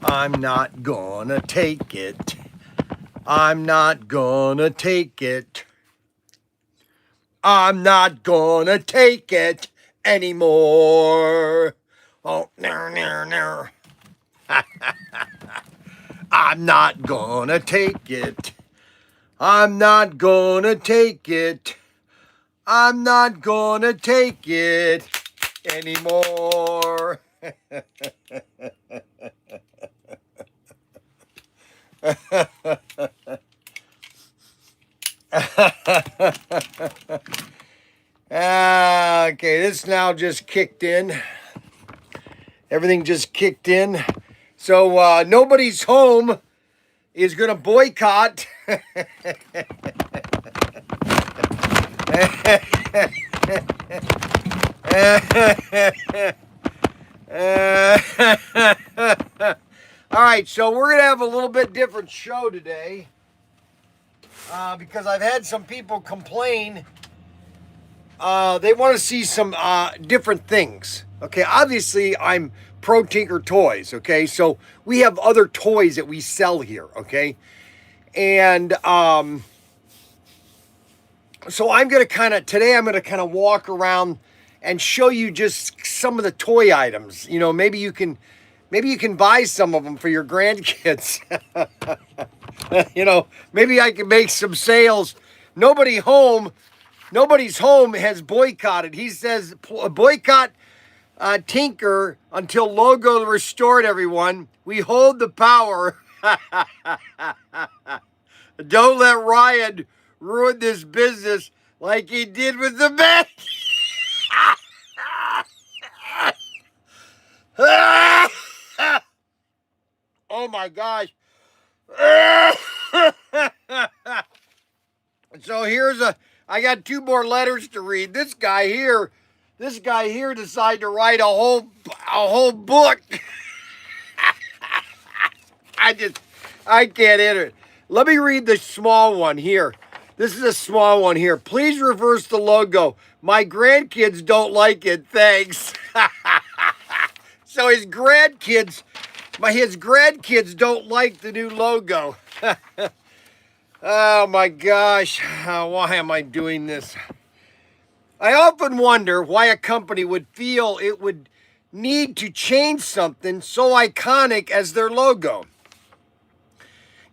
I'm not gonna take it. I'm not gonna take it. I'm not gonna take it anymore. Oh, no, no, no. I'm not gonna take it. I'm not gonna take it. I'm not gonna take it anymore. Okay, this now just kicked in. Everything just kicked in. So nobody's home is going to boycott. All right, so we're going to have a little bit different show today because I've had some people complain. They want to see some different things. Okay, obviously I'm ProTinkerToys. Okay, so we have other toys that we sell here. Okay, and so I'm gonna today I'm gonna walk around and show you just some of the toy items. You know, maybe you can buy some of them for your grandkids. You know, maybe I can make some sales. Nobody's home has boycotted. He says boycott Tinker until logo restored, everyone. We hold the power. Don't let Ryan ruin this business like he did with the bank. Oh my gosh. So I got two more letters to read. This guy here decided to write a whole book. I can't enter it. Let me read the small one here. This is a small one here. Please reverse the logo. My grandkids don't like it. Thanks. So his grandkids don't like the new logo. Oh my gosh. Why am I doing this? I often wonder why a company would feel it would need to change something so iconic as their logo.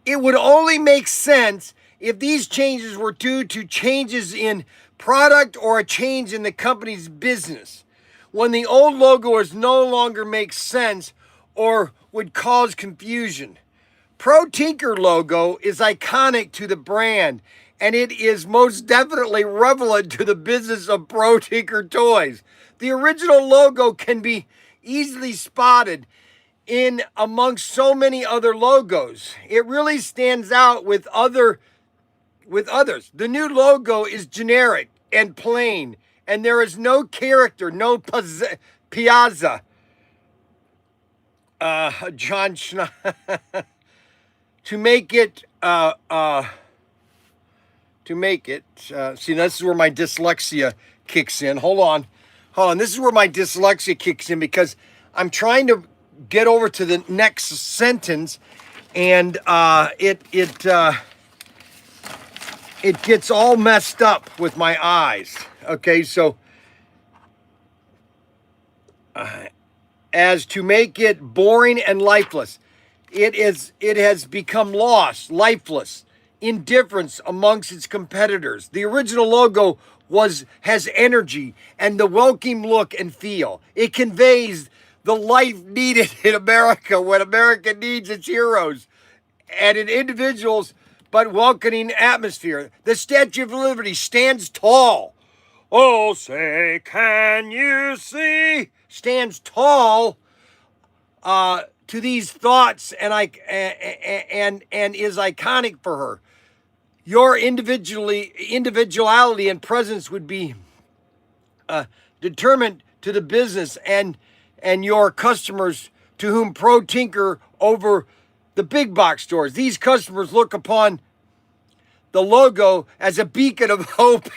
It would only make sense if these changes were due to changes in product or a change in the company's business. When the old logo is no longer makes sense or would cause confusion. Pro Tinker logo is iconic to the brand, and it is most definitely relevant to the business of Pro Tinker Toys. The original logo can be easily spotted in amongst so many other logos. It really stands out with others. The new logo is generic and plain, and there is no character, no piazza. John Schneider. To make it, see, this is where my dyslexia kicks in. Hold on. This is where my dyslexia kicks in because I'm trying to get over to the next sentence, and it gets all messed up with my eyes. Okay, so as to make it boring and lifeless. It has become lost, lifeless, indifference amongst its competitors. The original logo has energy and the welcome look and feel. It conveys the life needed in America when America needs its heroes and in individuals, but welcoming atmosphere. The Statue of Liberty stands tall. Oh, say, can you see? Stands tall. To these thoughts and is iconic for her. Your individuality and presence would be determined to the business and your customers to whom Pro Tinker over the big box stores. These customers look upon the logo as a beacon of hope.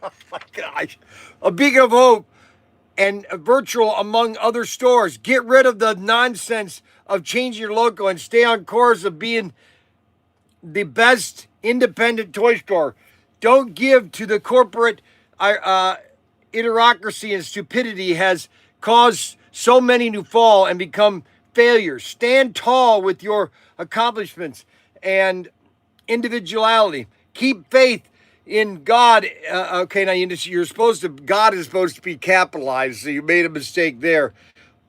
Oh my gosh, a beacon of hope and virtual among other stores. Get rid of the nonsense of changing your logo and stay on course of being the best independent toy store. Don't give to the corporate idiocracy and stupidity has caused so many to fall and become failures. Stand tall with your accomplishments and individuality. Keep faith in God. Okay, now you're supposed to, God is supposed to be capitalized, so you made a mistake there.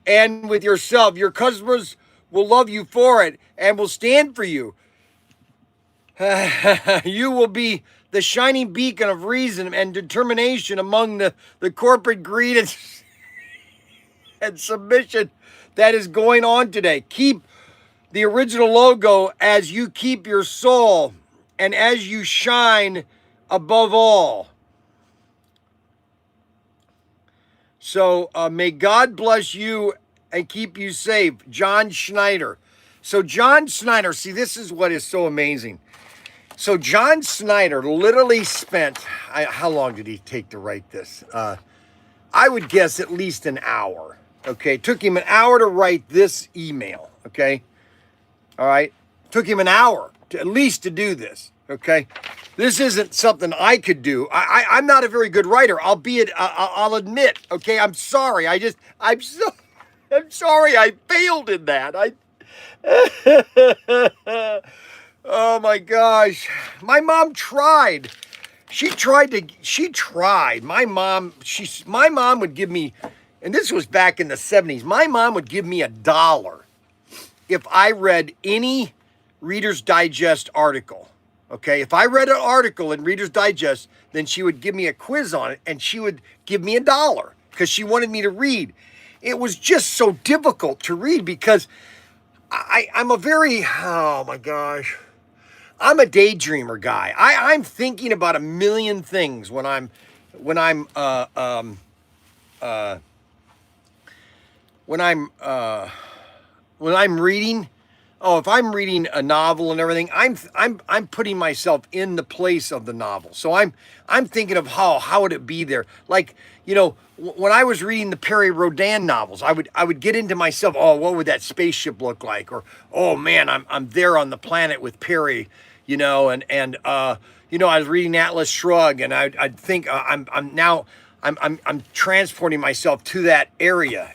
And with yourself, your customers will love you for it and will stand for you. You will be the shining beacon of reason and determination among the corporate greed and submission that is going on today. Keep the original logo as you keep your soul and as you shine above all. So may God bless you and keep you safe. John Schneider. So John Schneider, see, this is what is so amazing. So John Schneider literally spent, how long did he take to write this? I would guess at least an hour. Okay, it took him an hour to write this email. Okay, all right, took him an hour at least to do this. Okay, this isn't something I could do. I'm not a very good writer. I'll admit. Okay, I'm sorry. I'm sorry. I failed in that. Oh my gosh. My mom tried. She tried. My mom would give me, and this was back in the 70s, my mom would give me $1 if I read any Reader's Digest article. Okay, if I read an article in Reader's Digest, then she would give me a quiz on it and she would give me $1 because she wanted me to read. It was just so difficult to read because I'm a very, oh my gosh, I'm a daydreamer guy. I'm thinking about a million things when I'm reading. Oh, if I'm reading a novel and everything, I'm putting myself in the place of the novel. So I'm thinking of how would it be there? Like, when I was reading the Perry Rodin novels, I would get into myself, oh, what would that spaceship look like? Or, oh man, I'm there on the planet with Perry, and I was reading Atlas Shrugged, and I'd think I'm transporting myself to that area,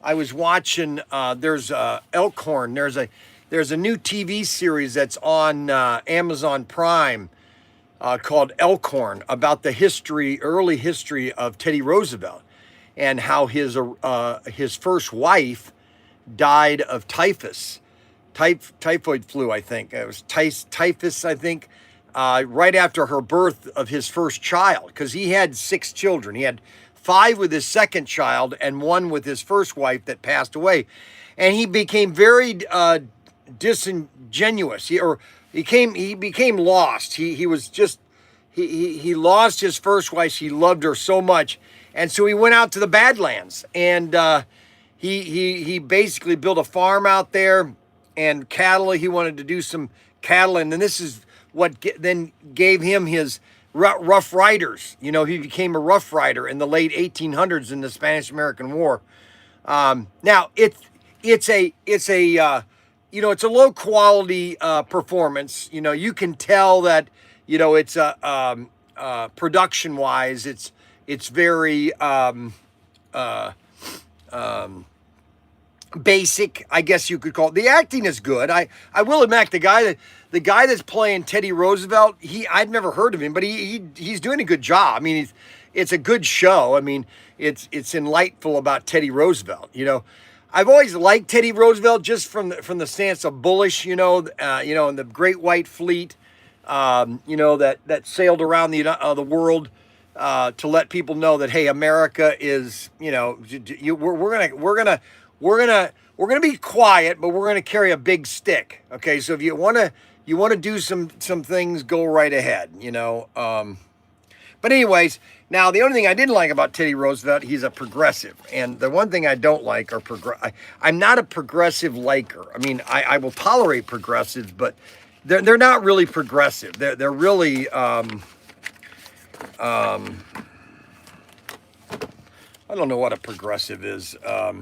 I was watching, there's Elkhorn. There's a new TV series that's on Amazon Prime called Elkhorn about the early history of Teddy Roosevelt and how his first wife died of typhoid flu, I think. It was typhus, I think, right after her birth of his first child, because he had 6 children. He had 5 with his second child and 1 with his first wife that passed away. And he became very disingenuous. He became lost. He lost his first wife. He loved her so much. And so he went out to the Badlands and he basically built a farm out there and cattle. He wanted to do some cattle. And then this is what then gave him his Rough Riders. He became a Rough Rider in the late 1800s in the Spanish-American War. Now it's a low quality performance. You can tell that it's production wise it's very basic, I guess you could call it. The acting is good. I will admit the guy that's playing Teddy Roosevelt, I'd never heard of him, but he's doing a good job. I mean, it's a good show. I mean, it's enlightful about Teddy Roosevelt. I've always liked Teddy Roosevelt just from the stance of bullish. And the Great White Fleet, that sailed around the world to let people know that, hey, America is, we're gonna be quiet, but we're gonna carry a big stick. Okay, so if you wanna do some things, go right ahead. But anyways, now the only thing I didn't like about Teddy Roosevelt, he's a progressive, and the one thing I don't like are I'm not a progressive liker. I mean, I will tolerate progressives, but they're not really progressive. They're really I don't know what a progressive is. I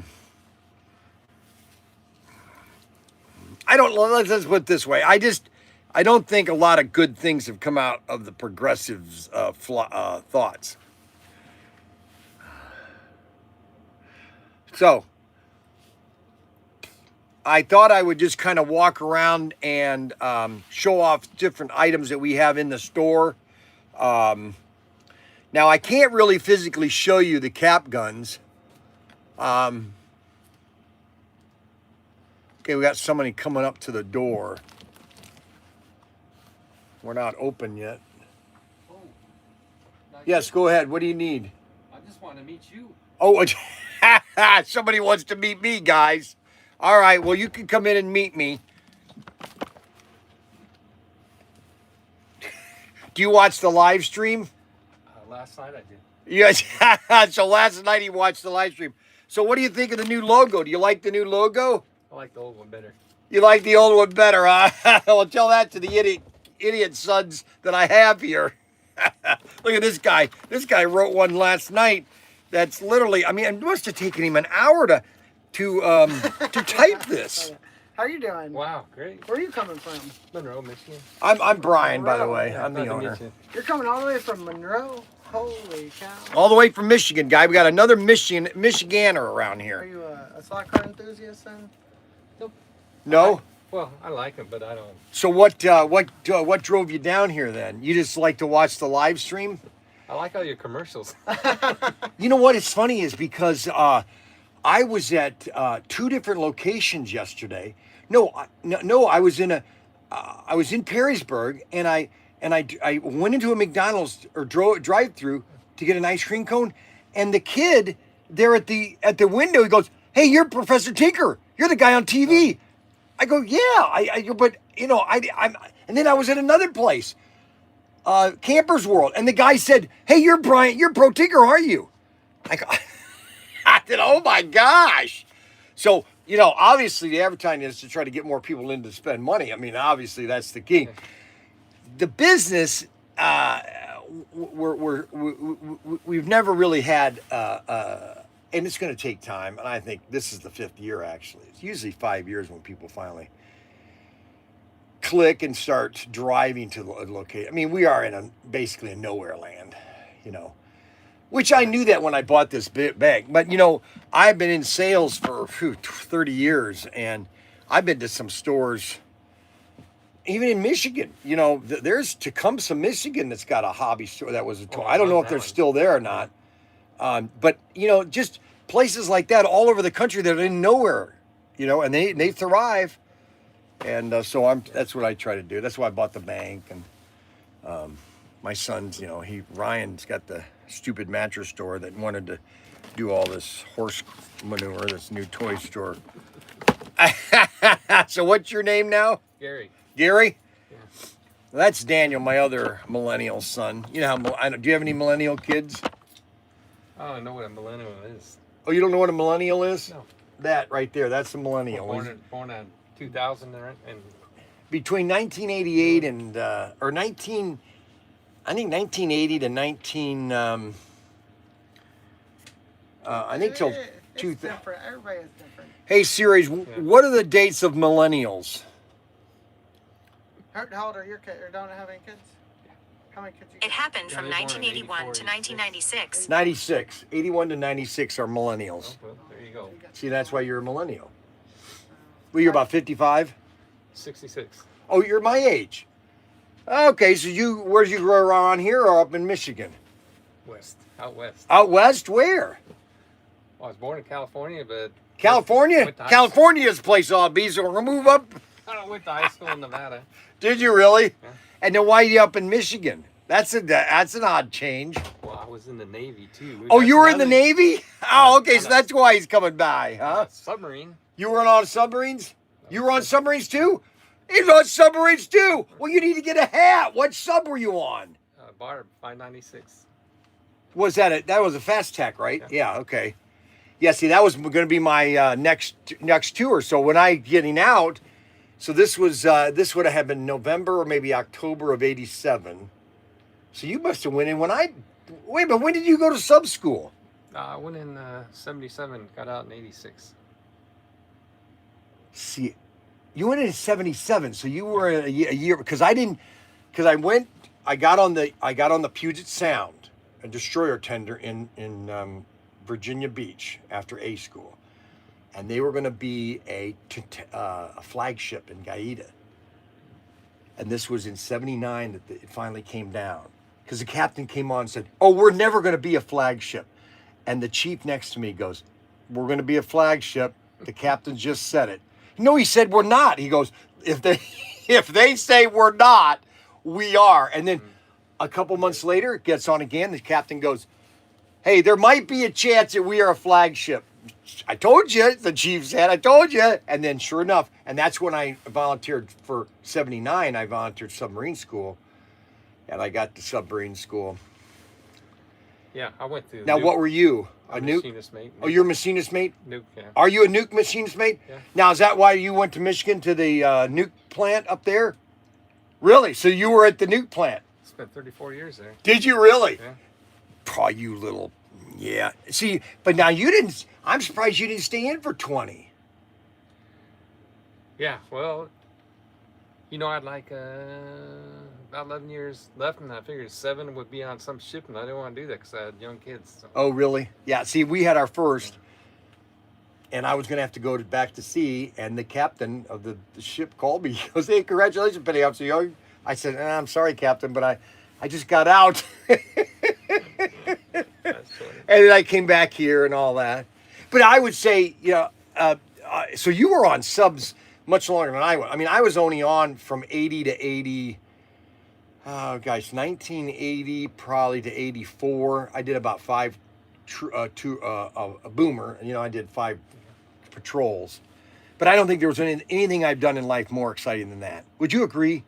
don't. Let's put it this way. I don't think a lot of good things have come out of the progressives' thoughts. So I thought I would just kind of walk around and show off different items that we have in the store. Now, I can't really physically show you the cap guns. Okay, we got somebody coming up to the door. We're not open yet. Oh, yes, go ahead. What do you need? I just want to meet you. Oh, somebody wants to meet me, guys. All right, well, you can come in and meet me. Do you watch the live stream? Last night I did. Yes. So last night he watched the live stream. So what do you think of the new logo? Do you like the new logo? I like the old one better. You like the old one better, huh? Well, tell that to the idiot sons that I have here. Look at this guy. This guy wrote one last night that's literally, I mean, it must have taken him an hour to type this. How you doing? Wow, great. Where are you coming from? Monroe, Michigan. I'm Bryan, by the Monroe. way. I'm the owner. You're coming all the way from Monroe? Holy cow. All the way from Michigan, guy. We got another Michiganer around Are here. you a slot car enthusiast then? No? Well, I like them, but I don't. So what drove you down here then? You just like to watch the live stream? I like all your commercials. You know what? It's funny is because I was at 2 different locations yesterday. No, I was in Perrysburg, and I went into a McDonald's or drive-through to get an ice cream cone, and the kid there at the window, he goes, "Hey, you're Professor Tinker. You're the guy on TV." I go, "Yeah." But you know, I'm. And then I was at another place, Campers World, and the guy said, "Hey, you're Bryan. You're Pro Tinker, aren't you?" I go, I said, "Oh my gosh!" So you know, obviously the advertising is to try to get more people in to spend money. I mean, obviously that's the key. The business, we've never really had, and it's going to take time. And I think this is the 5th year, actually. It's usually 5 years when people finally click and start driving to the location. I mean, we are in basically a nowhere land, you know, which I knew that when I bought this bag. But, you know, I've been in sales for 30 years, and I've been to some stores, even in Michigan. You know, there's Tecumseh, Michigan, that's got a hobby store that was a toy. I don't know if they're still there or not. But, you know, just places like that all over the country that are in nowhere, you know, and they thrive. And so that's what I try to do. That's why I bought the bank. And my son's, you know, Ryan's got the stupid mattress store that wanted to do all this horse manure, this new toy store. So what's your name now? Gary. Gary? Yeah. Well, that's Daniel, my other millennial son. You know, do you have any millennial kids? I don't know what a millennial is. Oh, you don't know what a millennial is? No. That right there, that's a millennial. Born in 2000 and between 1988 and I think 1980 to 19 I think till It's 2000. different. Everybody is different. Hey Siri, what are the dates of millennials? How old are your kids? Or don't have any kids? How many kids you got? It happened from 1981 to 1996. 96. 81 to 96 are millennials. well, there you go. See, that's why you're a millennial. Well, you're about 55? 66. Oh, you're my age. Okay, so where did you grow around here or up in Michigan? West. Out west. Out west? Where? Well, I was born in California, but California? went to high California's the place I'll be, so we'll move up. I went to high school in Nevada. Did you really? Yeah. And then why are you up in Michigan? That's an odd change. Well, I was in the Navy too. Oh, you were in the Navy? Oh, okay, on so a- that's why he's coming by, huh? Submarine. You were on submarines? You were on submarines too? He's on submarines too. Well, you need to get a hat. What sub were you on? Barb 596. Was that that was a fast tech, right? Yeah, okay. Yeah, see, that was going to be my next tour. So when I getting out, so this would have been November or maybe October of '87. So you must have went in wait, but when did you go to sub school? I went in 77, got out in 86. See, you went in 77, so you were a year because I didn't because I got on the Puget Sound, a destroyer tender in Virginia Beach after A school, and they were going to be a flagship in Gaeta, and this was in 79 that it finally came down because the captain came on and said, "Oh, we're never going to be a flagship," and the chief next to me goes, "We're going to be a flagship. The captain just said it." No, he said we're not. He goes, if they say we're not, we are. And then a couple months later, it gets on again. The captain goes, "Hey, there might be a chance that we are a flagship." I told you, the chief said, I told you. And then sure enough, and that's when I volunteered for 79. I volunteered submarine school, and I got to submarine school. Yeah, I went to. Now, nuke. what were you? A nuke? Machinist mate. Oh, you're a machinist mate? Nuke, yeah. Are you a nuke machinist mate? Yeah. Now, is that why you went to Michigan to the nuke plant up there? Really? So you were at the nuke plant? Spent 34 years there. Did you really? Yeah. Oh, you little, yeah. See, but now you didn't, I'm surprised you didn't stay in for 20. Yeah, well, I'd like about 11 years left, and I figured 7 would be on some ship, and I didn't want to do that because I had young kids. So. Oh, really? Yeah, see, we had our first, and I was going to have to go back to sea, and the captain of the ship called me. He goes, "Hey, congratulations, Penny, I'm so young." I said, "I'm sorry, Captain, but I just got out." That's funny. And then I came back here and all that. But I would say, so you were on subs much longer than I was. I mean, I was only on from 80 to 80. Oh, gosh, 1980 probably to 84. I did about 5, a boomer. I did 5 patrols. But I don't think there was anything I've done in life more exciting than that. Would you agree?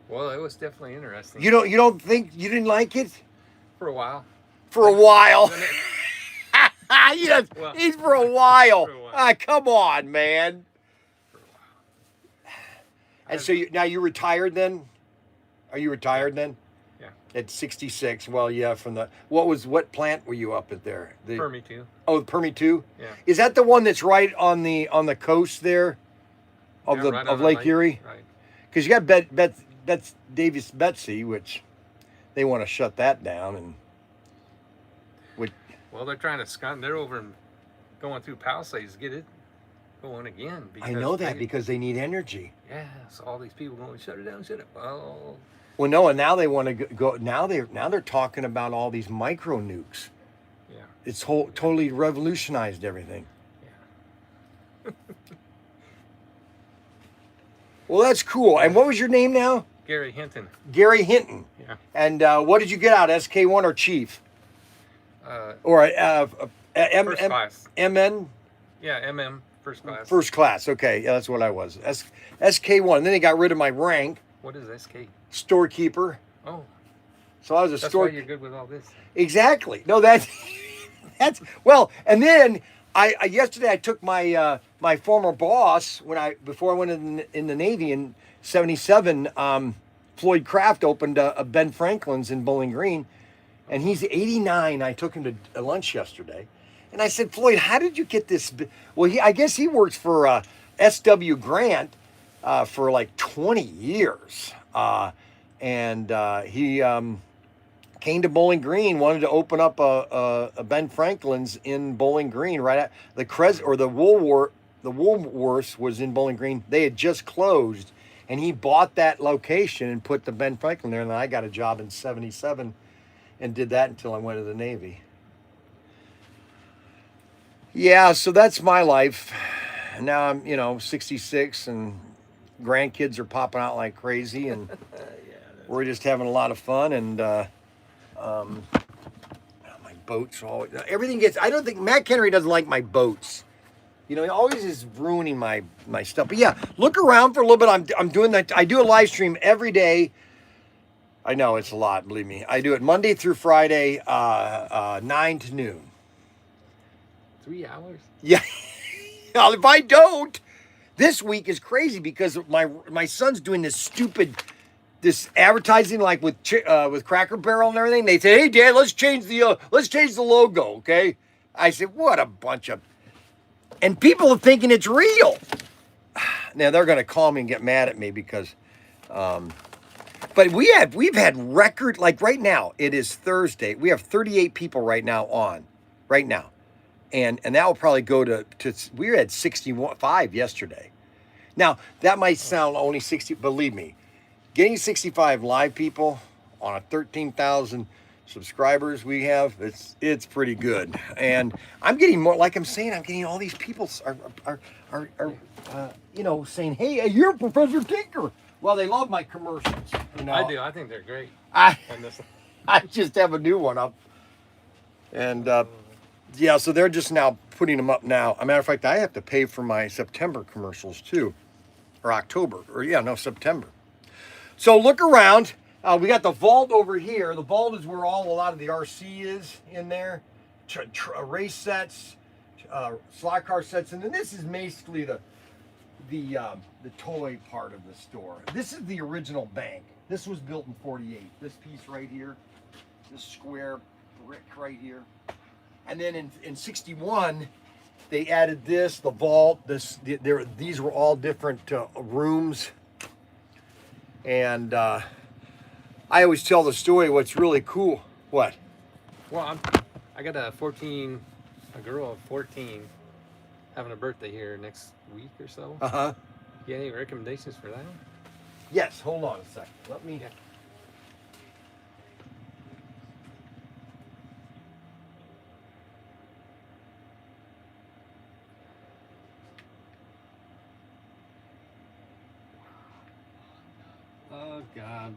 Well, it was definitely interesting. You don't think you didn't like it? For a while. For a while. Well, He's for a while. For a while. Ah, come on, man. For a while. And so now you retired then? Are you retired then? Yeah. At 66. Well, yeah, from what plant were you up at there? Permy too. Oh, the Permy 2? Yeah. Is that the one that's right on the coast there of Yeah, right of on the Lake Erie? Right. Because you got that's Davis Betsy, which they want to shut that down, and Well, they're trying to they're over and going through Palisades to get it going again. I know that because they need energy. Yeah, so all these people going, shut it down, shut it. Well, No, and now they want to go. Now they're talking about all these micro nukes. yeah, It's totally revolutionized everything. yeah. Well, that's cool. And what was your name now? Gary Hinton. Gary Hinton. Yeah. And what did you get out? SK1 or Chief? Or First class. MN? Yeah, MM, first class. First class. Okay, yeah, that's what I was. SK1. And then they got rid of my rank, What is SK? storekeeper. Oh, So I was a that's store. why you're good with all this. Exactly. No, that's well. And then I yesterday I took my my former boss before I went in the Navy in '77. Floyd Kraft opened a Ben Franklin's in Bowling Green, and he's 89. I took him to lunch yesterday, and I said, "Floyd, how did you get this?" Well, I guess he works for S.W. Grant for like 20 years, and he came to Bowling Green, wanted to open up a Ben Franklin's in Bowling Green right at the Woolworths was in Bowling Green. They had just closed, and he bought that location and put the Ben Franklin there. And then I got a job in '77 and did that until I went to the Navy. Yeah, so that's my life. Now I'm 66 and grandkids are popping out like crazy, and we're just having a lot of fun. And my boats are always, everything gets. I don't think Matt Kennery doesn't like my boats. He always is ruining my stuff. But yeah, look around for a little bit. I'm doing that. I do a live stream every day. I know it's a lot, believe me. I do it Monday through Friday, 9 to noon. 3 hours? Yeah. If I don't, this week is crazy because my son's doing this stupid this advertising like with Cracker Barrel and everything. They say, "Hey, Dad, let's change the logo." Okay, I said, "What a bunch of," and people are thinking it's real. Now they're going to call me and get mad at me because, but we've had record, like right now. It is Thursday. We have 38 people right now on, right now, and that will probably go to we had 65 yesterday. Now that might sound only 60. Believe me, getting 65 live people on a 13,000 subscribers we have, it's pretty good. And I'm getting more, like I'm saying, I'm getting all these people are saying, "Hey, you're Professor Tinker." Well, they love my commercials. You know? I do. I think they're great. I And this, I just have a new one up, and yeah, so they're just now putting them up now. As a matter of fact, I have to pay for my September commercials too, or October, or September. So look around. We got the vault over here. The vault is where a lot of the RC is in there. Race sets, slot car sets, and then this is basically the toy part of the store. This is the original bank. This was built in '48. This piece right here, this square brick right here, and then in '61 they added this, the vault. These were all different rooms. And I always tell the story. What's really cool? What? well, I got a girl of 14, having a birthday here next week or so. You got any recommendations for that? Yes. Hold on a second. Let me. Yeah. Oh God.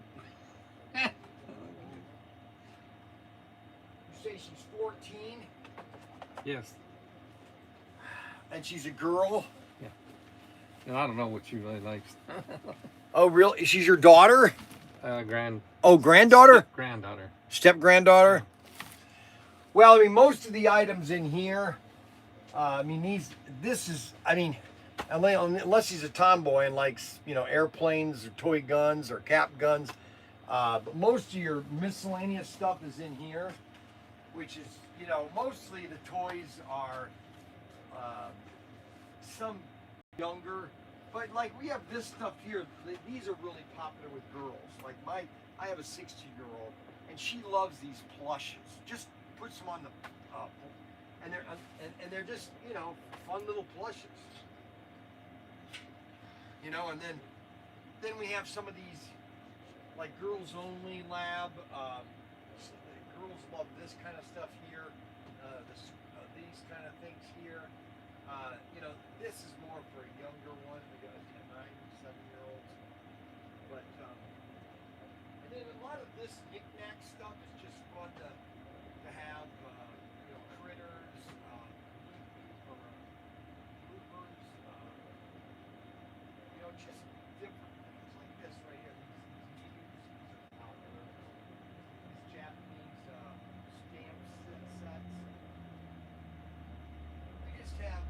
You say she's 14 Yes. and she's a girl. Yeah. And I don't know what she really likes. Oh, really? She's your daughter? Granddaughter. Granddaughter? Step granddaughter? Well, I mean, most of the items in here, this is, unless he's a tomboy and likes, airplanes or toy guns or cap guns, but most of your miscellaneous stuff is in here, which is, mostly the toys are some younger, but like we have this stuff here. These are really popular with girls. Like I have a 16-year-old, and she loves these plushes. Just puts them on the, and they're just fun little plushes. And then we have some of these like girls only lab. Girls love this kind of stuff here. These kind of things here. This is more for a younger one. We got 9, 7-year-olds. But and then a lot of this knick-knack stuff is just fun to have. Critters, or bloopers. Just different things like this right here. These are popular. These Japanese stamp sets. We just have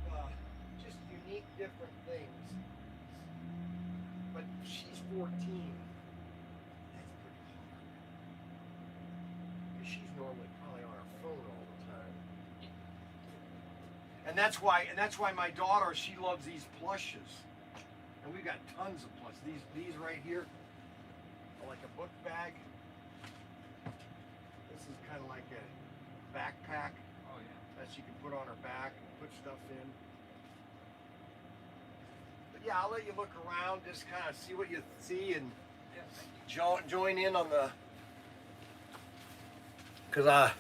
just unique different things. But she's 14. That's pretty hard. Because she's normally probably on her phone all the time. And that's why my daughter, she loves these plushes. And we've got tons of plushes. These right here are like a book bag. This is kind of like a backpack. Oh yeah. That she can put on her back and put stuff in. But yeah, I'll let you look around, just kind of see what you see, and join in on the. Cause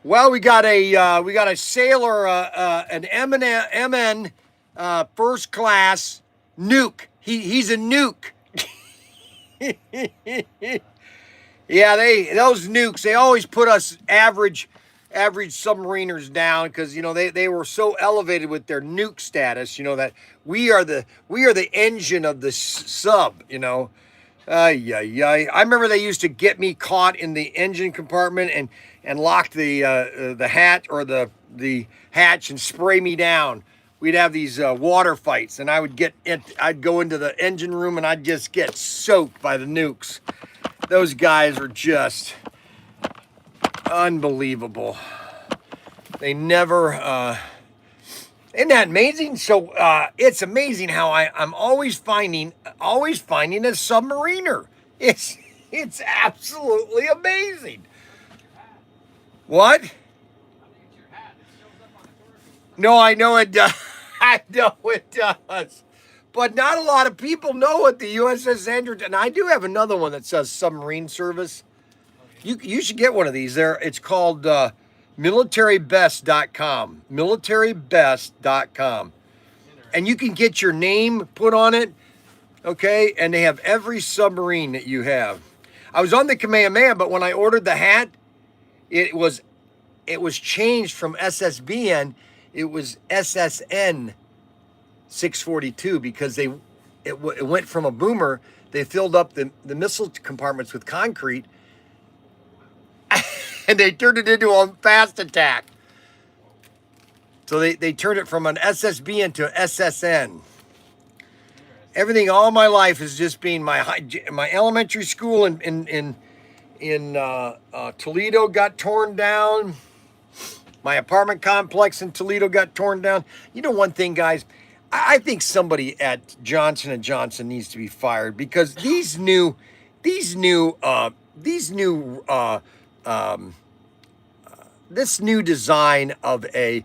well, we got a sailor, an MN first class nuke. He's a nuke. Yeah, those nukes, they always put us average submariners down because they were so elevated with their nuke status, that we are the engine of the sub, I remember they used to get me caught in the engine compartment and lock the hatch or the hatch and spray me down we'd have these water fights, and I'd go into the engine room, and I'd just get soaked by the nukes. Those guys are just unbelievable. They never, isn't that amazing? So it's amazing how I'm always finding a submariner. It's absolutely amazing. What? No, I know it does. I know it does. But not a lot of people know what the USS Andrew, and I do have another one that says submarine service. You should get one of these. It's called militarybest.com. Militarybest.com. And you can get your name put on it, okay? And they have every submarine that you have. I was on the Kamehameha, but when I ordered the hat, it was changed from SSBN. It was SSN 642 because it went from a boomer. They filled up the missile compartments with concrete, and they turned it into a fast attack. So they turned it from an SSBN to SSN. Everything all my life has just been my elementary school in Toledo got torn down. My apartment complex in Toledo got torn down. You know one thing, guys, I think somebody at Johnson & Johnson needs to be fired because this new design of a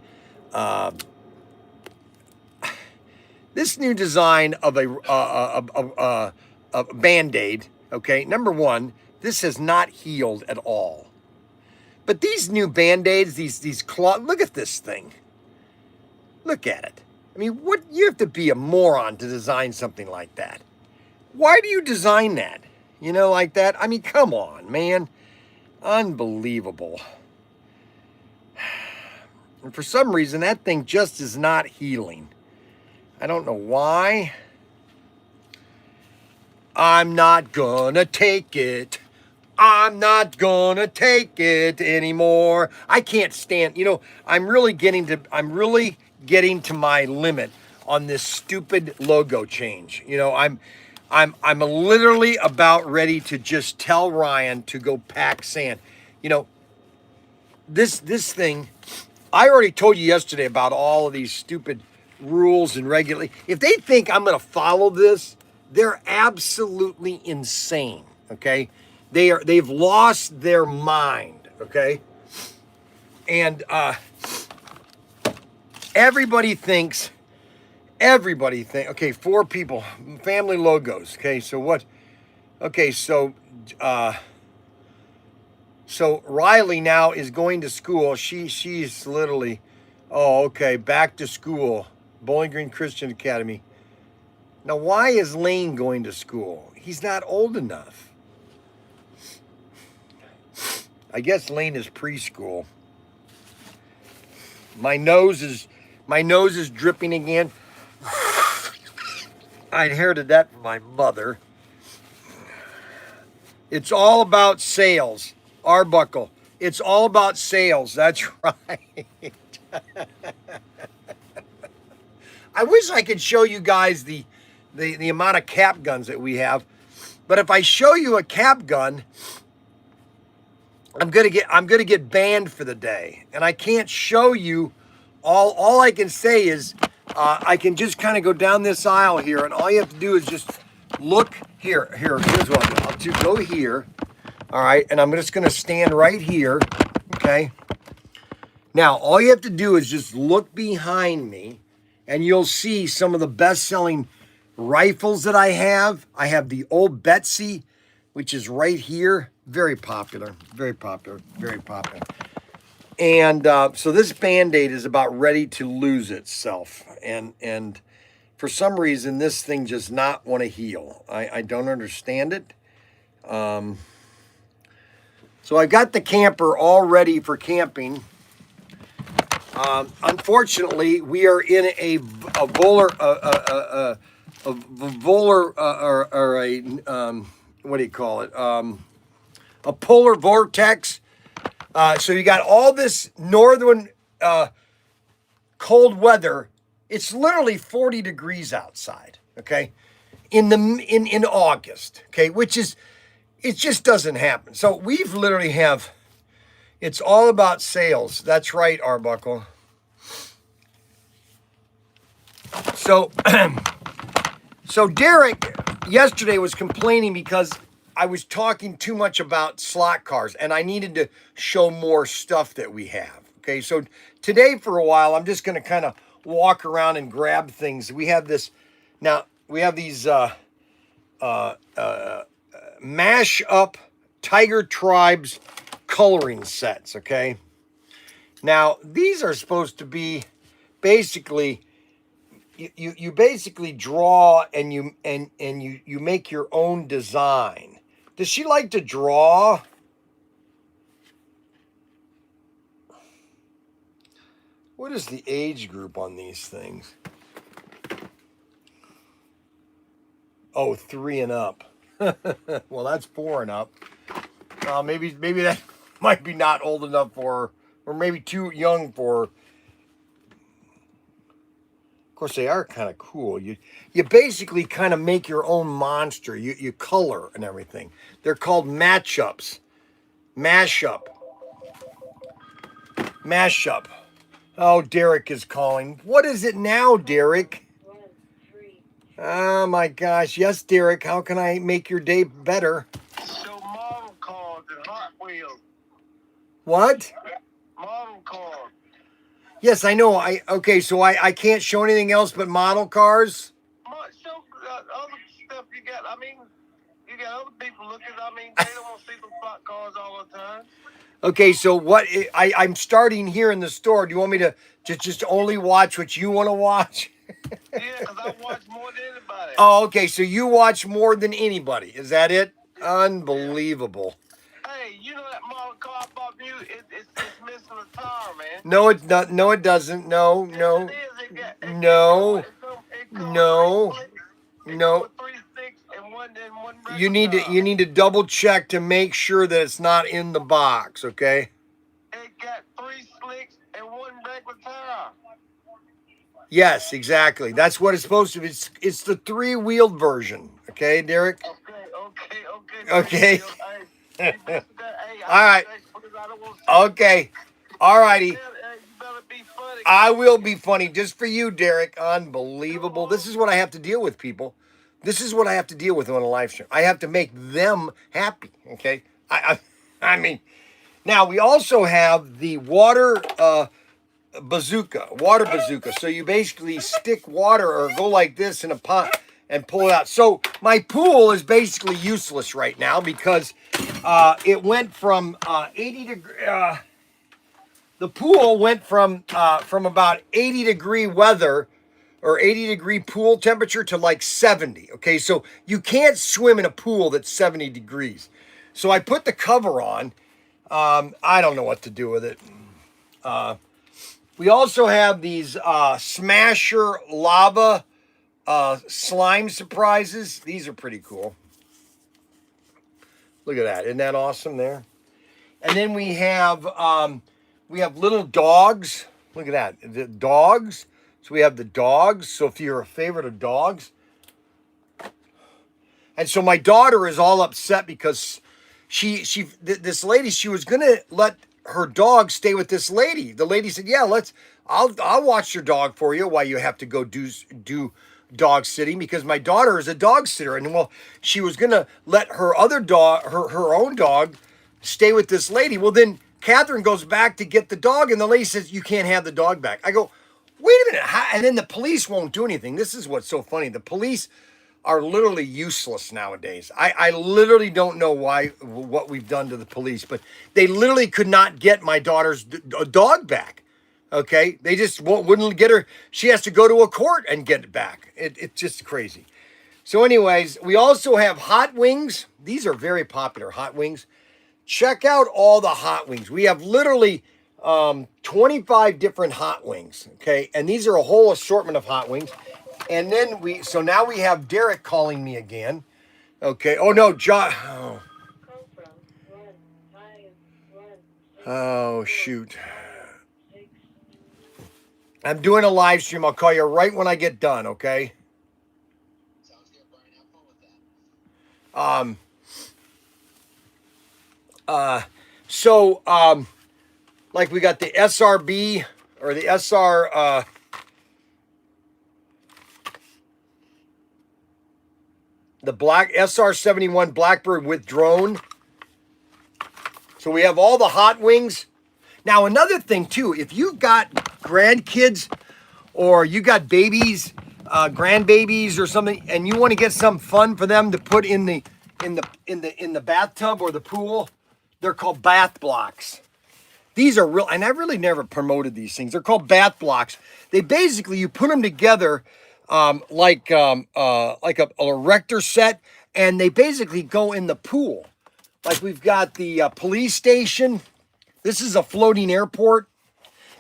Band-Aid, okay, number one, this has not healed at all. But these new Band-Aids, these cloth, look at this thing. Look at it. I mean, you have to be a moron to design something like that. Why do you design that? You know, like that? I mean, come on, man. Unbelievable. And for some reason, that thing just is not healing. I don't know why. I'm not gonna take it. I'm not gonna take it anymore. I can't stand, I'm really getting to my limit on this stupid logo change. I'm literally about ready to just tell Ryan to go pack sand. This thing, I already told you yesterday about all of these stupid rules and regulations. If they think I'm going to follow this, they're absolutely insane, okay? They've lost their mind, okay? And everybody thinks, okay, 4 people, family logos, okay, so what? Okay, so Riley now is going to school. She's literally, back to school, Bowling Green Christian Academy. Now, why is Lane going to school? He's not old enough. I guess Lane is preschool. My nose is dripping again. I inherited that from my mother. It's all about sales. Arbuckle. It's all about sales. That's right. I wish I could show you guys the amount of cap guns that we have. But if I show you a cap gun, I'm gonna get banned for the day. And I can't show you all I can say is I can just kind of go down this aisle here, and all you have to do is just look here. Here's what I'll do. Go here. All right, and I'm just gonna stand right here. Okay. Now all you have to do is just look behind me, and you'll see some of the best-selling rifles that I have. I have the Old Betsy, which is right here. Very popular, very popular, very popular. And so this Band-Aid is about ready to lose itself. And for some reason, this thing does not want to heal. I don't understand it. So I got the camper all ready for camping. Unfortunately, we are in a polar a polar vortex. So you got all this northern cold weather It's literally 40 degrees outside, okay? In August, okay? Which is, it just doesn't happen. So we've literally have, it's all about sales. That's right, Arbuckle. So, so Derek yesterday was complaining because I was talking too much about slot cars and I needed to show more stuff that we have. Okay, so today for a while, I'm just going to kind of walk around and grab things. We have this, now we have these mash up Tiger Tribes coloring sets. Okay, now these are supposed to be basically, you basically draw and you make your own design. Does she like to draw? What is the age group on these things? Oh, 3 and up. Well, that's 4 and up. Maybe that might be not old enough for her, or maybe too young for her. Of course, they are kind of cool. You basically kind of make your own monster. You color and everything. They're called matchups. Mashup. Oh, Derek is calling. What is it now, Derek? Oh my gosh. Yes, Derek. How can I make your day better? So model cars and Hot Wheels. What? Model cars. Yes, I know. Okay, so I can't show anything else but model cars? Show other stuff you got. I mean, you got other people looking. I mean, they don't want to see the spot cars all the time. Okay, so what I'm starting here in the store. Do you want me to just only watch what you want to watch? Yeah, because I watch more than anybody. Oh, okay, so you watch more than anybody. Is that it? Unbelievable. Hey, you know that model car I bought you? It's missing a tire, man. No, it's not. No, it doesn't. No. Yes, it is. No. It comes No. with 3 sticks. It No. comes with 3 sticks and one regular You need to double check to make sure that it's not in the box, okay? It got 3 slicks and 1 regular tire. Yes, exactly. That's what it's supposed to be. It's the 3-wheeled version, okay, Derek? Okay. Hey, All right. Okay. All righty. You better be funny. I will be funny just for you, Derek. Unbelievable. This is what I have to deal with, people. This is what I have to deal with on a live stream. I have to make them happy, okay? I mean, now we also have the water bazooka. So you basically stick water or go like this in a pot and pull it out. So my pool is basically useless right now because it went from 80 degrees. The pool went from about 80 degree weather or 80 degree pool temperature to like 70. Okay, so you can't swim in a pool that's 70 degrees. So I put the cover on. I don't know what to do with it. We also have these Smasher lava slime surprises. These are pretty cool. Look at that. Isn't that awesome there? And then we have little dogs. Look at that. The dogs. So we have the dogs. So if you're a favorite of dogs. And so my daughter is all upset because this lady, she was going to let her dog stay with this lady. The lady said, "Yeah, I'll watch your dog for you while you have to go do dog sitting," because my daughter is a dog sitter. And well, she was going to let her other dog, her own dog, stay with this lady. Well, then Catherine goes back to get the dog and the lady says, "You can't have the dog back." I go, "Wait a minute." And then the police won't do anything. This is what's so funny. The police are literally useless nowadays. I literally don't know what we've done to the police, but they literally could not get my daughter's dog back. Okay, they just wouldn't get her. She has to go to a court and get it back. It's just crazy. So anyways, we also have hot wings. These are very popular, hot wings. Check out all the hot wings. We have literally 25 different hot wings. Okay, and these are a whole assortment of hot wings. And then now we have Derek calling me again. Okay. Oh no, John. Oh shoot. I'm doing a live stream. I'll call you right when I get done, okay? Sounds good, Brian. Have fun with that. Like we got the SRB or the SR, the black SR-71 Blackbird with drone. So we have all the hot wings. Now, another thing too, if you've got grandkids or you got babies, grandbabies or something, and you want to get some fun for them to put in the bathtub or the pool, they're called bath blocks. These are real, and I really never promoted these things. They're called bath blocks. They basically, you put them together like a erector set, and they basically go in the pool. Like we've got the police station. This is a floating airport,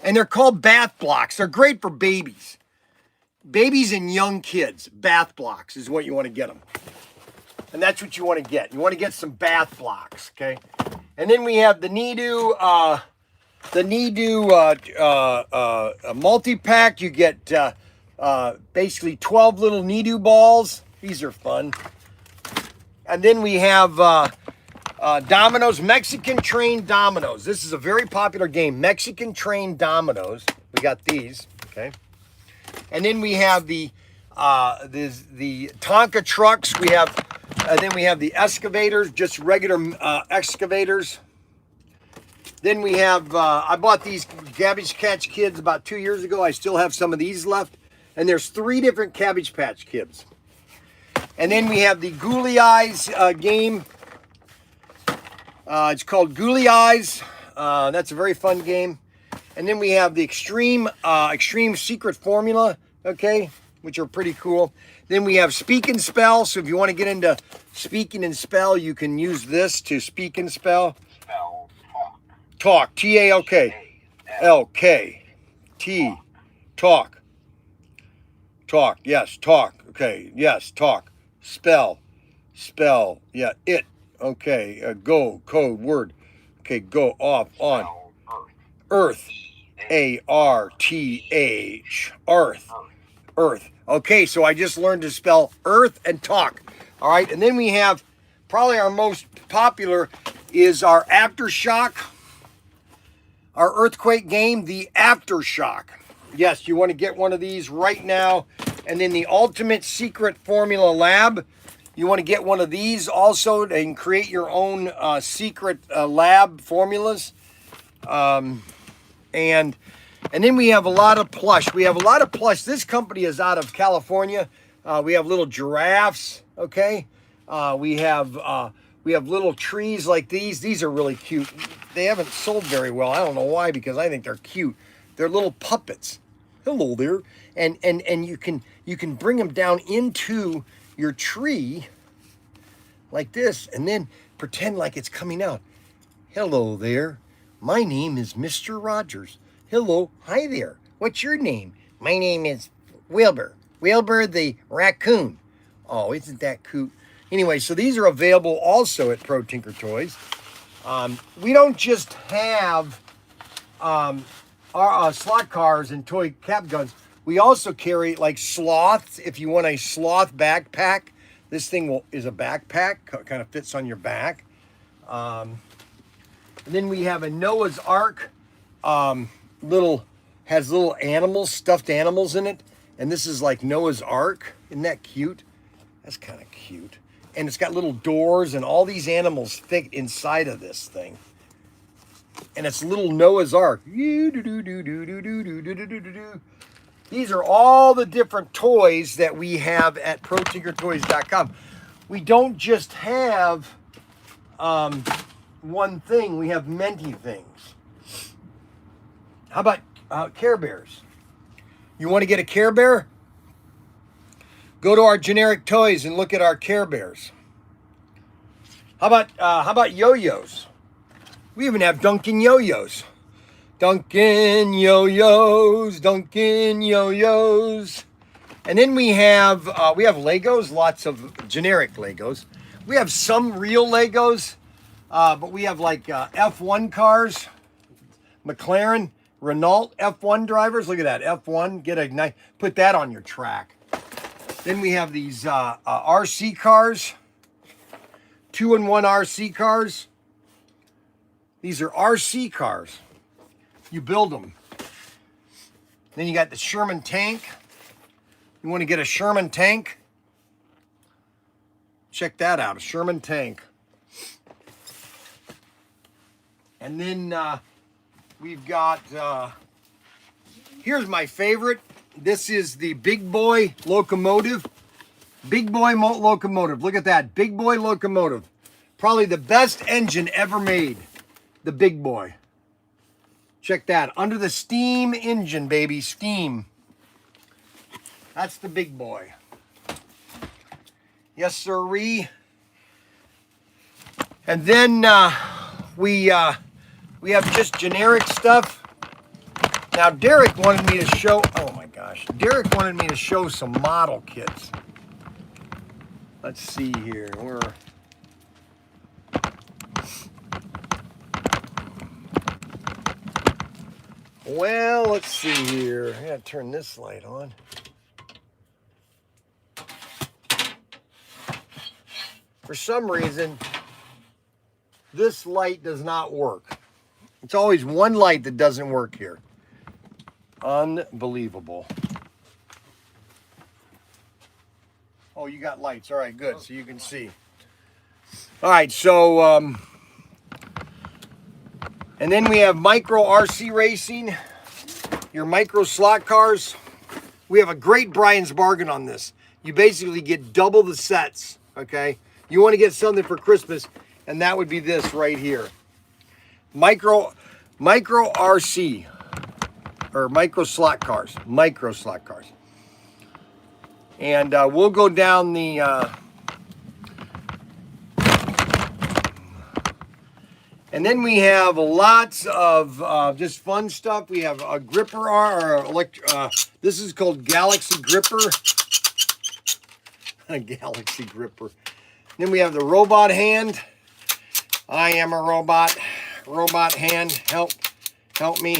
and they're called bath blocks. They're great for babies. Babies and young kids. Bath blocks is what you want to get them. And that's what you want to get. You want to get some bath blocks, okay? And then we have the Need-O multi-pack. You get basically 12 little Need-O balls. These are fun. And then we have dominoes, Mexican trained dominoes. This is a very popular game, Mexican trained dominoes. We got these, okay? And then we have the Tonka trucks. We have, then we have the excavators, just regular excavators. Then we have, I bought these Cabbage Patch Kids about 2 years ago. I still have some of these left. And there's 3 different Cabbage Patch Kids. And then we have the Googly Eyes game. It's called Googly Eyes. That's a very fun game. And then we have the Extreme Secret Formula, okay, which are pretty cool. Then we have Speak and Spell. So if you want to get into speaking and spell, you can use this to speak and spell. Spell talk. Talk, T-A-L-K. L-K. T. Talk. Talk, yes, talk. Okay, yes, talk. Spell. Spell, yeah, it. Okay, go, code, word. Okay, go, off, on. Earth. A-R-T-H. Earth. Earth. Okay, so I just learned to spell earth and talk. All right, and then we have probably our most popular is our Aftershock. Our earthquake game, the Aftershock. Yes, you want to get one of these right now. And then the Ultimate Secret Formula Lab. You want to get one of these also and create your own secret lab formulas. And then we have a lot of plush. We have a lot of plush. This company is out of California. We have little giraffes, okay? We have little trees like these. These are really cute. They haven't sold very well. I don't know why, because I think they're cute. They're little puppets. Hello there. And you can bring them down into your tree like this and then pretend like it's coming out. Hello there. My name is Mr. Rogers. Hello. Hi there. What's your name? My name is Wilbur. Wilbur the raccoon. Oh, isn't that cute? Anyway, so these are available also at ProTinkerToys. We don't just have our slot cars and toy cap guns. We also carry like sloths. If you want a sloth backpack, this thing is a backpack, kind of fits on your back. And then we have a Noah's Ark, has little animals, stuffed animals in it. And this is like Noah's Ark. Isn't that cute? That's kind of cute. And it's got little doors and all these animals fit inside of this thing. And it's little Noah's Ark. These are all the different toys that we have at ProTinkerToys.com. We don't just have one thing. We have many things. How about Care Bears? You want to get a Care Bear? Go to our generic toys and look at our Care Bears. How about yo-yos? We even have Dunkin' yo-yos. Dunkin' yo-yos, Dunkin' yo-yos. And then we have Legos, lots of generic Legos. We have some real Legos, but we have like F1 cars, McLaren. Renault F1 drivers. Look at that, F1. Get a nice, put that on your track. Then we have these RC cars, 2-in-1 RC cars. These are RC cars. You build them. Then you got the Sherman tank. You want to get a Sherman tank? Check that out, a Sherman tank. And then we've got, here's my favorite. This is the Big Boy locomotive. Big Boy locomotive. Look at that, Big Boy locomotive. Probably the best engine ever made. The Big Boy. Check that, under the steam engine, baby, steam. That's the Big Boy. Yes, sirree. And then we have just generic stuff. Now, Derek wanted me to show, oh my gosh. Derek wanted me to show some model kits. Let's see here. Well, let's see here. I gotta turn this light on. For some reason, this light does not work. It's always one light that doesn't work here. Unbelievable. Oh, you got lights. All right, good. So you can see. All right, so, and then we have micro RC racing, your micro slot cars. We have a great Bryan's bargain on this. You basically get double the sets, okay? You want to get something for Christmas, and that would be this right here. Micro RC, or micro slot cars, And we'll go down the, and then we have lots of just fun stuff. We have a gripper, this is called Galaxy Gripper. A Galaxy Gripper. Then we have the robot hand. I am a robot. Robot hand. Help me.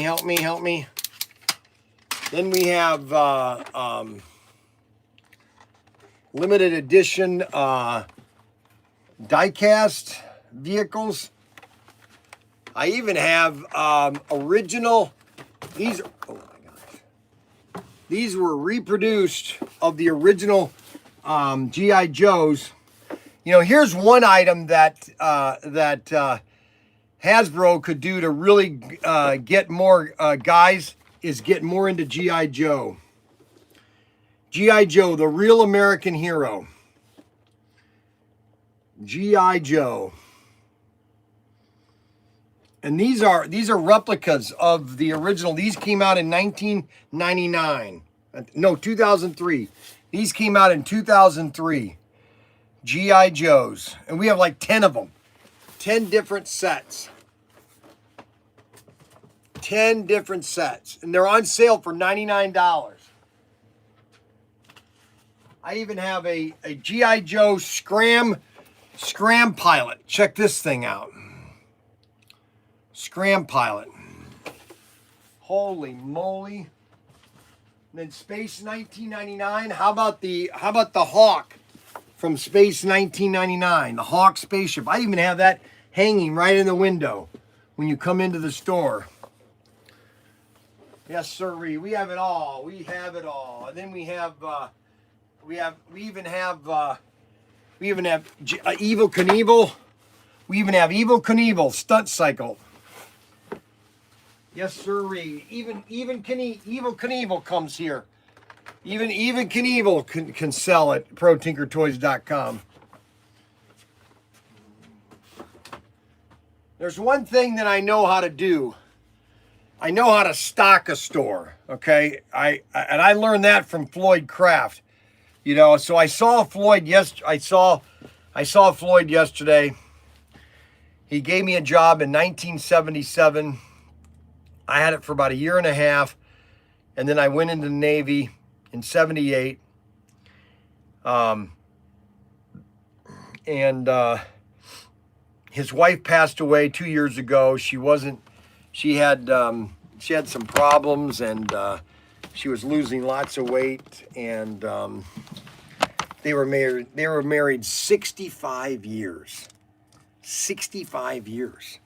Then we have limited edition die-cast vehicles. I even have original. These are, oh my gosh. These were reproduced of the original G.I. Joes. You know, here's one item that Hasbro could do to really get more guys, is get more into G.I. Joe. G.I. Joe, the real American hero. G.I. Joe. And these are replicas of the original. These came out in 1999. No, 2003. These came out in 2003. G.I. Joes. And we have like 10 of them. 10 different sets. 10 different sets. And they're on sale for $99. I even have a G.I. Joe Scram Pilot. Check this thing out. Scram Pilot. Holy moly. And then Space 1999. How about the Hawk from Space 1999? The Hawk spaceship. I even have that hanging right in the window when you come into the store. Yes, sirree. We have it all. We have it all. And then we have we even have Evel Knievel. We even have Evel Knievel stunt cycle. Yes, sirree. Even Evel Knievel comes here. Even Knievel can sell at ProTinkerToys.com. There's one thing that I know how to do. I know how to stock a store. Okay, I learned that from Floyd Craft. You know, so I saw Floyd I saw Floyd yesterday. He gave me a job in 1977. I had it for about a year and a half, and then I went into the Navy in 78. His wife passed away 2 years ago. She had she had some problems, and she was losing lots of weight, and they were married 65 years. 65 years.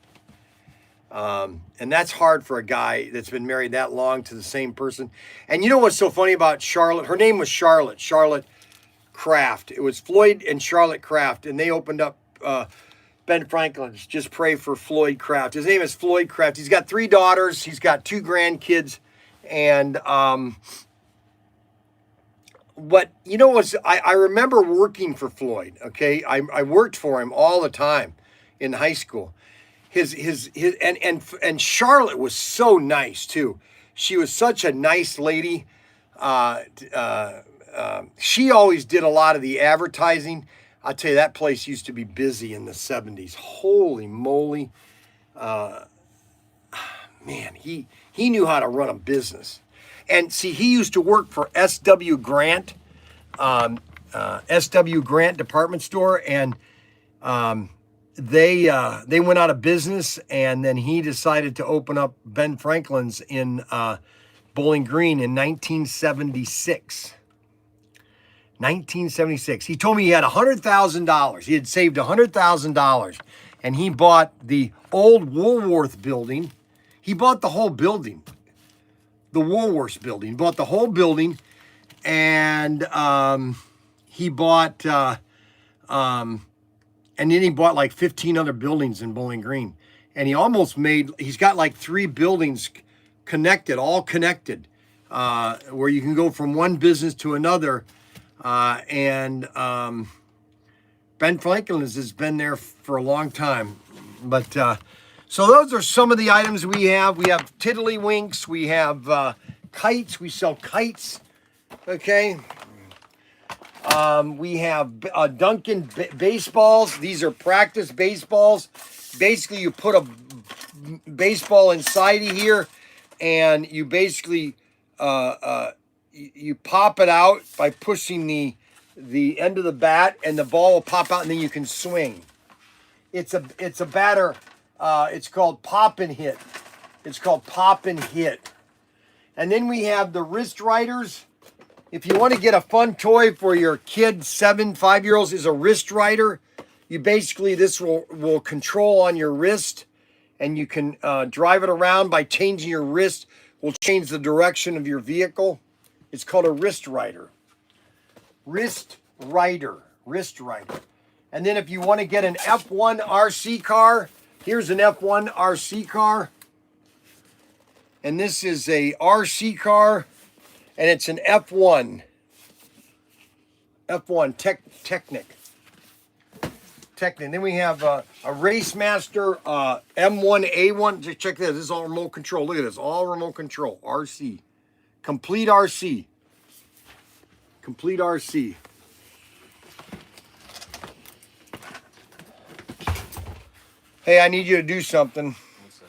And that's hard for a guy that's been married that long to the same person. And you know what's so funny about Charlotte? Her name was Charlotte Kraft. It was Floyd and Charlotte Kraft, and they opened up Ben Franklin's. Just pray for Floyd Kraft. His name is Floyd Kraft. He's got 3 daughters. He's got 2 grandkids. And what you know was I remember working for Floyd. Okay, I worked for him all the time in high school. And Charlotte was so nice too. She was such a nice lady. She always did a lot of the advertising. I'll tell you, that place used to be busy in the 70s. Holy moly. Man, he knew how to run a business. And see, he used to work for S.W. Grant, S.W. Grant department store, and they went out of business, and then he decided to open up Ben Franklin's in Bowling Green in 1976. 1976. He told me he had $100,000. He had saved $100,000, and he bought the old Woolworth building. He bought the whole building, the Woolworths building. He bought the whole building, and he bought, and then he bought like 15 other buildings in Bowling Green. And he's got like 3 buildings connected, all connected, where you can go from one business to another. And Ben Franklin has been there for a long time. But so those are some of the items we have. We have tiddlywinks. We have kites. We sell kites. Okay. We have Duncan baseballs. These are practice baseballs. Basically, you put a baseball inside of here, and you basically you pop it out by pushing the end of the bat, and the ball will pop out, and then you can swing. It's a batter. It's called pop and hit. It's called pop and hit. And then we have the wrist riders. If you want to get a fun toy for your kid, 5-year-olds, is a wrist rider. You basically, this will control on your wrist, and you can drive it around by changing your wrist. Will change the direction of your vehicle. It's called a wrist rider. Wrist rider. Wrist rider. And then if you want to get an F1 RC car, here's an F1 RC car. And this is a RC car, and it's an F1 Technic. Then we have a Racemaster M1A1. Just check this. This is all remote control. Look at this. All remote control. RC. Complete RC. Complete RC. Hey, I need you to do something. What's that?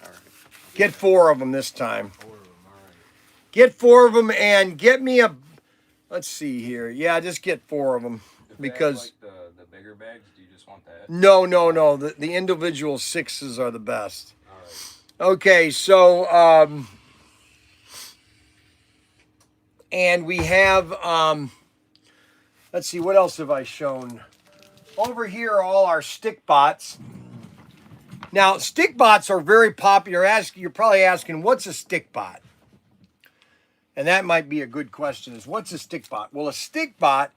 All right. Get 4 of them this time. 4 of them. All right. Get 4 of them and get me a... Let's see here. Yeah, just get 4 of them. Because... Like the bigger bags, do you just want that? No. The individual 6s are the best. All right. Okay, so... and we have... let's see, what else have I shown? Over here are all our stick bots. Now, stick bots are very popular. You're probably asking, what's a stick bot? And that might be a good question, is what's a stick bot? Well, a stick bot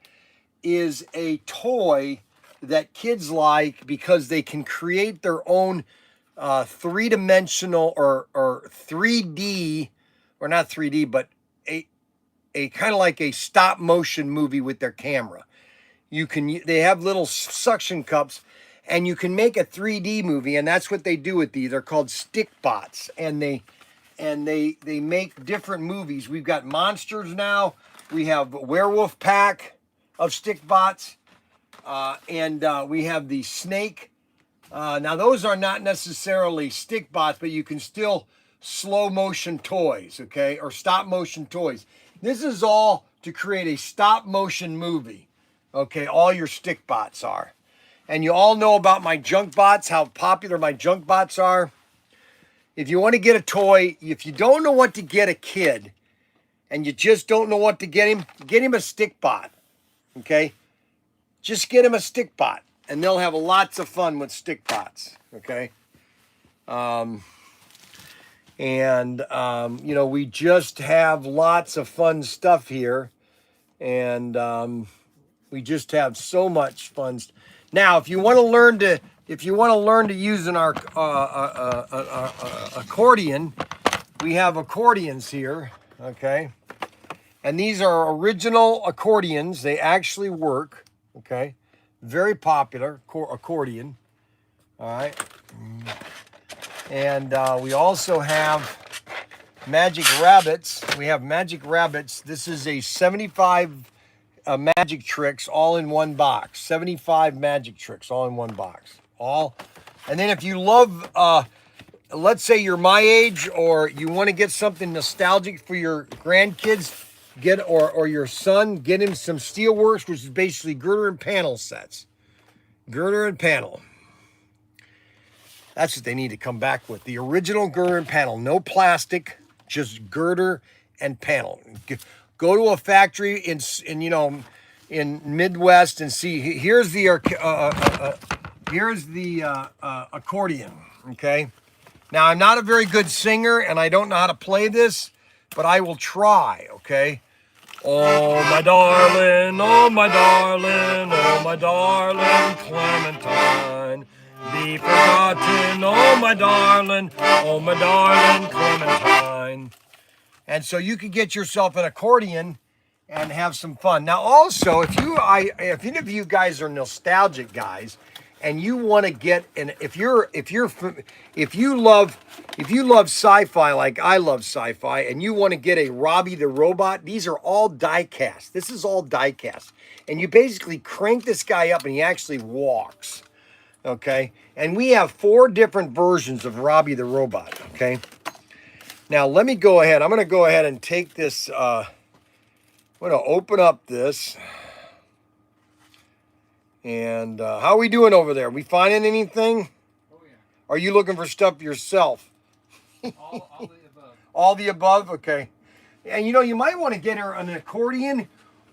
is a toy that kids like because they can create their own 3-dimensional or 3D, or not 3D, but a kind of like a stop motion movie with their camera. They have little suction cups, and you can make a 3D movie, and that's what they do with these. They're called stick bots, and they make different movies. We've got monsters now. We have a werewolf pack of stick bots, and we have the snake. Now those are not necessarily stick bots, but you can still slow motion toys, okay, or stop motion toys. This is all to create a stop motion movie. Okay, all your stick bots are. And you all know about my junk bots, how popular my junk bots are. If you want to get a toy, if you don't know what to get a kid, and you just don't know what to get him a stick bot, okay? Just get him a stick bot, and they'll have lots of fun with stick bots, okay? You know, we just have lots of fun stuff here, and we just have so much fun. Now, if you want to learn to use an accordion, we have accordions here, okay? And these are original accordions. They actually work, okay? Very popular accordion, all right? And we also have magic rabbits. We have magic rabbits. This is a 75 magic tricks all in one box. 75 magic tricks all in one box. And then if you love, let's say you're my age, or you want to get something nostalgic for your grandkids, or your son, get him some Steelworks, which is basically girder and panel sets. Girder and panel. That's what they need to come back with. The original girder and panel. No plastic, just girder and panel. Go to a factory in Midwest and see. Here's the accordion. Okay. Now, I'm not a very good singer, and I don't know how to play this, but I will try. Okay. Oh my darling, oh my darling, oh my darling Clementine, be forgotten, oh my darling Clementine. And so you could get yourself an accordion and have some fun. Now, also, if any of you guys are nostalgic guys, and you want to get if you love sci-fi like I love sci-fi, and you want to get a Robbie the Robot, these are all die cast. This is all die cast, and you basically crank this guy up, and he actually walks. Okay, and we have 4 different versions of Robbie the Robot. Okay. Now, let me go ahead. I'm going to go ahead and take this. I'm going to open up this. And how are we doing over there? We finding anything? Oh, yeah. Are you looking for stuff yourself? All the above. All the above? Okay. And, you know, you might want to get her an accordion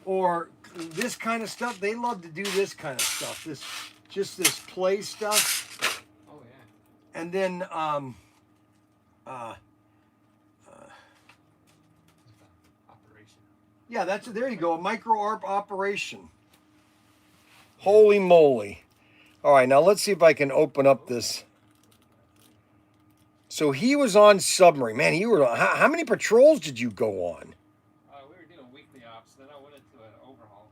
or this kind of stuff. They love to do this kind of stuff. Just this play stuff. Oh, yeah. And then... yeah, there you go, a micro-ARP operation. Holy moly. All right, now let's see if I can open up this. So he was on submarine. Man, how many patrols did you go on? We were doing weekly ops, then I went into an overhaul.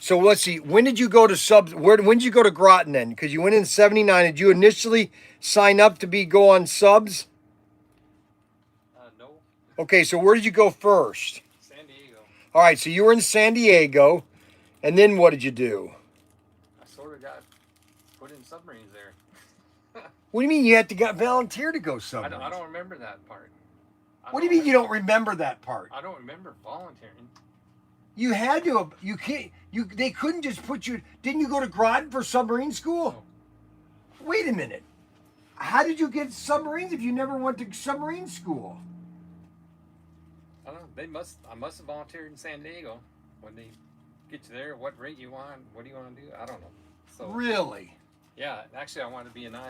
So let's see, when did you go to subs? When did you go to Groton then? Because you went in 79. Did you initially sign up to go on subs? No. Okay, so where did you go first? San Diego. All right, so you were in San Diego, and then what did you do? I sort of got put in submarines there. What do you mean you had to get volunteer to go submarines? I don't remember that part. What do you mean you don't remember that part? I don't remember volunteering. You had to. You can't. They couldn't just put you. Didn't you go to Groton for submarine school? No. Wait a minute. How did you get submarines if you never went to submarine school? I don't know. I must have volunteered in San Diego. When they get you there, what rate you want? What do you want to do? I don't know. So Really? yeah, actually, I wanted to be an what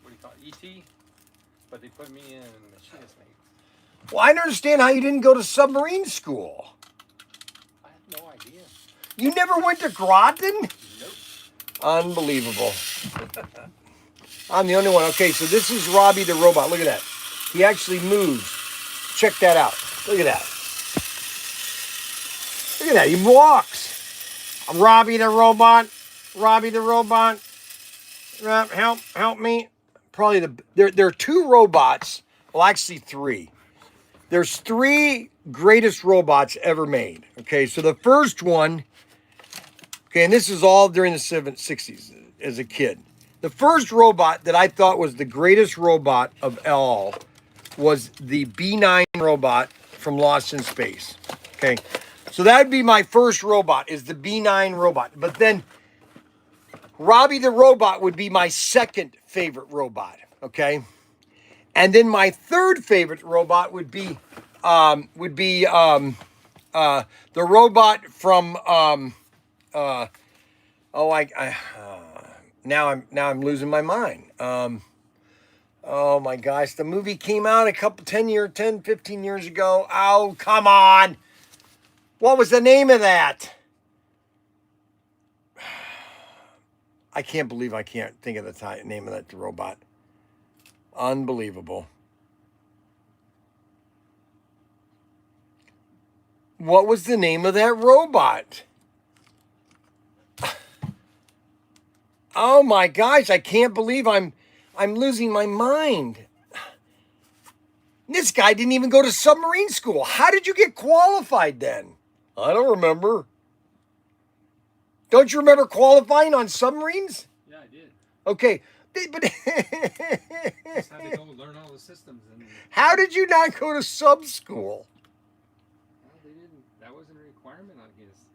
do you call it? ET, but they put me in machinist mate. Well, I don't understand how you didn't go to submarine school. I have no idea. You never went to Groton? Nope. Unbelievable. I'm the only one. Okay, so this is Robbie the Robot. Look at that. He actually moves. Check that out. Look at that. Look at that. He walks. I'm Robbie the Robot. Robbie the Robot. Help me. Probably there are 2 robots. Well, actually 3. There's 3 greatest robots ever made. Okay, so the first one, okay, and this is all during the 60s as a kid. The first robot that I thought was the greatest robot of all was the B9 robot from Lost in Space. Okay, So that would be my first robot, is the B9 robot. But then Robbie the robot would be my second favorite robot, okay? And then my third favorite robot would be the robot from now I'm losing my mind. Oh my gosh, the movie came out 15 years ago. Oh, come on. What was the name of that? I can't believe I can't think of the name of that robot. Unbelievable. What was the name of that robot? Oh my gosh, I can't believe I'm losing my mind. This guy didn't even go to submarine school. How did you get qualified then? I don't remember. Don't you remember qualifying on submarines? Yeah, I did. Okay, but Just had to go learn all the systems. And how did you not go to sub school? well, they didn't. That wasn't a requirement, I guess.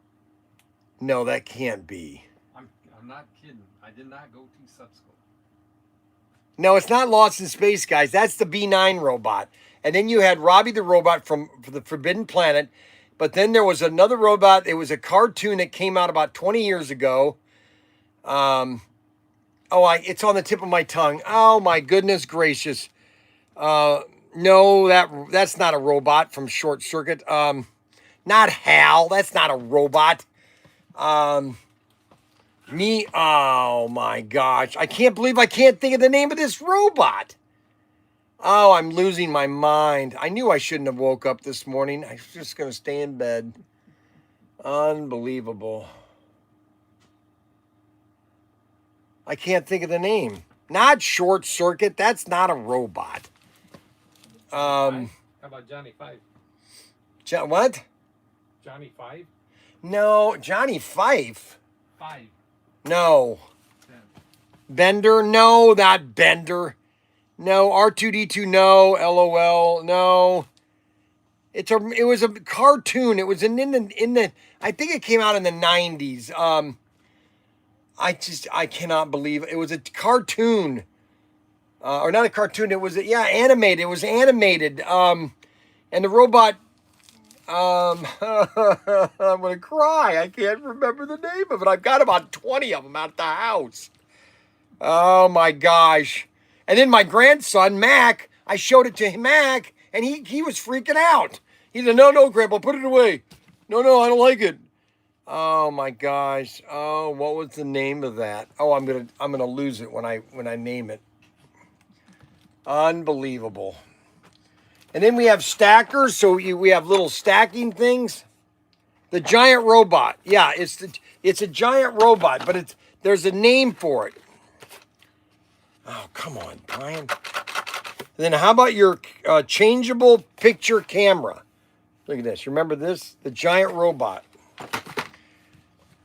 No, that can't be. I'm not kidding. I did not go to sub school. No, it's not Lost in Space, guys. That's the B9 robot. And then you had Robbie the robot from the Forbidden Planet. But then there was another robot. It was a cartoon that came out about 20 years ago. It's on the tip of my tongue. Oh my goodness gracious. No, that's not a robot from Short Circuit. Not Hal. That's not a robot. Oh my gosh. I can't believe I can't think of the name of this robot. Oh, I'm losing my mind. I knew I shouldn't have woke up this morning. I was just going to stay in bed. Unbelievable. I can't think of the name. Not Short Circuit. That's not a robot. How about Johnny Five? What? Johnny Five? No, Johnny Fife. Five. No. Yeah. Bender? No, not Bender. No, R2D2, no. LOL, no. It was a cartoon. It was in the I think it came out in the 90s. I cannot believe it. It was a cartoon. Or not a cartoon, it was animated. It was animated. And the robot I'm gonna cry. I can't remember the name of it. I've got about 20 of them at the house. Oh my gosh. And then my grandson, Mac, I showed it to Mac, and he was freaking out. He said, no, Grandpa, put it away. No, I don't like it. Oh my gosh. Oh, what was the name of that? Oh, I'm gonna lose it when I name it. Unbelievable. And then we have stackers, so we have little stacking things. The giant robot. Yeah, it's a giant robot, but there's a name for it. Oh, come on, Bryan. Then how about your changeable picture camera? Look at this. Remember this? The giant robot.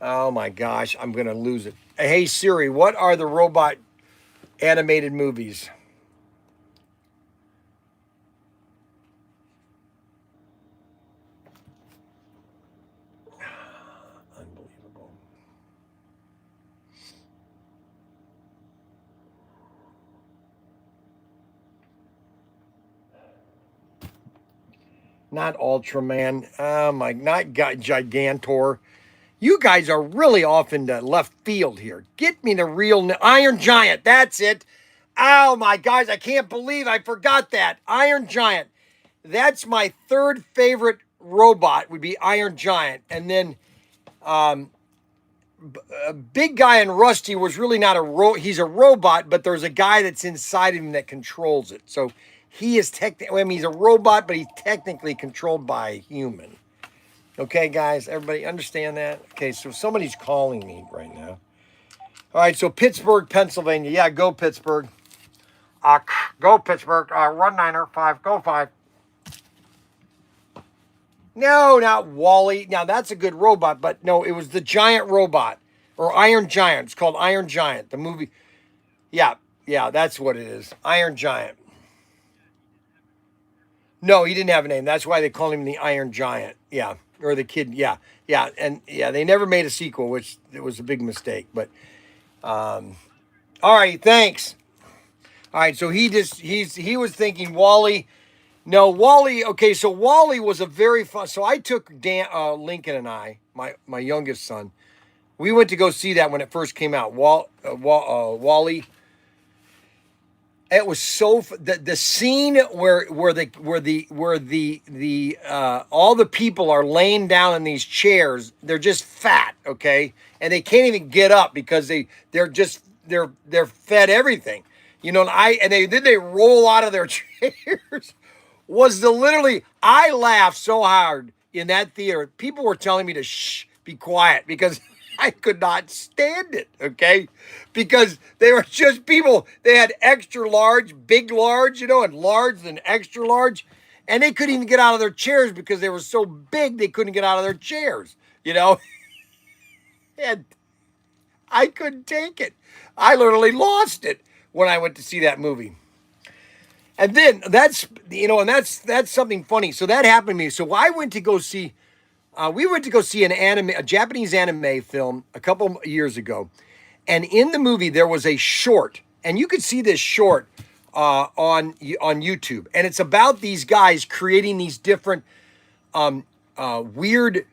Oh my gosh, I'm going to lose it. Hey Siri, what are the robot animated movies? Unbelievable. Not Ultraman. Oh my, not Gigantor. You guys are really off into left field here. Get me the real Iron Giant. That's it. Oh my gosh, I can't believe I forgot that. Iron Giant. That's my third favorite robot would be Iron Giant. And then Big Guy and Rusty was really not he's a robot, but there's a guy that's inside of him that controls it. So he is he's a robot, but he's technically controlled by a human. Okay, guys, everybody understand that? Okay, so somebody's calling me right now. All right, so Pittsburgh, Pennsylvania. Yeah, go Pittsburgh. Go Pittsburgh. Run Niner, 5. Go 5. No, not Wally. Now, that's a good robot, but no, it was the giant robot. Or Iron Giant. It's called Iron Giant, the movie. Yeah, that's what it is. Iron Giant. No, he didn't have a name. That's why they call him the Iron Giant. Yeah. or the kid. Yeah, yeah, and yeah, they never made a sequel, which it was a big mistake. But all right, thanks. All right, so he was thinking Wally. No, Wally. Okay, so Wally was a very fun. So I took Lincoln and I, my youngest son. We went to go see that when it first came out. Wally. It was so the scene where the all the people are laying down in these chairs. They're just fat, okay, and they can't even get up because they're fed everything, you know. And then they roll out of their chairs. Was the literally I laughed so hard in that theater. People were telling me to be quiet because I could not stand it, okay? Because they were just people, they had extra large, big large, you know, and large and extra large, and they couldn't even get out of their chairs because they were so big they couldn't get out of their chairs, you know? And I couldn't take it. I literally lost it when I went to see that movie. And then that's, you know, and that's something funny. So that happened to me. So I went to go see we went to go see a Japanese anime film a couple years ago, and in the movie there was a short, and you could see this short on YouTube, and it's about these guys creating these different weird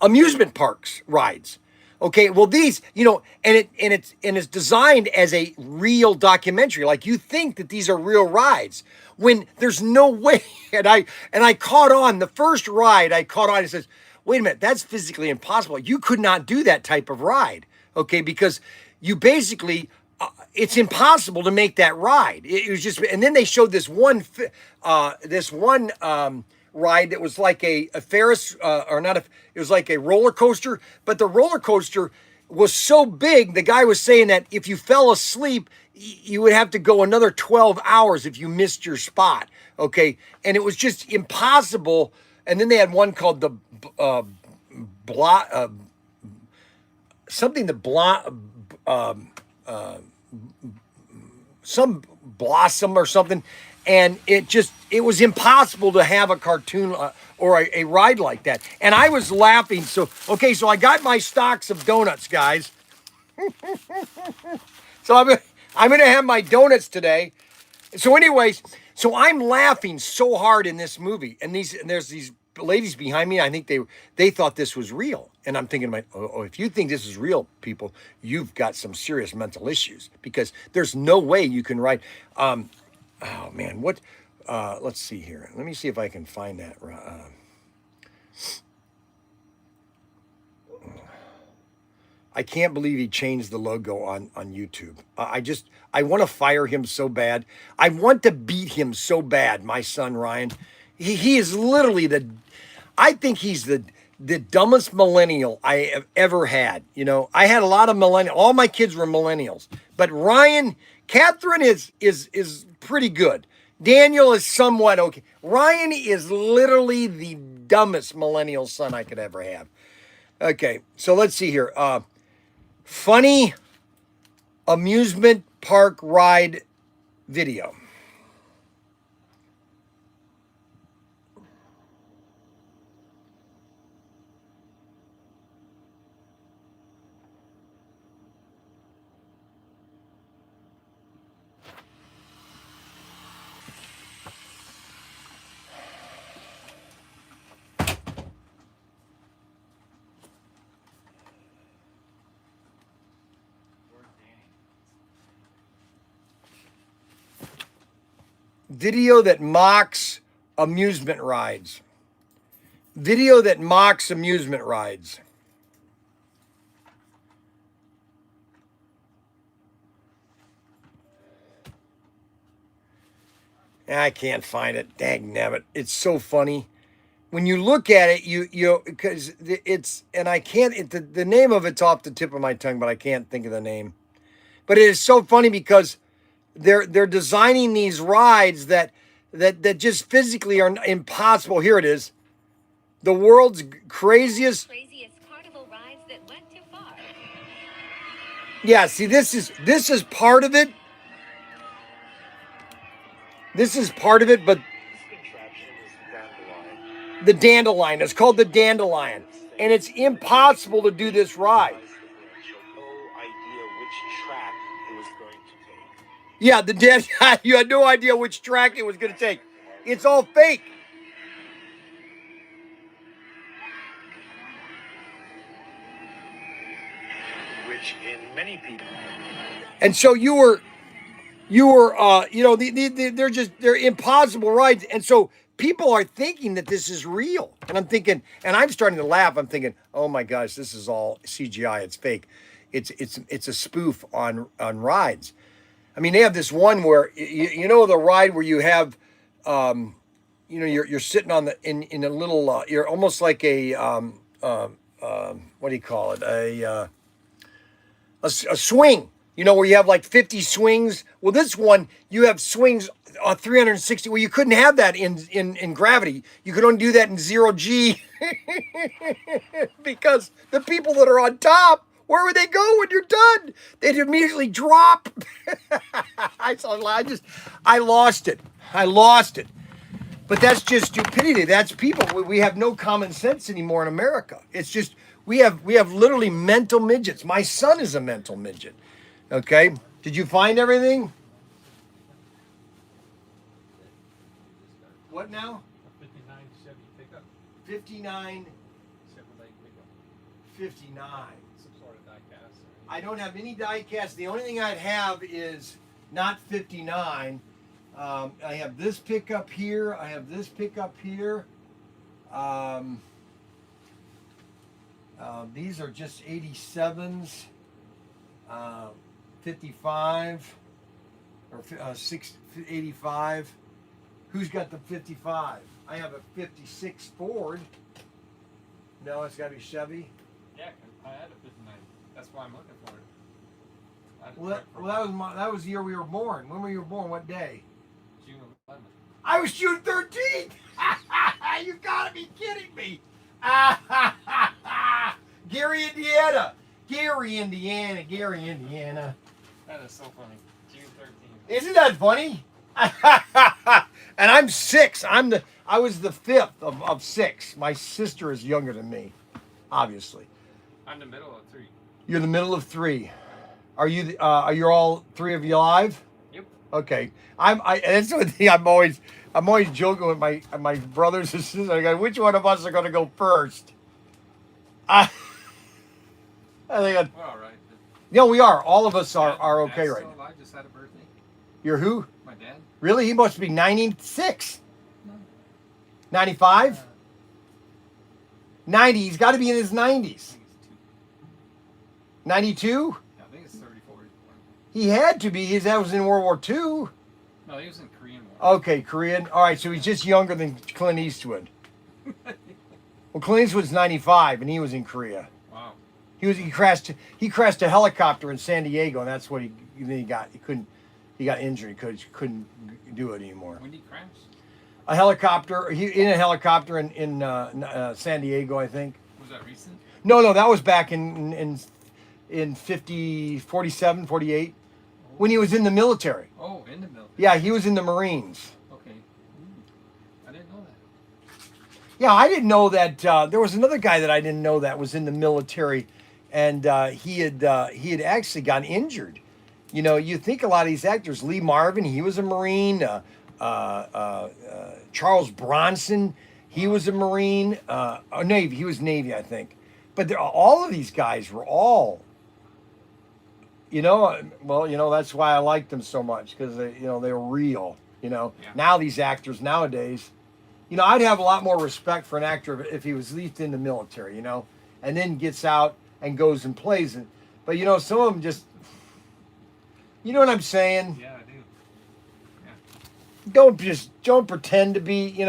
amusement parks rides. Okay, well these, you know, and it's designed as a real documentary. Like you think that these are real rides when there's no way. And I caught on the first ride. I caught on. It says, "Wait a minute, that's physically impossible. You could not do that type of ride." Okay, because you basically it's impossible to make that ride. It was just, and then they showed this one ride that was like a Ferris or not a, it was like a roller coaster, but the roller coaster was so big, the guy was saying that if you fell asleep, you would have to go another 12 hours if you missed your spot, okay? And it was just impossible. And then they had one called the some blossom or something, and it was impossible to have a cartoon or a ride like that. And I was laughing. So I got my stocks of donuts, guys. So I'm gonna have my donuts today. So anyways, so I'm laughing so hard in this movie, and there's these ladies behind me. I think they thought this was real, and I'm thinking, if you think this is real, people, you've got some serious mental issues, because there's no way you can ride. Oh man, what? Let's see here. Let me see if I can find that. I can't believe he changed the logo on YouTube. I want to fire him so bad. I want to beat him so bad, my son Ryan. He is literally I think he's the dumbest millennial I have ever had. You know, I had a lot of all my kids were millennials, but Catherine is pretty good. Daniel is somewhat okay. Ryan is literally the dumbest millennial son I could ever have. Okay, so let's see here. Funny amusement park ride video. Video that mocks amusement rides. Video that mocks amusement rides. I can't find it. Dang nabbit. It's so funny. When you look at it, because it's, and I can't, the name of it's off the tip of my tongue, but I can't think of the name. But it is so funny because they're designing these rides that just physically are impossible. Here it is. The world's craziest carnival rides that went too far. Yeah, see, this is part of it. This is part of it, but The Dandelion. It's called the Dandelion. And it's impossible to do this ride. Yeah, you had no idea which track it was going to take. It's all fake. Which in many people. And so you were, they're impossible rides. And so people are thinking that this is real. And I'm thinking, and I'm starting to laugh. I'm thinking, oh my gosh, this is all CGI. It's fake. It's a spoof on rides. I mean, they have this one where you know the ride where you have, you're sitting on in a little, you're almost like a what do you call it? A swing. You know, where you have like 50 swings. Well, this one you have swings 360. Well, you couldn't have that in gravity. You could only do that in 0G because the people that are on top, where would they go when you're done? They'd immediately drop. I lost it. I lost it. But that's just stupidity. That's people. We have no common sense anymore in America. It's just we have literally mental midgets. My son is a mental midget. Okay. Did you find everything? What now? 59 Chevy pickup. 59. Chevrolet pickup. 59. Some sort of die cast. I don't have any die cast. The only thing I'd have is not 59. I have this pickup here. I have this pickup here. These are just 87s. 55 or 85. Who's got the 55? I have a 56 Ford. No, it's got to be Chevy. Yeah, I had a 59. That's why I'm looking for it. That was the year we were born. When were you born? What day? June 11th. I was June 13th. You gotta be kidding me. Gary, Indiana. Gary, Indiana. That is so funny. June 13th. Isn't that funny? And I'm 6. I was the 5th of 6. My sister is younger than me, obviously. I'm the middle of 3. You're the middle of 3. Are you all 3 of you alive? Yep. Okay. That's the thing I'm always joking with my brothers and sisters. I go, which one of us are going to go first? I think We're all right. we are. All of us are okay right now. I just had a birthday. You're who? My dad. Really? He must be 96. 95? 90. He's got to be in his 90s. 92? I think it's 34. He had to be. That was in World War II. No, he was in Korean War. Okay, Korean. All right, so he's just younger than Clint Eastwood. Well, Clint Eastwood's 95, and he was in Korea. Wow. He crashed a helicopter in San Diego, and that's what he got injured because he couldn't do it anymore. When did he crash? A helicopter. In a helicopter in San Diego, I think. Was that recent? No, that was back in 47, 48, when he was in the military. Oh, in the military. Yeah, he was in the Marines. Okay. I didn't know that. Yeah, I didn't know that. There was another guy that I didn't know that was in the military, and he had actually gotten injured. You know, you think a lot of these actors, Lee Marvin, he was a Marine. Charles Bronson, he was a Marine. Navy, he was Navy, I think. But all of these guys were all, that's why I liked them so much, because they were real. Yeah. Now these actors nowadays, I'd have a lot more respect for an actor if he was at least in the military, and then gets out and goes and plays it. But some of them just, you know what I'm saying? Yeah, I do. Yeah. Don't pretend to be,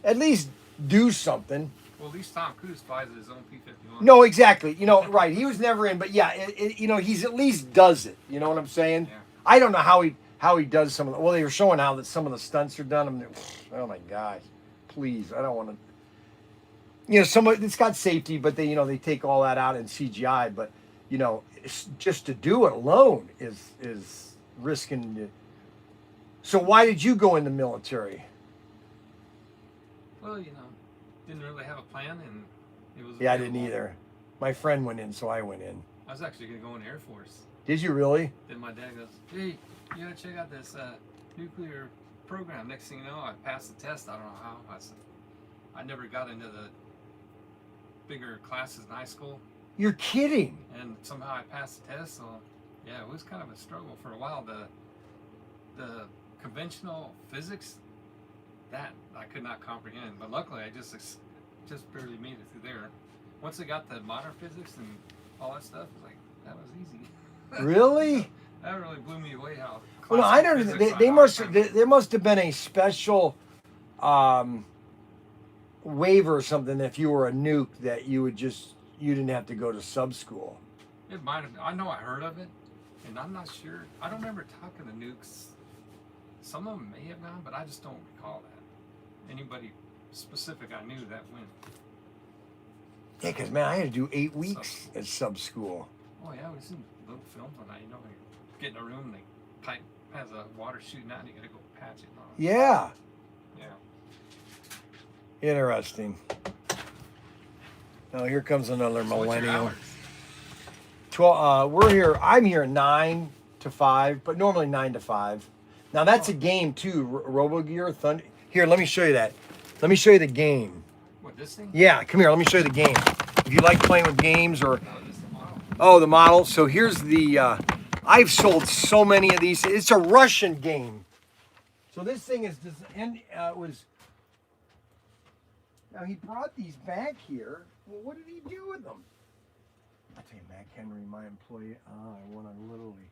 at least do something. Well, at least Tom Cruise flies his own P-51. No, exactly. Right. He was never in, but yeah, he's at least does it. You know what I'm saying? Yeah. I don't know how he does some of the. Well, they were showing how that some of the stunts are done. Oh my gosh, please, I don't want to. It's got safety, but they take all that out in CGI. But just to do it alone is risking. So why did you go in the military? Well, didn't really have a plan, and it was. Yeah, I didn't available. either. My friend went in, so I went in. I was actually gonna go in the Air Force. Did you really? Then my dad goes, "Hey, you gotta check out this nuclear program." Next thing you know, I passed the test. I don't know how. I never got into the bigger classes in high school, You're kidding. and somehow I passed the test. So yeah, it was kind of a struggle for a while. The conventional physics, that I could not comprehend. But luckily, I just barely made it through there. Once I got the modern physics and all that stuff, it was like that was easy. Really? That really blew me away. How Well, no, I classical don't. physics They on must. Einstein- There must have been a special waiver or something if you were a nuke that you didn't have to go to sub school. It might have. I know I heard of it, and I'm not sure. I don't remember talking to nukes. Some of them may have gone, but I just don't recall that. Anybody specific I knew that went. Yeah, because man, I had to do 8 weeks at sub school. Oh yeah, we seen little films on that. You know, you get in a room, the pipe has a water shooting out, and you gotta go patch it. And all. Yeah, Yeah. interesting. Oh, here comes another So what's your millennial. hours? 12. We're here. I'm here 9 to 5, but normally 9 to 5. Now that's a game too. RoboGear Thunder. Here, let me show you that. Let me show you the game. What, this thing? Yeah, come here. Let me show you the game. If you like playing with games or No, this is the model. oh, the model. So here's the. I've sold so many of these. It's a Russian game. So this thing is and was. Now he brought these back here. Well, what did he do with them? I tell you, Mac Henry, my employee. I want to literally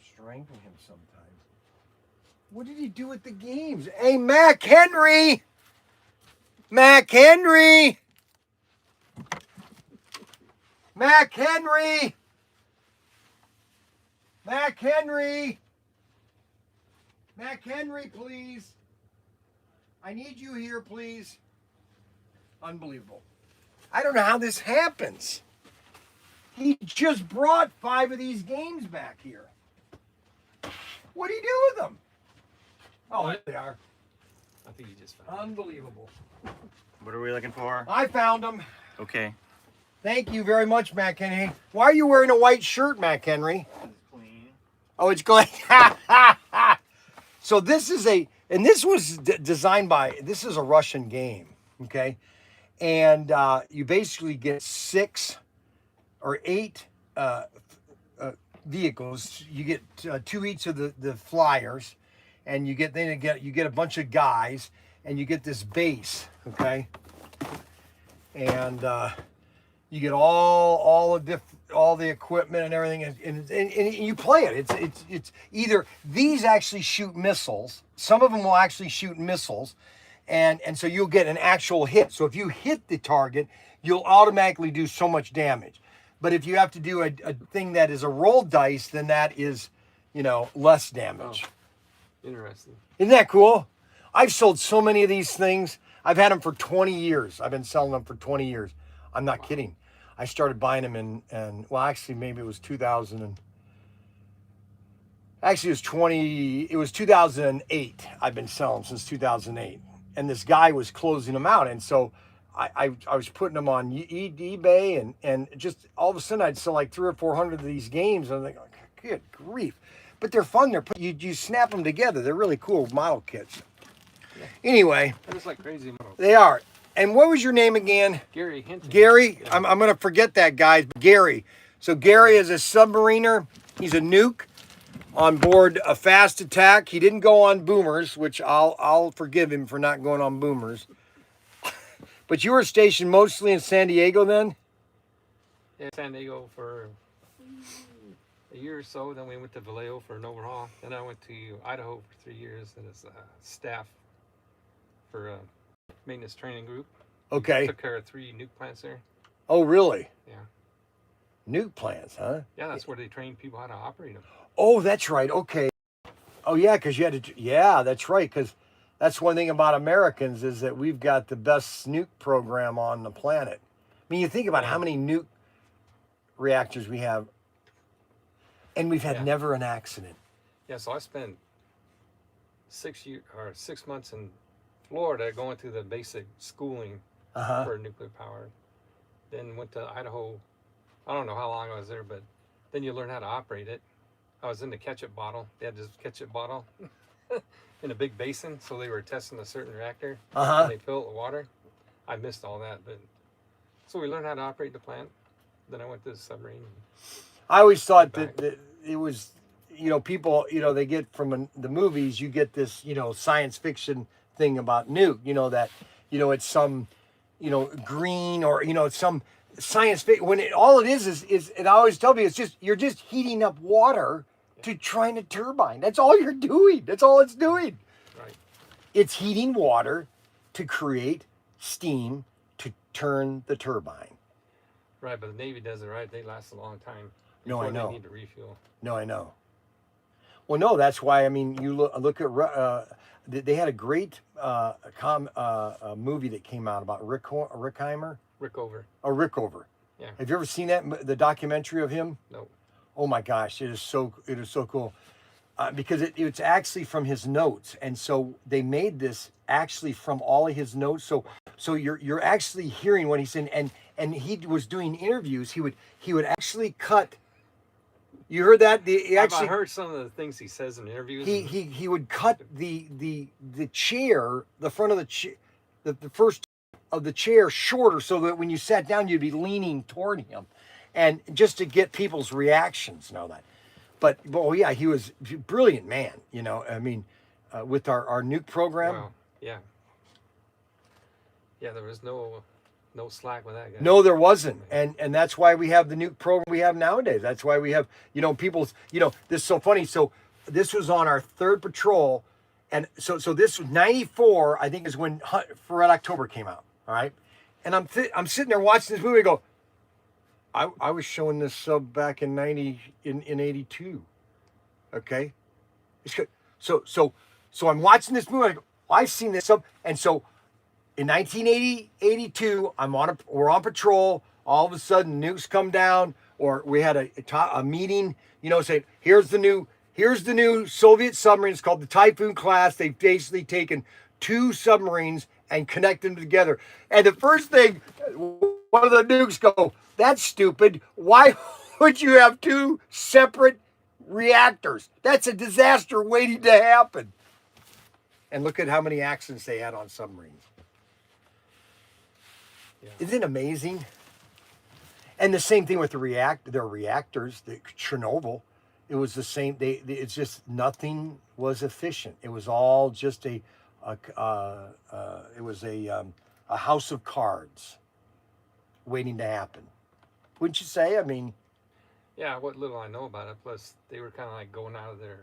strangle him sometimes. What did he do with the games? Hey, Mac Henry! Mac Henry! Mac Henry! Mac Henry! Mac Henry, please. I need you here, please. Unbelievable. I don't know how this happens. He just brought 5 of these games back here. What do you do with them? Oh, there they are. I think you just found. Unbelievable. What are we looking for? I found them. Okay. Thank you very much, Mac Henry. Why are you wearing a white shirt, Mac Henry? It's clean. Oh, it's clean. So this is and this was designed by, this is a Russian game, okay? And you basically get 6 or 8 vehicles. You get 2 each of the flyers, and you get a bunch of guys, and you get this base, okay? And you get all the equipment and everything, and you play it. It's either these actually shoot missiles. Some of them will actually shoot missiles, and so you'll get an actual hit. So if you hit the target, you'll automatically do so much damage. But if you have to do a thing that is a roll dice, then that is, less damage. Oh, interesting. Isn't that cool? I've sold so many of these things. I've had them for 20 years. I've been selling them for 20 years. I'm not kidding. I started buying them in well, actually, maybe it was 2000 and actually it was 2008. I've been selling since 2008. And this guy was closing them out. And so I was putting them on eBay and just all of a sudden I'd sell like 300 or 400 of these games. And I'm like, good grief. But they're fun. You snap them together. They're really cool model kits. Yeah. Anyway. They're just like crazy models. They are. And what was your name again? Gary Hinton. Gary? Yeah. I'm going to forget that, guys. Gary. So Gary is a submariner. He's a nuke on board a Fast Attack. He didn't go on boomers, which I'll forgive him for not going on boomers. But you were stationed mostly in San Diego then? In San Diego for a year or so. Then we went to Vallejo for an overhaul. Then I went to Idaho for 3 years as staff for a maintenance training group. Okay. Took care of 3 nuke plants there. Oh, really? Yeah. Nuke plants, huh? Yeah, that's where they train people how to operate them. Oh, that's right. Okay. Oh, yeah, because you had to. Yeah, that's right. Because that's one thing about Americans is that we've got the best nuke program on the planet. I mean, you think about how many nuke reactors we have, and we've had never an accident. Yeah, so I spent 6 months in Florida going through the basic schooling for nuclear power. Then went to Idaho. I don't know how long I was there, but then you learn how to operate it. I was in the ketchup bottle. They had this ketchup bottle in a big basin, so they were testing a certain reactor. And they fill it with water. I missed all that, but so we learned how to operate the plant. Then I went to the submarine. I always thought that it was, people, they get from the movies, you get this, science fiction thing about nuke, that, it's some, green or, it's some science fiction. When all it is, and I always tell me, you're just heating up water to train a turbine. That's all you're doing. That's all it's doing. Right. It's heating water to create steam to turn the turbine. Right, but the Navy does it right. They last a long time. No, I know. They need to refuel. No, I know. Well, no, that's why. I mean, you look at they had a great movie that came out about Rickheimer. Rickover. Oh, Rickover. Yeah. Have you ever seen that the documentary of him? No. Oh my gosh, it is so cool. Because it's actually from his notes, and so they made this actually from all of his notes. So you're actually hearing what he's saying, and he was doing interviews. He would actually cut. You heard that? I've heard some of the things he says in interviews. He would cut the chair, the front of the chair, the first of the chair shorter, so that when you sat down, you'd be leaning toward him, and just to get people's reactions and all that. But oh yeah, he was a brilliant man. I mean, with our nuke program. Wow. Yeah. Yeah, there was no slack with that guy. No, there wasn't, and that's why we have the nuke program we have nowadays. That's why we have people's. This is so funny. So this was on our third patrol, and so this was 94. I think is when for Red October came out. All right, and I'm sitting there watching this movie. I go, I was showing this sub back in 82. Okay, it's good. So I'm watching this movie. I go, I've seen this sub, and so in 82, we're on patrol. All of a sudden, nukes come down, or we had a meeting. Saying here's the new Soviet submarine. It's called the Typhoon class. They've basically taken 2 submarines and connect them together. And the first thing, one of the nukes go, "That's stupid. Why would you have 2 separate reactors? That's a disaster waiting to happen." And look at how many accidents they had on submarines. Yeah. Isn't it amazing? And the same thing with their reactors, the Chernobyl. It was the same. It's just nothing was efficient. It was all just a house of cards waiting to happen. Wouldn't you say? I mean, yeah, what little I know about it. Plus, they were kind of like going out of their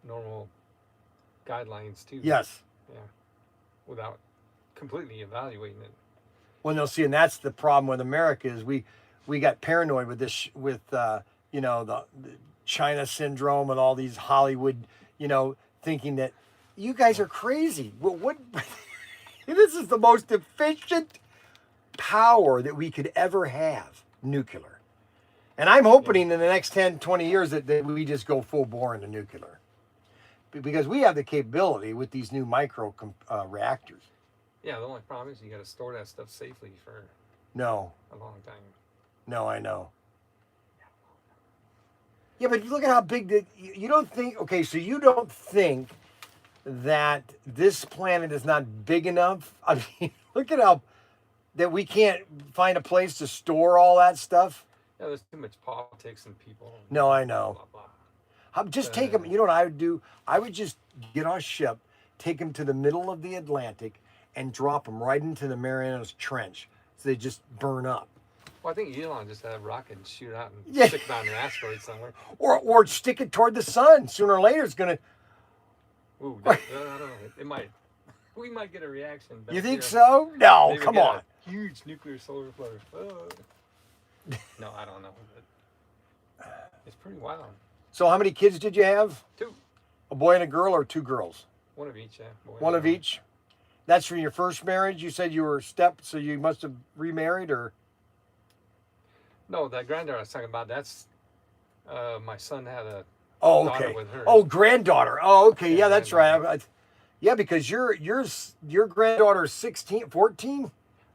normal guidelines too. yes. Yeah. Without completely evaluating it. Well, no, see, and that's the problem with America is we got paranoid with this with the China syndrome and all these Hollywood, thinking that you guys are crazy. Well, what? This is the most efficient power that we could ever have, nuclear. And I'm hoping in the next 10, 20 years that we just go full bore into nuclear. Because we have the capability with these new micro reactors. Yeah, the only problem is you got to store that stuff safely for No, a long time. no, I know. Yeah, but look at how big you don't think, okay, so you don't think that this planet is not big enough? I mean, look at that we can't find a place to store all that stuff. Yeah, there's too much politics and people. No, I know. Blah, blah, blah. Just take them, you know what I would do? I would just get on a ship, take them to the middle of the Atlantic, and drop them right into the Marianas Trench, so they just burn up. Well, I think Elon just had a rocket and shoot out and Yeah. stick it on an asteroid somewhere. Or stick it toward the sun. Sooner or later, it's gonna. Ooh, I don't know. It might. We might get a reaction. Back You think here. so? No, Maybe come get on. a huge nuclear solar flare. No, I don't know. But it's pretty wild. So, how many kids did you have? 2. A boy and a girl, or 2 girls? One of each, yeah. Boy One and of girl. each. That's from your first marriage. You said you were step, so you must have remarried, or No, that granddaughter I was talking about, that's my son had a oh, daughter okay. with her. Oh, granddaughter. Oh, okay. Yeah, Yeah, that's right. granddaughter. Yeah, because your granddaughter is 16, 14.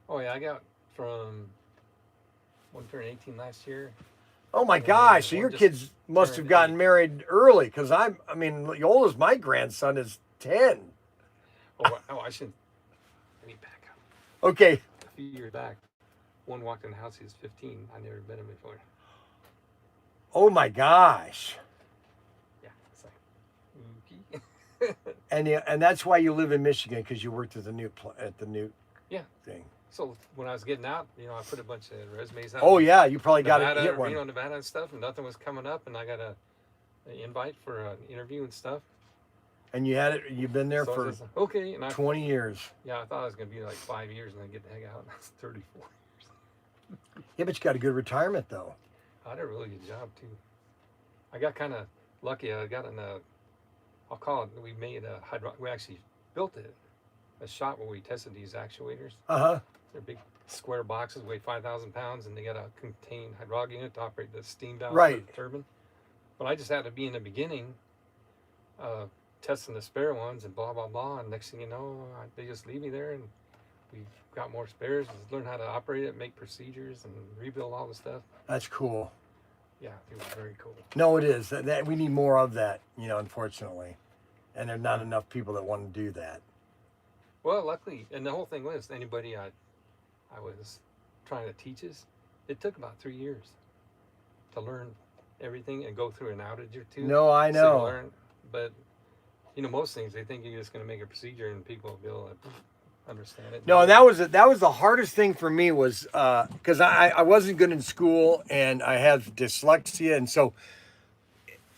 Oh yeah, I got from one turned 18 last year. Oh my Yeah, gosh! So one your just kids must have turned gotten 8. married early, because I mean, the oldest my grandson is 10. I should. Let me back up. Okay. A few years back, one walked in the house. He was 15. I never met him before. Oh my gosh! Yeah, it's like okay. And that's why you live in Michigan, because you worked at the new Yeah. thing. So when I was getting out, I put a bunch of resumes out. Oh yeah, you probably got Nevada, to hit one. Reno, Nevada, and stuff, and nothing was coming up, and I got an invite for an interview and stuff. And you had it. You've been there So I for was just like, okay, and 20 years. yeah, I thought I was gonna be like 5 years and then get the heck out, and I was 34. Yeah, but you got a good retirement though. I did a really good job too. I got kind of lucky. I got in I'll call it. We made we actually built a shop where we tested these actuators. Uh-huh. They're big square boxes, weigh 5,000 pounds, and they got a contained hydraulic unit to operate the steam valve Right. for the turbine. But I just had to be in the beginning, testing the spare ones and blah blah blah. And next thing you know, they just leave me there, and we got more spares. Learn how to operate it, make procedures, and rebuild all the stuff. That's cool. Yeah, it was very cool. No, it is. That we need more of that, unfortunately. And there's not enough people that want to do that. Well, luckily, and the whole thing was anybody I was trying to teach us, it took about 3 years to learn everything and go through an outage or two. No, I So you know. learn, but most things they think you're just going to make a procedure and people will be able to understand it. No, and that was the hardest thing for me was because I wasn't good in school and I have dyslexia, and so.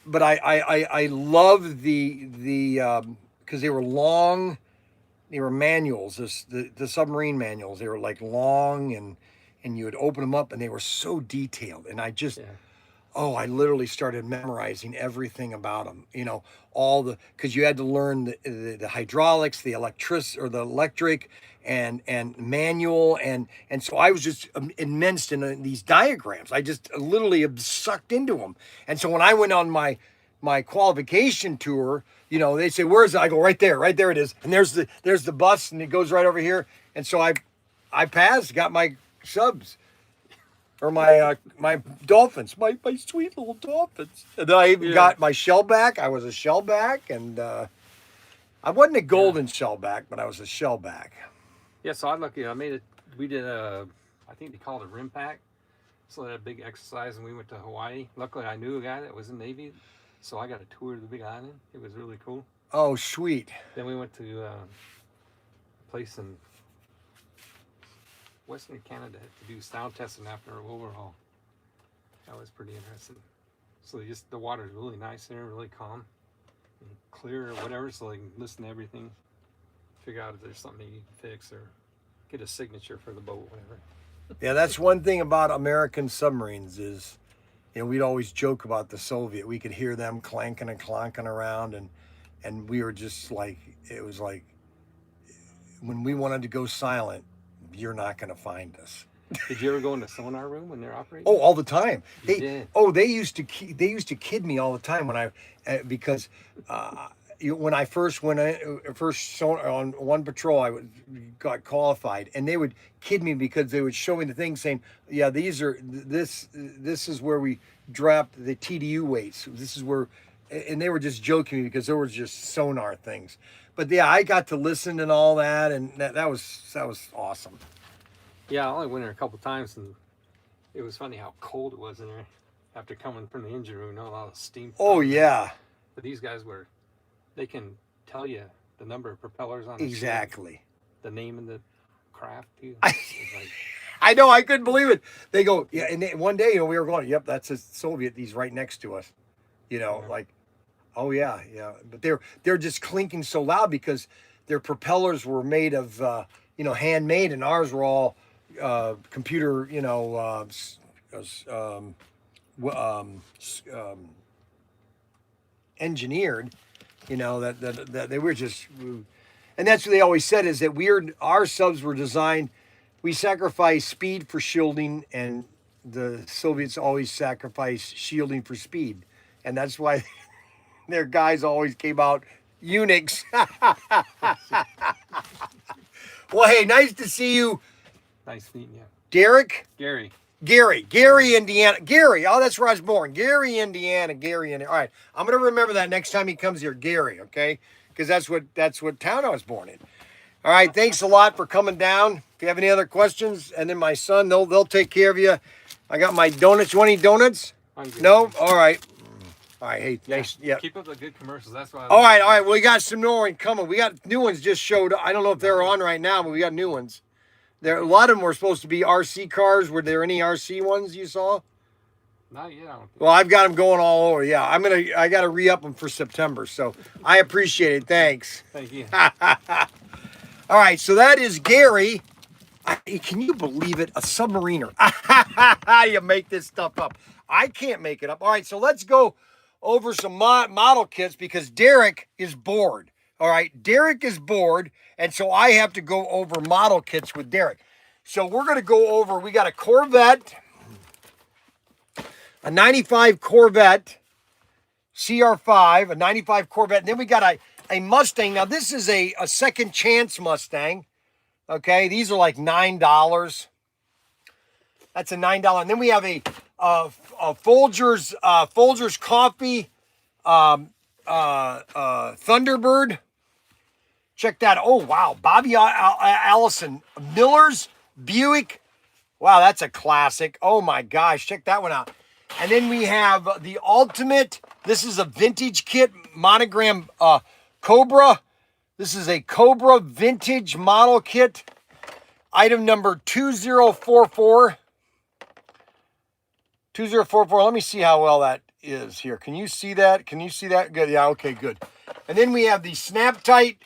But I love the because they were long, they were manuals, the submarine manuals. They were like long, and you would open them up and they were so detailed, and I just. Yeah. Oh, I literally started memorizing everything about them. All because you had to learn the hydraulics, the electric, and manual, and so I was just immersed in these diagrams. I just literally sucked into them. And so when I went on my qualification tour, they say, "Where is it?" I go, right there it is. And there's the bus, and it goes right over here. And so I passed, got my subs. Or my dolphins, my sweet little dolphins. And then I even got my shellback. I was a shellback, and I wasn't a golden shellback, but I was a shellback. Yeah, so I lucky. I made it. We did I think they called it rim pack. So they had a big exercise, and we went to Hawaii. Luckily, I knew a guy that was in the Navy, so I got a tour of the Big Island. It was really cool. Oh, sweet. Then we went to a place in Western Canada to do sound testing after an overhaul. That was pretty interesting. So the water is really nice there, really calm, and clear or whatever, so they can listen to everything, figure out if there's something they need to fix or get a signature for the boat, whatever. Yeah, that's one thing about American submarines is, we'd always joke about the Soviet. We could hear them clanking and clonking around, and we were just like, it was like, when we wanted to go silent, you're not going to find us. Did you ever go in the sonar room when they're operating? Oh, all the time. You did? They used to kid me all the time when because when I first went on one patrol, I got qualified, and they would kid me because they would show me the thing saying, yeah, this is where we dropped the TDU weights. This is where, and they were just joking because there was just sonar things. But yeah, I got to listen and all that, and that was awesome. Yeah, I only went there a couple times, and it was funny how cold it was in there after coming from the engine room. A lot of steam. Oh yeah. But these guys they can tell you the number of propellers on the ship, Exactly. the name of the craft too. I know, I couldn't believe it. They go, yeah, and one day, we were going, yep, that's a Soviet. He's right next to us. Like, oh yeah. But they're just clinking so loud because their propellers were made of, handmade, and ours were all computer, engineered. That they were just, and that's what they always said is that our subs were designed. We sacrifice speed for shielding, and the Soviets always sacrificed shielding for speed. And that's why their guys always came out eunuchs. Well, hey, nice to see you. Nice meeting you. Derek? Gary. Gary, Indiana. Gary, oh, that's where I was born. Gary, Indiana. All right, I'm gonna remember that next time he comes here. Gary, okay? Because that's what town I was born in. All right, thanks a lot for coming down. If you have any other questions, and then my son, they'll take care of you. I got my donuts. You want any donuts? No? All right. All right, hey, thanks. Yeah. Keep up the good commercials. That's why. All right. We got some more coming. We got new ones just showed up. I don't know if they're on right now, but we got new ones. A lot of them were supposed to be RC cars. Were there any RC ones you saw? Not yet. I don't think. Well, I've got them going all over. Yeah, I got to re-up them for September. So I appreciate it. Thanks. Thank you. All right, so that is Gary. Can you believe it? A submariner. You make this stuff up. I can't make it up. All right, so let's go over some model kits because Derek is bored. All right, Derek is bored, and so I have to go over model kits with Derek. So we're going to go over, we got a Corvette, a 95 Corvette, CR5, a 95 Corvette, and then we got a Mustang. Now, this is a second chance Mustang. Okay, these are like $9. That's a $9. And then we have a Folgers Coffee Thunderbird. Check that. Oh, wow. Bobby Allison. Miller's Buick. Wow, that's a classic. Oh, my gosh. Check that one out. And then we have the Ultimate. This is a vintage kit. Monogram Cobra. This is a Cobra vintage model kit. Item number 2044. 2044. Let me see how well that is here. Can you see that? Can you see that? Good. Yeah, okay, good. And then we have the Snap Tight.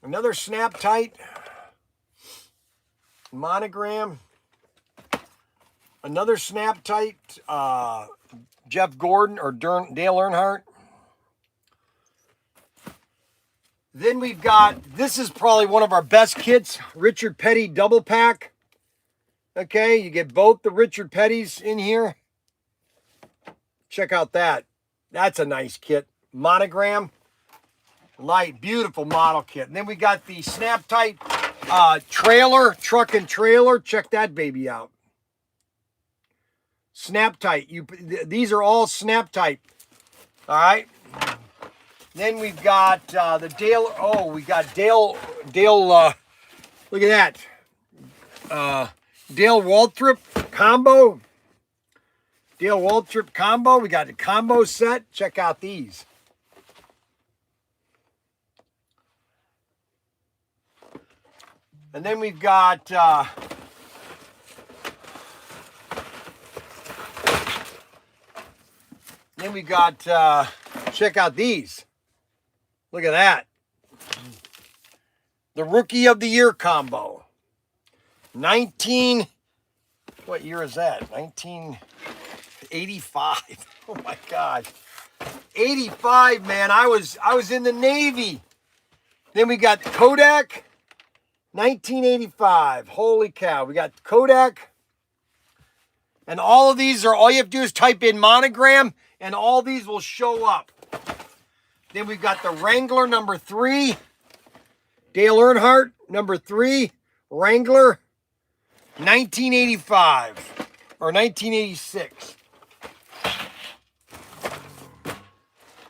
Another Snap Tight. Monogram. Another Snap Tight. Jeff Gordon or Dale Earnhardt. Then we've got, this is probably one of our best kits, Richard Petty double pack. Okay, you get both the Richard Pettys in here. Check out that. That's a nice kit. Monogram. Light, beautiful model kit. And then we got the Snap Tight trailer, truck and trailer. Check that baby out. Snap Tight. These are all Snap Tight. All right. Then we've got the Dale. Oh, we got Dale. Look at that. Dale Waltrip combo. Dale Waltrip combo. We got the combo set. Check out these. And then we've got check out these. Look at that. The Rookie of the Year combo. What year is that? 1985. Oh my gosh. 85, man. I was in the Navy. Then we got Kodak. 1985. Holy cow. We got Kodak. And all of these all you have to do is type in monogram and all these will show up. Then we've got the Wrangler number 3. Dale Earnhardt number 3. Wrangler 1985 or 1986.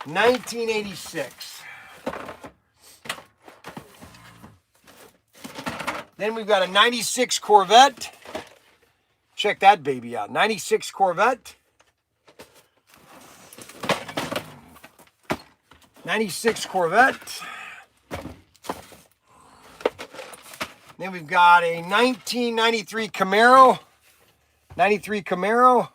1986. Then we've got a 96 Corvette. Check that baby out. 96 Corvette. 96 Corvette. Then we've got a 1993 Camaro. 93 Camaro.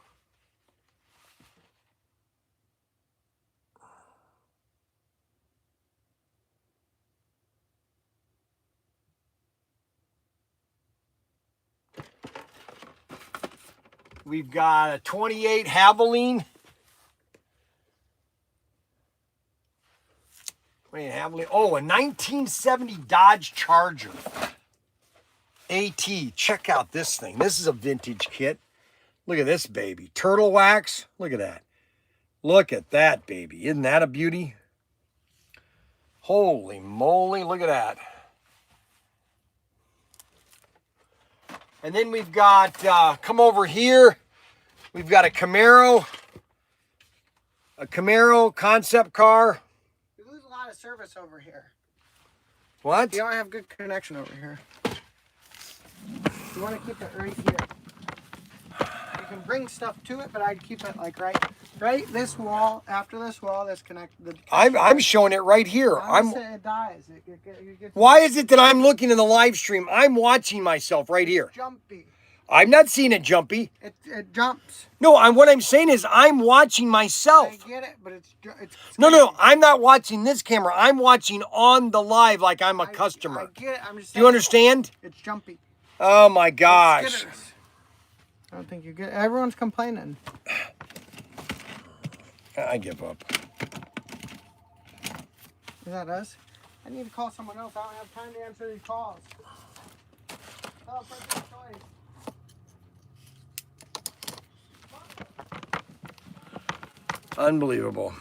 We've got a 28 Haviline. Oh, a 1970 Dodge Charger. AT. Check out this thing. This is a vintage kit. Look at this baby. Turtle wax. Look at that. Look at that baby. Isn't that a beauty? Holy moly, look at that. And then we've got, come over here, we've got a Camaro concept car. You lose a lot of service over here. What? You don't have good connection over here. You want to keep it right here. You can bring stuff to it, but I'd keep it like right this wall. After this wall, that's connected. I'm showing it right here. It dies. It gets Why is it that I'm looking in the live stream? I'm watching myself right here. jumpy. I'm not seeing it jumpy. It jumps. No, what I'm saying is I'm watching myself. I get it, but it's No, I'm not watching this camera. I'm watching on the live like I'm a customer. I get it. I'm just Do you understand? It's jumpy. Oh my gosh. I don't think you get it. Everyone's complaining. I give up. Is that us? I need to call someone else. I don't have time to answer these calls. Oh, ProTinkerToys. Unbelievable.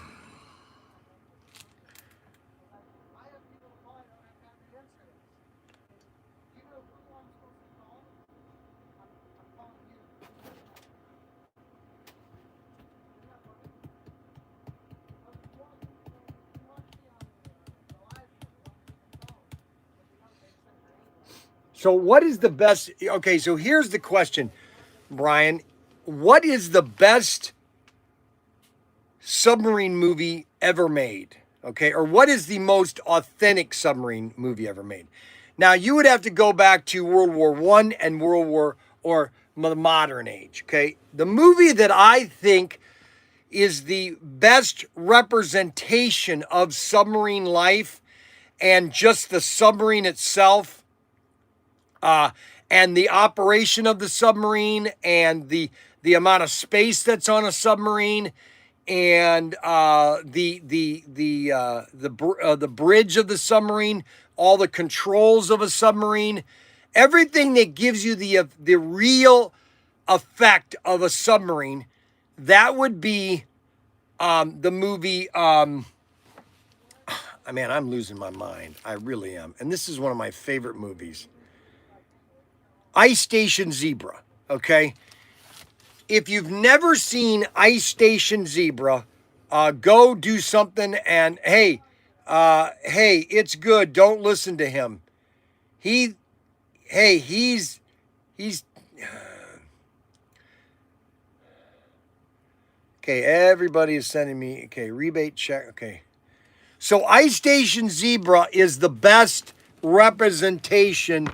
So what is the best? Okay, so here's the question, Bryan. What is the best submarine movie ever made? Okay, or what is the most authentic submarine movie ever made? Now, you would have to go back to World War I and or the modern age, okay? The movie that I think is the best representation of submarine life and just the submarine itself, and the operation of the submarine and the amount of space that's on a submarine and the bridge of the submarine, all the controls of a submarine, everything that gives you the real effect of a submarine, that would be the movie. Man, I'm losing my mind. I really am. And this is one of my favorite movies. Ice Station Zebra, okay? If you've never seen Ice Station Zebra, go do something and, hey, it's good. Don't listen to him. He's okay, everybody is sending me, okay, rebate check, okay. So Ice Station Zebra is the best representation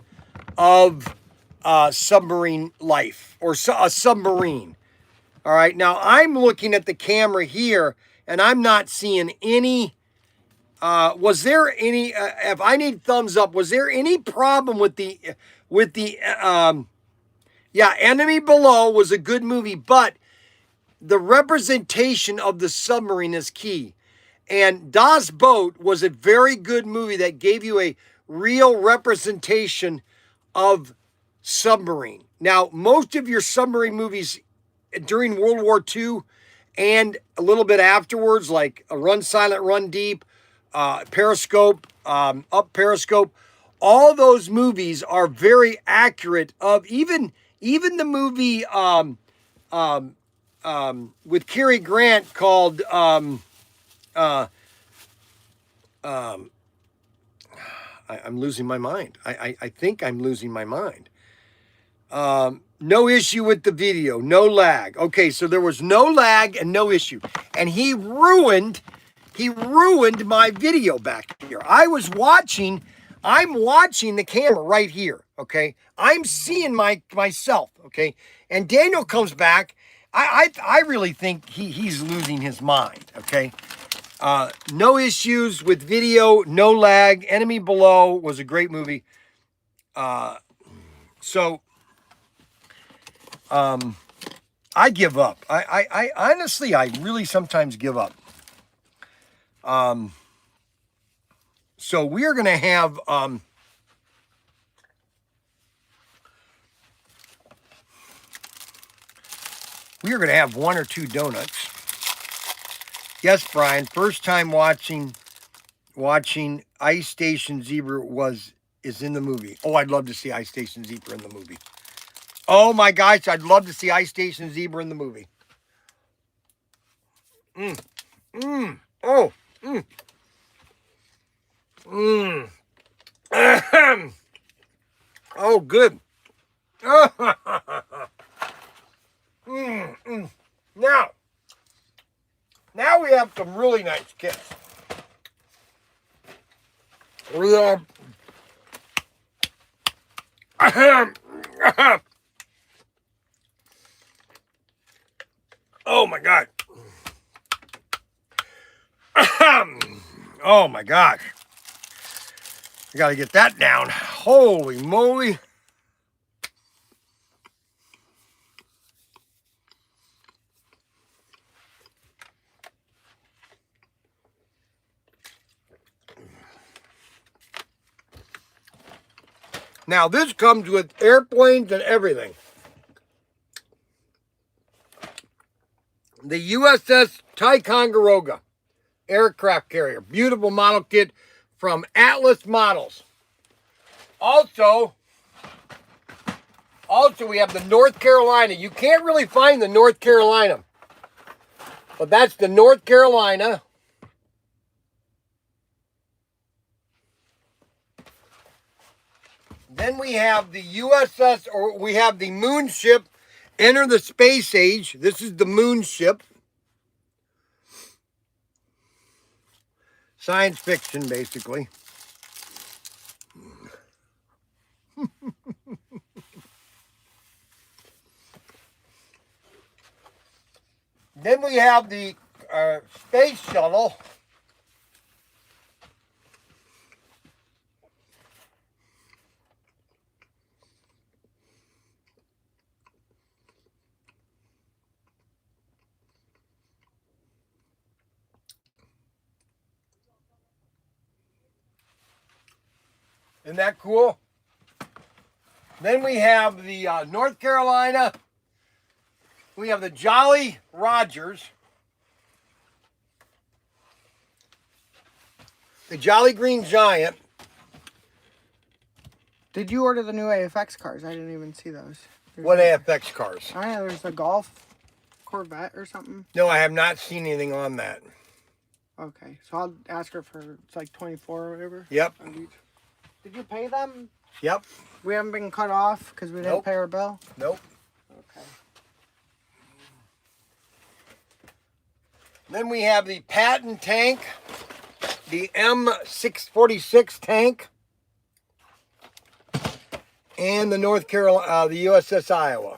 of submarine life or a submarine. All right. Now I'm looking at the camera here and I'm not seeing any. Was there any, if I need thumbs up, was there any problem with Enemy Below was a good movie, but the representation of the submarine is key. And Das Boot was a very good movie that gave you a real representation of submarine. Now, most of your submarine movies during World War II and a little bit afterwards, like Run Silent, Run Deep, Periscope, Up Periscope, all those movies are very accurate of even the movie with Cary Grant called I'm losing my mind. I think I'm losing my mind. No issue with the video, no lag. Okay, so there was no lag and no issue. And he ruined my video back here. I'm watching the camera right here, okay? I'm seeing myself, okay? And Daniel comes back. I really think he's losing his mind, okay? No issues with video, no lag. Enemy Below was a great movie. I give up. I honestly, I really sometimes give up. So we are going to have, one or two donuts. Yes, Bryan, first time watching watching Ice Station Zebra is in the movie. Oh, I'd love to see Ice Station Zebra in the movie. Oh my gosh, I'd love to see Ice Station Zebra in the movie. Oh. Ahem. Oh, good. Now we have some really nice kits. We are. Oh my God. Oh my gosh. I gotta get that down. Holy moly. Now this comes with airplanes and everything. The USS Ticonderoga aircraft carrier. Beautiful model kit from Atlas Models. Also, we have the North Carolina. You can't really find the North Carolina, but that's the North Carolina. Then we have the USS, or we have the moon ship, Enter the Space Age. This is the moon ship. Science fiction, basically. Then we have the space shuttle. Isn't that cool? Then we have the North Carolina. We have the Jolly Rogers. The Jolly Green Giant. Did you order the new AFX cars? I didn't even see those. What AFX cars? I know there's a Golf Corvette or something. No, I have not seen anything on that. Okay, so I'll ask her for, it's like 24 or whatever. Yep. Did you pay them? Yep. We haven't been cut off because we didn't Nope. pay our bill? Nope. Okay. Then we have the Patton tank, the M646 tank, and the North Carolina, the USS Iowa.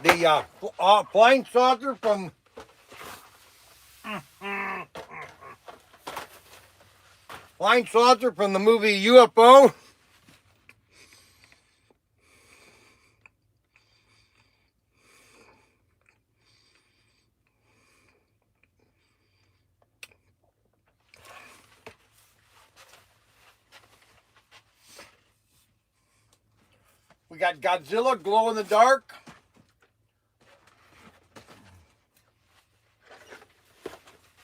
The flying saucer from the movie UFO. We got Godzilla glow in the dark.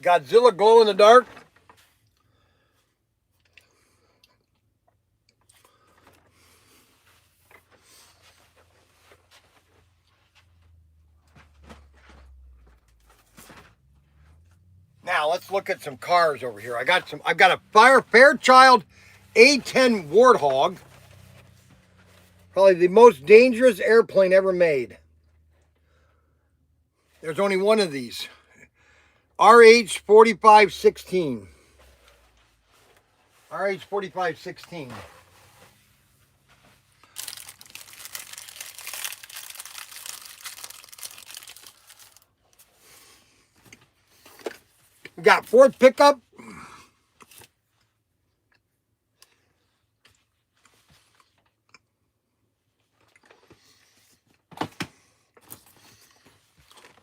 Godzilla glow in the dark. Now let's look at some cars over here. I've got a Fairchild A10 Warthog. Probably the most dangerous airplane ever made. There's only one of these. RH-4516. RH-4516. We got Ford pickup.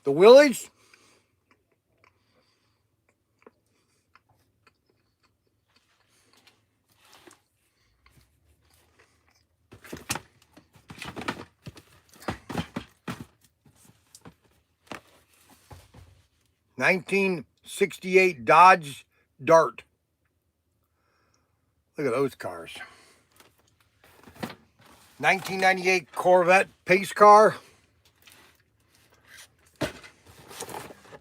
The Willys. 1968 Dodge Dart. Look at those cars. 1998 Corvette pace car.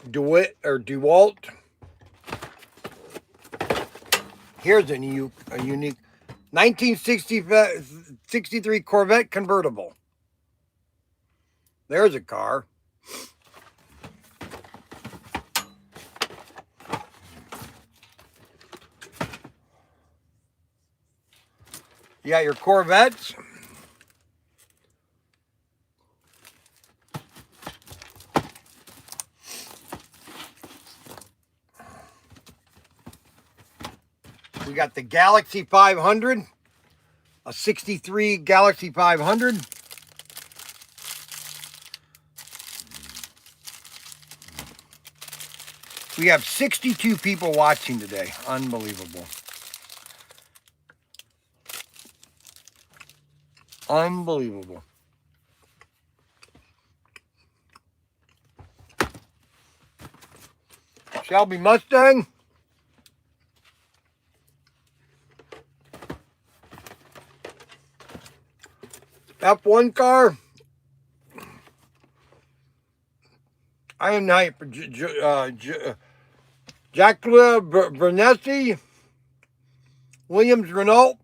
DeWalt. Here's a unique 1963 Corvette convertible. There's a car. You got your Corvettes. We got the Galaxy 500, a 63 Galaxy 500. We have 62 people watching today. Unbelievable. Unbelievable. Shelby Mustang. F1 car. Iron Knight for Jacques Bernessi. Williams Renault.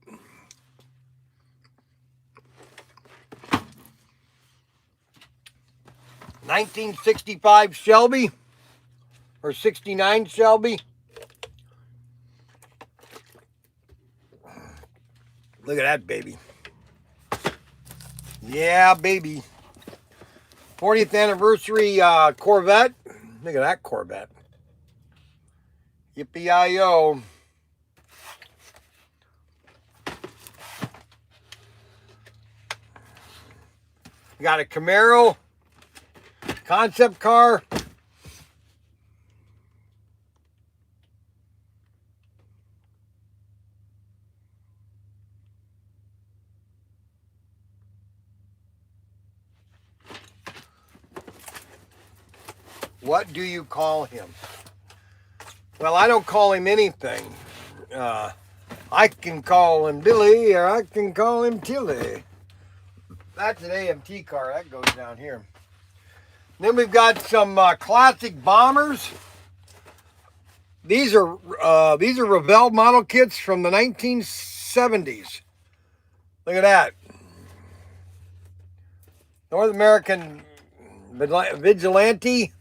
'65 Shelby or '69 Shelby. Look at that baby. Yeah, baby. 40th anniversary Corvette. Look at that Corvette. Yippee-yi-yo. We got a Camaro concept car. What do you call him? Well, I don't call him anything. I can call him Billy, or I can call him Tilly. That's an AMT car. That goes down here. Then we've got some classic bombers. These are Revell model kits from the 1970s. Look at that. North American Vigilante.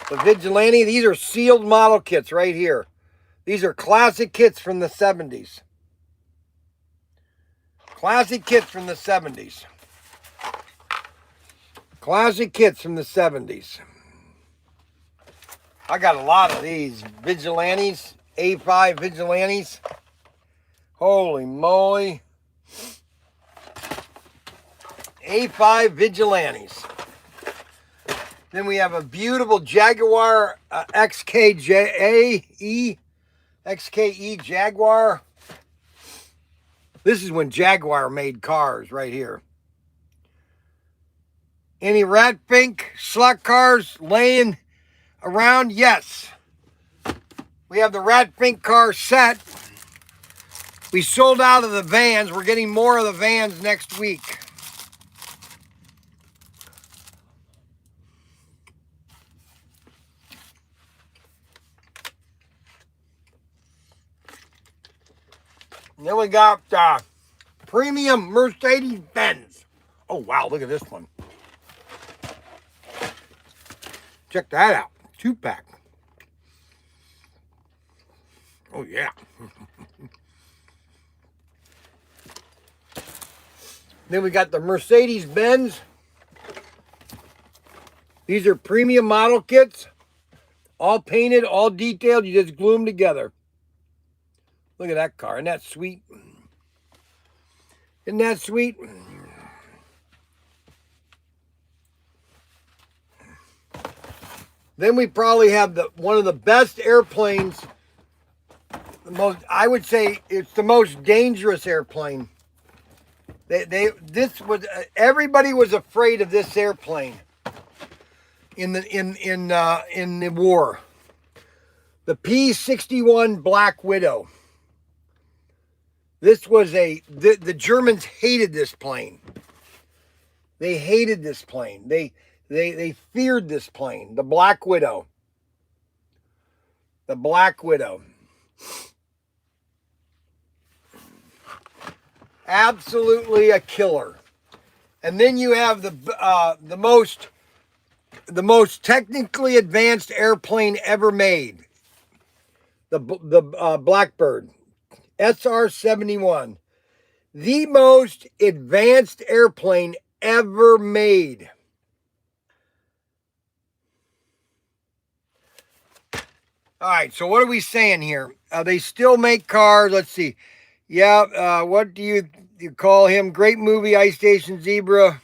The Vigilante, these are sealed model kits right here. These are classic kits from the 70s. Classic kits from the 70s. Classic kits from the 70s. I got a lot of these Vigilantes, A5 Vigilantes. Holy moly. A5 Vigilantes. Then we have a beautiful Jaguar XKE Jaguar. This is when Jaguar made cars right here. Any rat pink slot cars laying around? Yes. We have the rat pink car set. We sold out of the vans. We're getting more of the vans next week. And then we got premium Mercedes-Benz. Oh, wow, look at this one. Check that out. 2-pack. Oh, yeah. Then we got the Mercedes-Benz. These are premium model kits. All painted, all detailed. You just glue them together. Look at that car. Isn't that sweet? Isn't that sweet? Then we probably have one of the best airplanes. I would say it's the most dangerous airplane. Everybody was afraid of this airplane. in the war. The P-61 Black Widow. This was the Germans hated this plane. They hated this plane. They feared this plane. The Black Widow. The Black Widow. Absolutely a killer. And then you have the most technically advanced airplane ever made. The Blackbird. SR-71. The most advanced airplane ever made. All right, so what are we saying here? They still make cars. Let's see. Yeah, what do you call him? Great movie, Ice Station Zebra.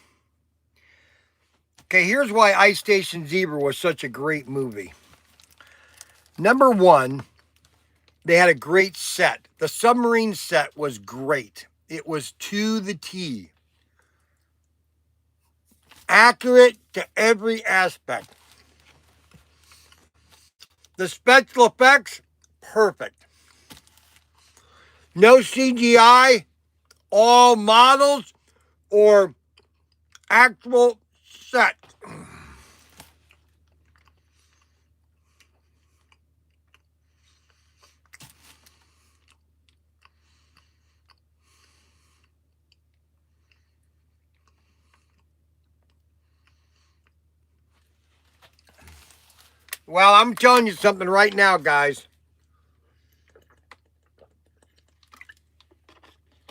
Okay, here's why Ice Station Zebra was such a great movie. Number one, they had a great set. The submarine set was great. It was to the T. Accurate to every aspect. The special effects, perfect. No CGI, all models or actual set. Well, I'm telling you something right now, guys.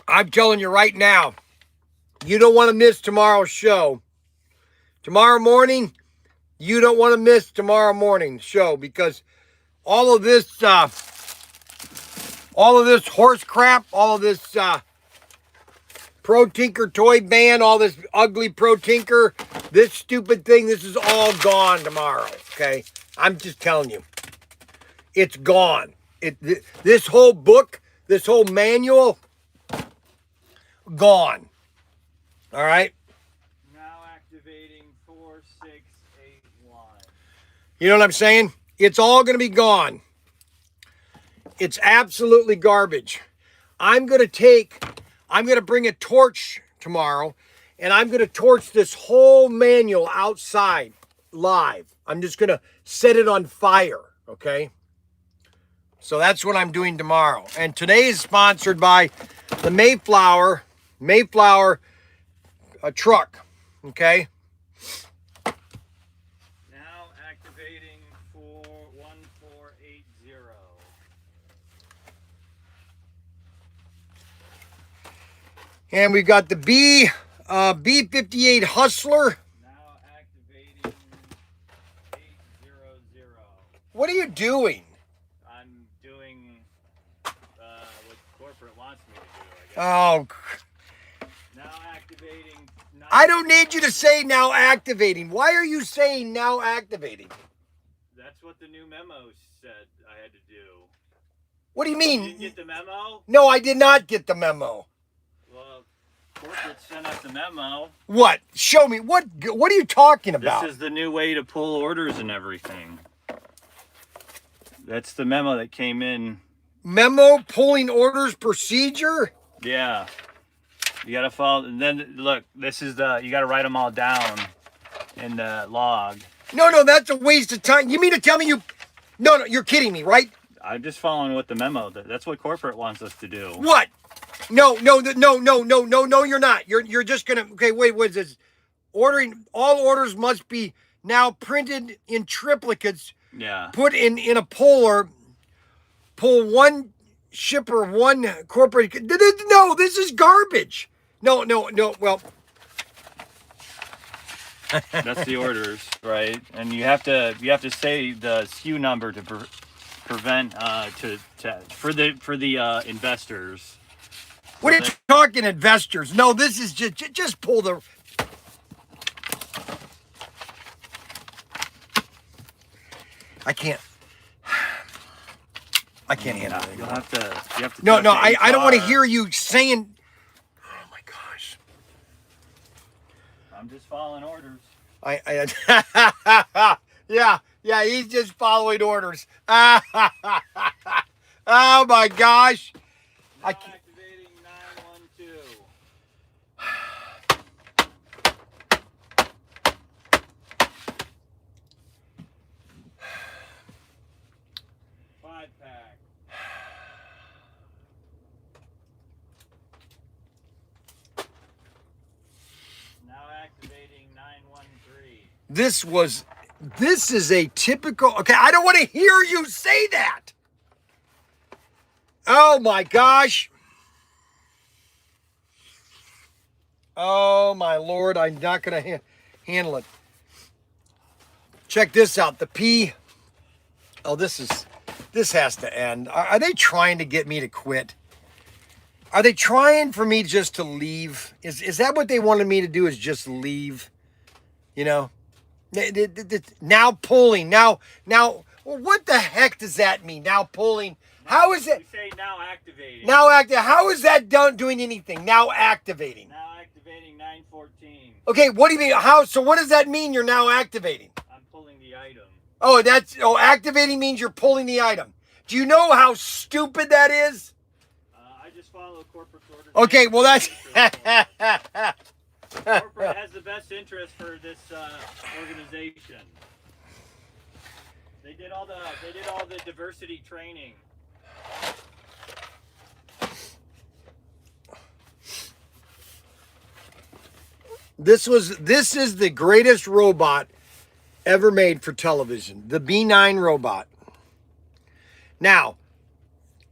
I'm telling you right now, you don't want to miss tomorrow's show. Tomorrow morning, you don't want to miss tomorrow morning's show because all of this horse crap, all of this Pro Tinker toy ban, all this ugly Pro Tinker, this stupid thing, this is all gone tomorrow, okay? I'm just telling you. It's gone. This whole book, this whole manual, gone. All right? Now activating 4681. You know what I'm saying? It's all going to be gone. It's absolutely garbage. I'm going to bring a torch tomorrow, and I'm going to torch this whole manual outside live. I'm just going to set it on fire, okay? So that's what I'm doing tomorrow. And today is sponsored by the Mayflower truck, okay? Now activating 1480. And we've got the B-58 Hustler. Now activating 800. What are you doing? I'm doing what corporate wants me to do, I guess. Oh, Now activating. I don't need you to say now activating. Why are you saying now activating? That's what the new memo said I had to do. What do you You mean? didn't get the memo? No, I did not get the memo. Well, corporate sent us the memo. What? Show me. What are you talking about? This is the new way to pull orders and everything. That's the memo that came in. Memo pulling orders procedure? Yeah. You gotta follow, and then look, this is you gotta write them all down in the log. No, that's a waste of time. You mean to tell me No, you're kidding me, right? I'm just following what the memo, that's what corporate wants us to do. What? No, you're not. You're just gonna, okay, wait, what is this? All orders must be now printed in triplicates. Yeah. Put in a puller, pull one shipper, one corporate. No, this is garbage. No, well. That's the orders, right? And you have to say the SKU number to prevent for the investors. What are you talking, investors? No, this is just pull the. I can't handle it. You have to. No, talk to I don't want to HR. hear you saying. Oh my gosh. I'm just following orders. Yeah, he's just following orders. Oh my gosh. Now I can't. activating 912. Five pack. Now activating 913. This is a typical, okay, I don't want to hear you say that. Oh my gosh. Oh my Lord, I'm not going to handle it. Check this out. The P. Oh, this has to end. Are they trying to get me to quit? Are they trying for me just to leave? Is that what they wanted me to do, is just leave? You know? Now pulling. Now, well, what the heck does that mean? Now pulling. How is it? We say now activating. Now how is that doing anything? Now activating. Now activating 914. Okay, what do you mean? How? So what does that mean? You're now activating? I'm pulling the item. Activating means you're pulling the item. Do you know how stupid that is? I just follow corporate orders. Okay, well that's. Corporate has the best interest for this organization. They did all the diversity training. This is the greatest robot ever made for television, the B9 robot. Now,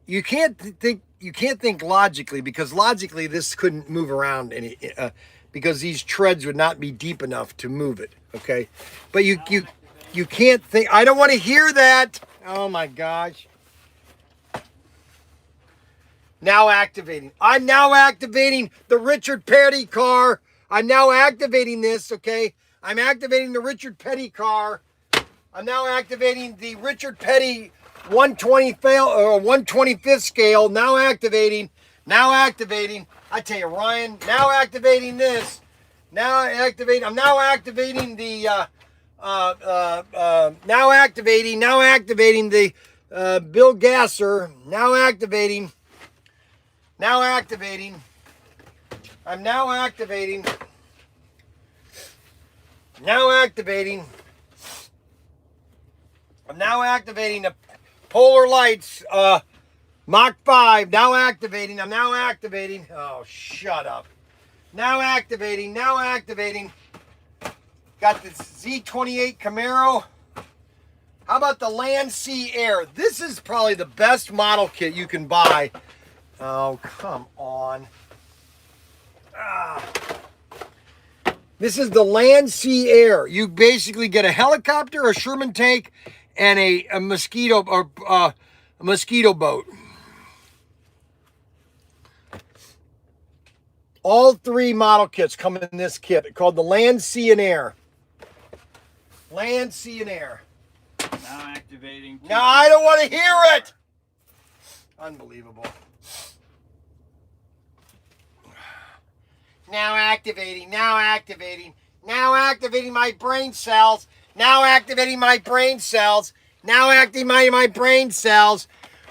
you can't think logically, because logically this couldn't move around because these treads would not be deep enough to move it. Okay, but you can't think. I don't want to hear that. Oh my gosh. Now activating. I'm now activating the Richard Petty car. I'm now activating this, okay? I'm activating the Richard Petty car. I'm now activating the Richard Petty 125th scale. Now activating. Now activating. I tell you, Ryan, now activating this. Now activating. I'm now activating the now activating the Bill Gasser. Now activating. Now activating. I'm now activating. Now activating. I'm now activating the Polar Lights Mach 5. Now activating. I'm now activating. Oh, shut up. Now activating. Now activating. Got the Z28 Camaro. How about the Land Sea Air? This is probably the best model kit you can buy. Oh, come on. This is the Land Sea Air. You basically get a helicopter, a Sherman tank, and a mosquito boat. All three model kits come in this kit called the Land, Sea, and Air. Land, Sea, and Air. Now activating. Now I don't want to hear it. Unbelievable. Now activating. Now activating. Now activating my brain cells. Now activating my brain cells. Now activating my brain cells.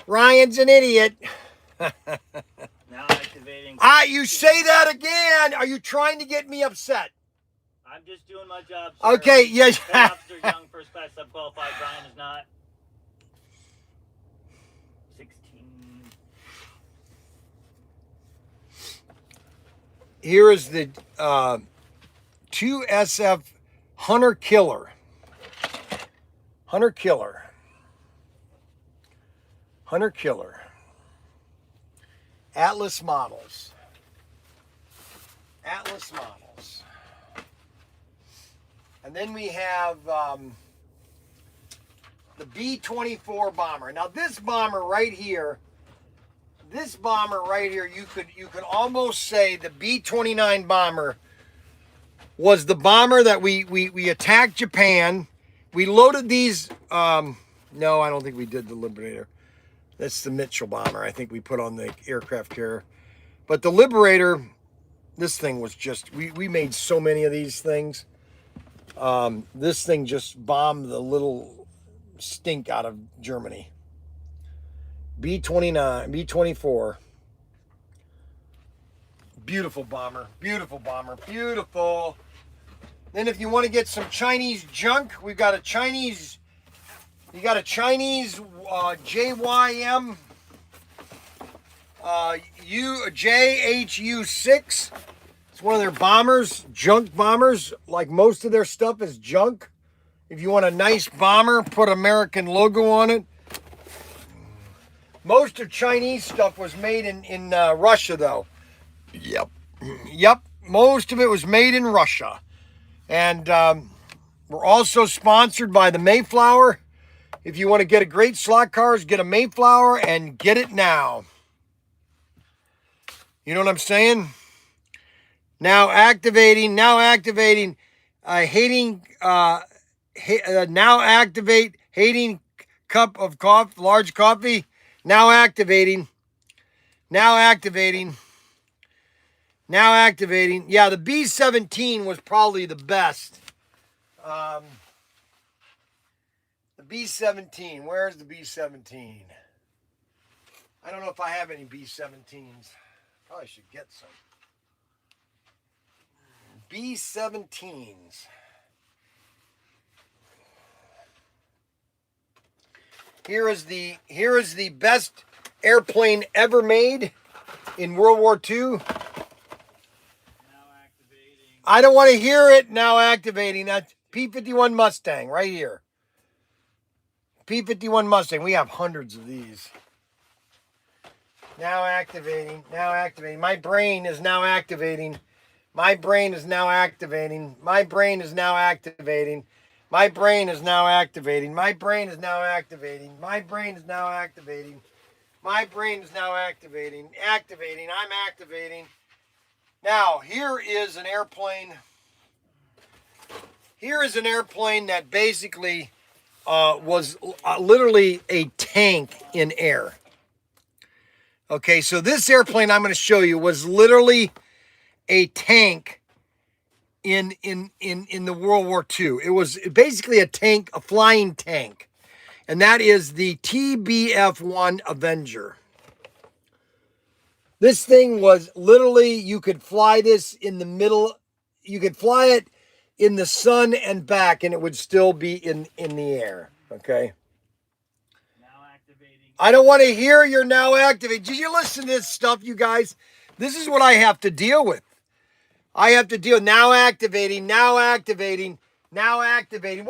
Ryan's an idiot. Now activating. You say that again. Are you trying to get me upset? I'm just doing my job, sir. Okay, yes. Petty Officer Young, first class subqualified. Bryan is not. 16. Here is the 2SF Hunter Killer. Hunter Killer. Hunter Killer. Atlas models. Atlas models. And then we have the B-24 bomber. Now this bomber right here, you could almost say the B-29 bomber was the bomber that we attacked Japan. We loaded these. No, I don't think we did the Liberator. That's the Mitchell bomber. I think we put on the aircraft carrier. But the Liberator, this thing was just, we made so many of these things. This thing just bombed the little stink out of Germany. B-29, B-24. Beautiful bomber, beautiful bomber, beautiful. Then if you want to get some Chinese junk, we've got a Chinese, you got a Chinese JYM JHU-6. It's one of their bombers, junk bombers. Like most of their stuff is junk. If you want a nice bomber, put American logo on it. Most of Chinese stuff was made in Russia, though. Yep. Most of it was made in Russia. And we're also sponsored by the Mayflower. If you want to get a great slot cars, get a Mayflower and get it now. You know what I'm saying? Now activating, hating, now activate, hating cup of coffee, large coffee, now activating. Yeah, the B-17 was probably the best. The B-17, where's the B-17? I don't know if I have any B-17s. Probably should get some. B-17s. Here is the best airplane ever made in World War II. I don't want to hear it. Now activating. That P-51 Mustang right here. P-51 Mustang. We have hundreds of these. Now activating. My brain is now activating. My brain is now activating. My brain is now activating. My brain is now activating. My brain is now activating. My brain is now activating. My brain is now activating. Activating. I'm activating. Now, here is an airplane. Here is an airplane that basically was literally a tank in air. Okay, so this airplane I'm going to show you was literally a tank in the World War II. It was basically a tank, a flying tank. And that is the TBF-1 Avenger. This thing was literally, you could fly this in the middle, you could fly it in the sun and back, and it would still be in the air, okay? Now activating. I don't want to hear you're now activating. Did you listen to this stuff, you guys? This is what I have to deal with. I have to deal, now activating. What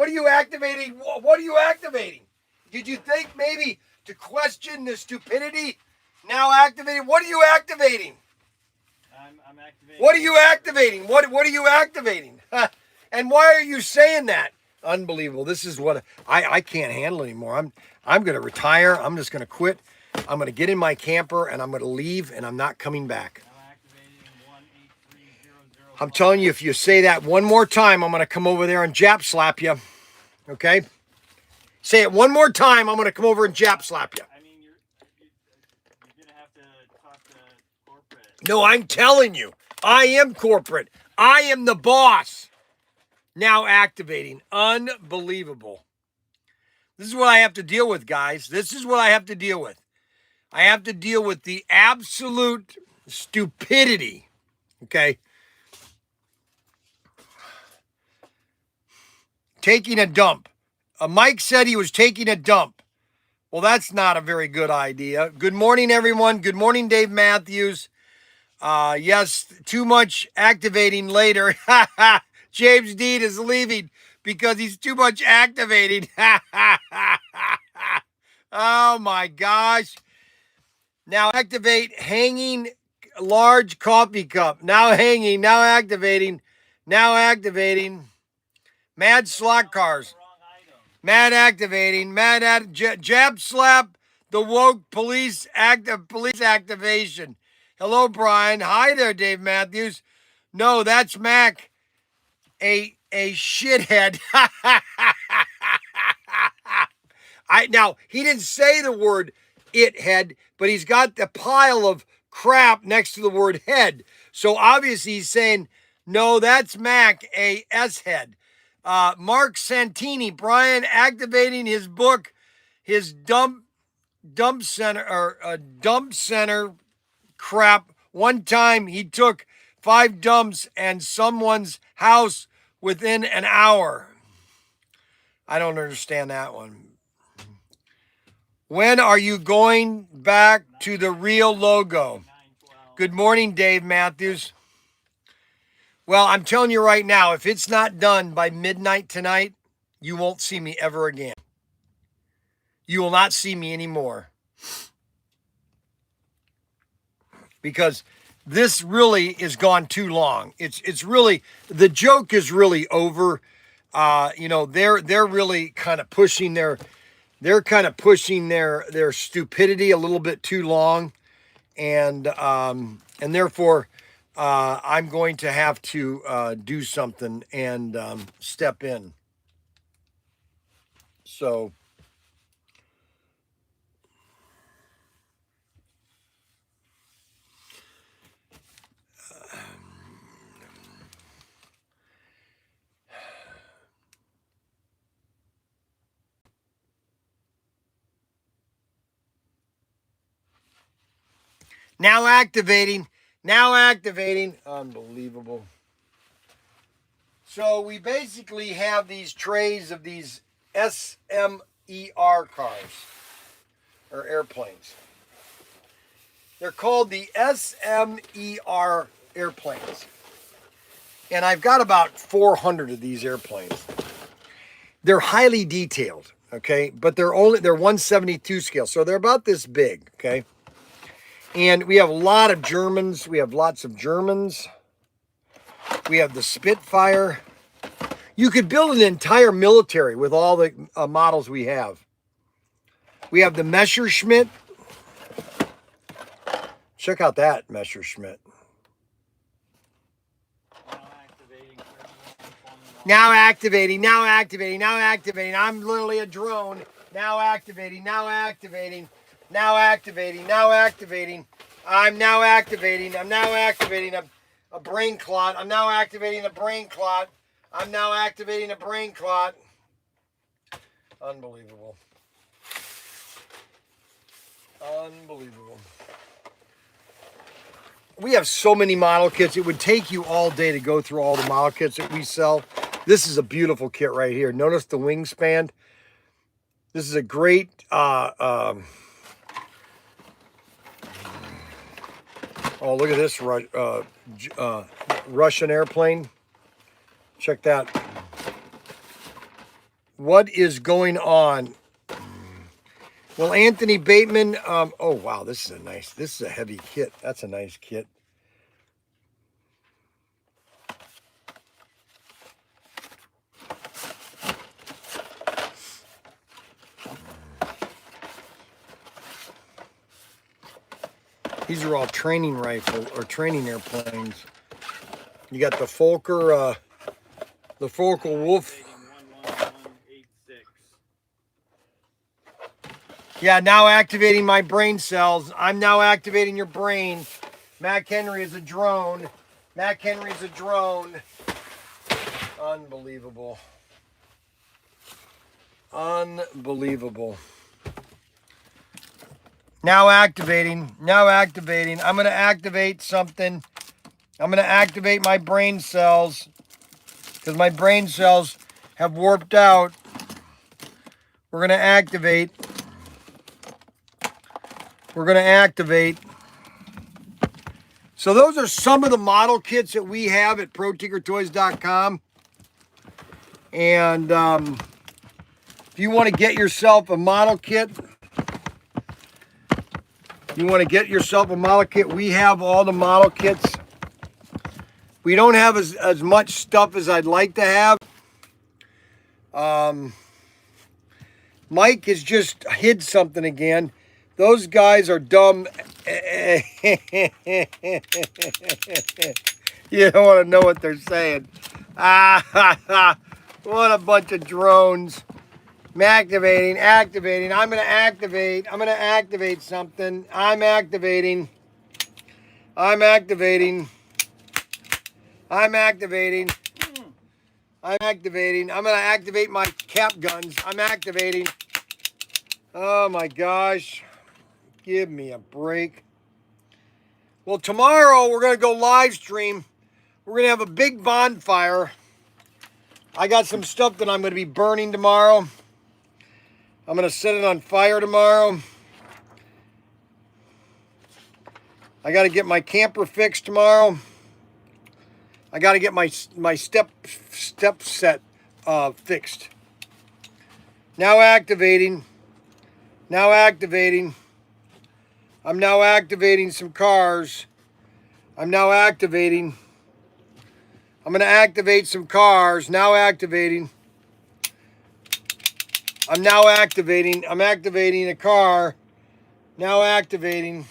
are you activating? What are you activating? Did you think maybe to question the stupidity? Now activating. What are you activating? I'm activating. What are you activating? What are you activating? And why are you saying that? Unbelievable. This is what I can't handle anymore. I'm going to retire. I'm just going to quit. I'm going to get in my camper and I'm going to leave and I'm not coming back. Now activating 18300. I'm telling you, if you say that one more time, I'm going to come over there and Jap slap you. Okay? Say it one more time, I'm going to come over and Jap slap you. I mean, you're going to have to talk to corporate. No, I'm telling you, I am corporate. I am the boss. Now activating. Unbelievable. This is what I have to deal with, guys. This is what I have to deal with. I have to deal with the absolute stupidity. Okay? Taking a dump. Mike said he was taking a dump. Well, that's not a very good idea. Good morning, everyone. Good morning, Dave Matthews. Yes, too much activating later. James Dean is leaving because he's too much activating. Oh, my gosh. Now activate hanging large coffee cup. Now hanging. Now activating. Now activating. Mad slot cars. Mad activating. Jab slap. The woke police activation. Hello, Brian. Hi there, Dave Matthews. No, that's Mac. A shithead. Now he didn't say the word it head, but he's got the pile of crap next to the word head. So obviously he's saying, no, that's Mac, a S head. Mark Santini, Bryan activating his book, his dump center crap. One time he took 5 dumps and someone's house within an hour. I don't understand that one. When are you going back to the real logo? Good morning, Dave Matthews. Well, I'm telling you right now, if it's not done by midnight tonight, you won't see me ever again. You will not see me anymore. Because this really is gone too long. It's really, the joke is really over. They're really kind of pushing their stupidity a little bit too long, and therefore I'm going to have to do something and step in. So now activating. Unbelievable. So we basically have these trays of these SMER cars, or airplanes. They're called the SMER airplanes. And I've got about 400 of these airplanes. They're highly detailed, okay? But they're 172 scale, so they're about this big, okay? And we have a lot of Germans. We have lots of Germans. We have the Spitfire. You could build an entire military with all the models we have. We have the Messerschmitt. Check out that Messerschmitt. Now activating. I'm literally a drone. Now activating. I'm now activating. I'm now activating a brain clot. I'm now activating a brain clot. Unbelievable. We have so many model kits. It would take you all day to go through all the model kits that we sell. This is a beautiful kit right here. Notice the wingspan. This is a great oh, look at this Russian airplane. Check that. What is going on? Well, Anthony Bateman, oh, wow, this is a heavy kit. That's a nice kit. These are all training rifle or training airplanes. You got the Fokker Wolf. Yeah, now activating my brain cells. I'm now activating your brain. Mac Henry is a drone. Unbelievable. Now activating. I'm going to activate something. I'm going to activate my brain cells because my brain cells have warped out. We're going to activate. So those are some of the model kits that we have at ProTinkerToys.com. And if you want to get yourself a model kit, we have all the model kits. We don't have as much stuff as I'd like to have. Mike has just hid something again. Those guys are dumb. You don't want to know what they're saying. What a bunch of drones. Activating. I'm going to activate something. I'm activating. I'm activating. I'm going to activate my cap guns. I'm activating. Oh my gosh. Give me a break. Well, tomorrow we're going to go live stream. We're going to have a big bonfire. I got some stuff that I'm going to be burning tomorrow. I'm going to set it on fire tomorrow. I got to get my camper fixed tomorrow. I got to get my step set fixed. Now activating. Now activating. I'm now activating some cars. I'm now activating. I'm going to activate some cars. Now activating. I'm now activating. I'm activating a car. Now activating.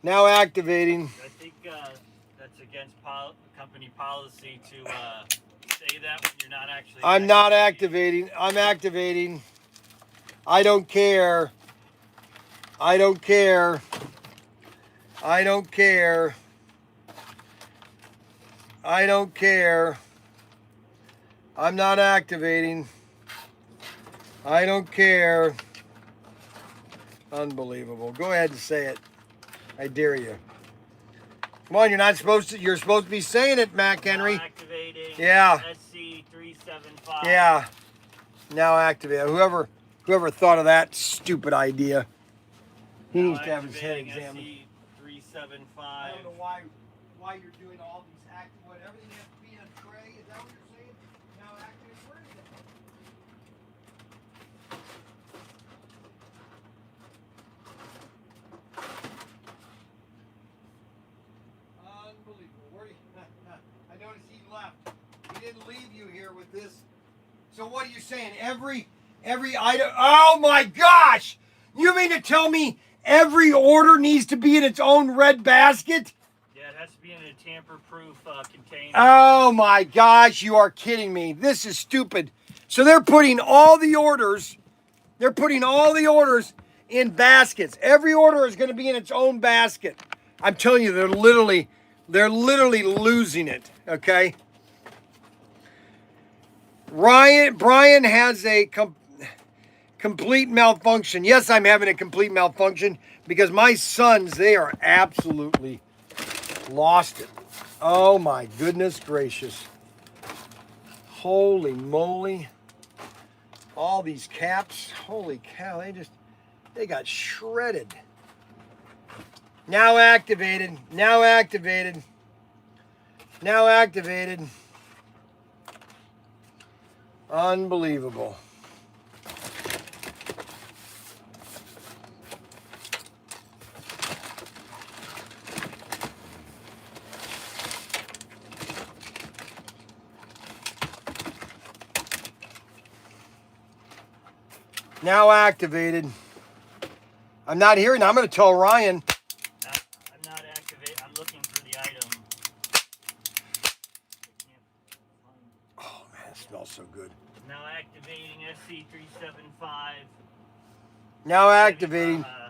Now activating. I think that's against company policy to say that when you're not actually. I'm not activating. I'm activating. I don't care. I don't care. I don't care. I don't care. I'm not activating. I don't care. Unbelievable. Go ahead and say it. I dare you. Come on, you're not supposed to. You're supposed to be saying it, Mac Henry. Now activating. Yeah. SC375. Yeah. Now activate. Whoever thought of that stupid idea, he needs to have his head examined. SC375. I don't know why you're doing all these everything has to be in a tray. Is that what you're saying? Now activate. Where is it? Unbelievable. Where I noticed he left. He didn't leave you here with this. So what are you saying? Every item. Oh my gosh! You mean to tell me every order needs to be in its own red basket? Yeah, it has to be in a tamper-proof container. Oh my gosh! You are kidding me. This is stupid. So they're putting all the orders. They're putting all the orders in baskets. Every order is going to be in its own basket. I'm telling you, they're literally losing it. Okay. Bryan has a complete malfunction. Yes, I'm having a complete malfunction because my sons, they are absolutely lost it. Oh my goodness gracious. Holy moly. All these caps, holy cow, they got shredded. Now activated, now activated, now activated. Unbelievable. Now activated. I'm not hearing. I'm going to tell Ryan. I'm not activated. I'm looking for the item. Oh man, it smells so good. Now activating SC375. Now activating. I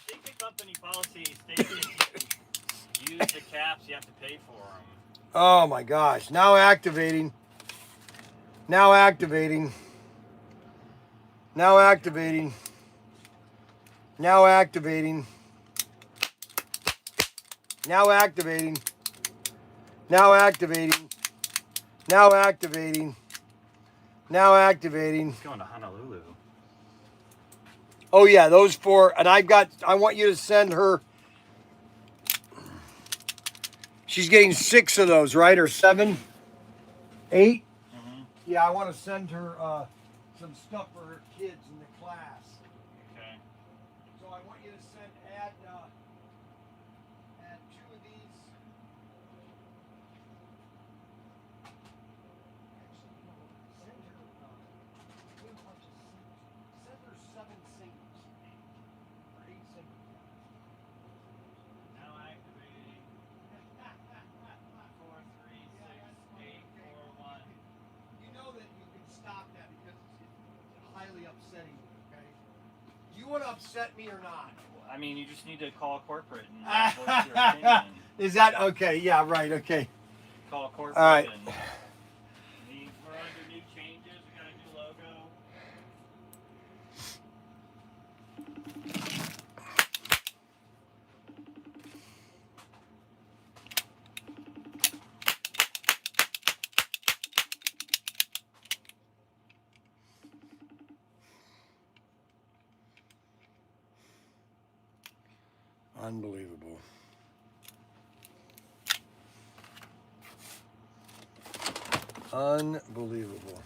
think the company policy states if you use the caps, you have to pay for them. Oh my gosh. Now activating. Now activating. Now activating. Now activating. Now activating. Now activating. Now activating. Now activating. It's going to Honolulu. Oh yeah, those four. And I want you to send her. She's getting 6 of those, right? Or 7? 8? Mm-hmm. Yeah, I want to send her some stuff for her kids in the class. Okay. So I want you to add 2 of these. Send her 7 singles. Or 8 singles. Now activating 4, 3, 6, 8, 4, 1. You know that you can stop that because it's highly upsetting, okay? Do you want to upset me or not? I mean, you just need to call corporate and voice your opinion. Is that okay? Yeah, right. Okay. Call corporate. All right. And we're under new changes. We got a new logo. Unbelievable. Unbelievable.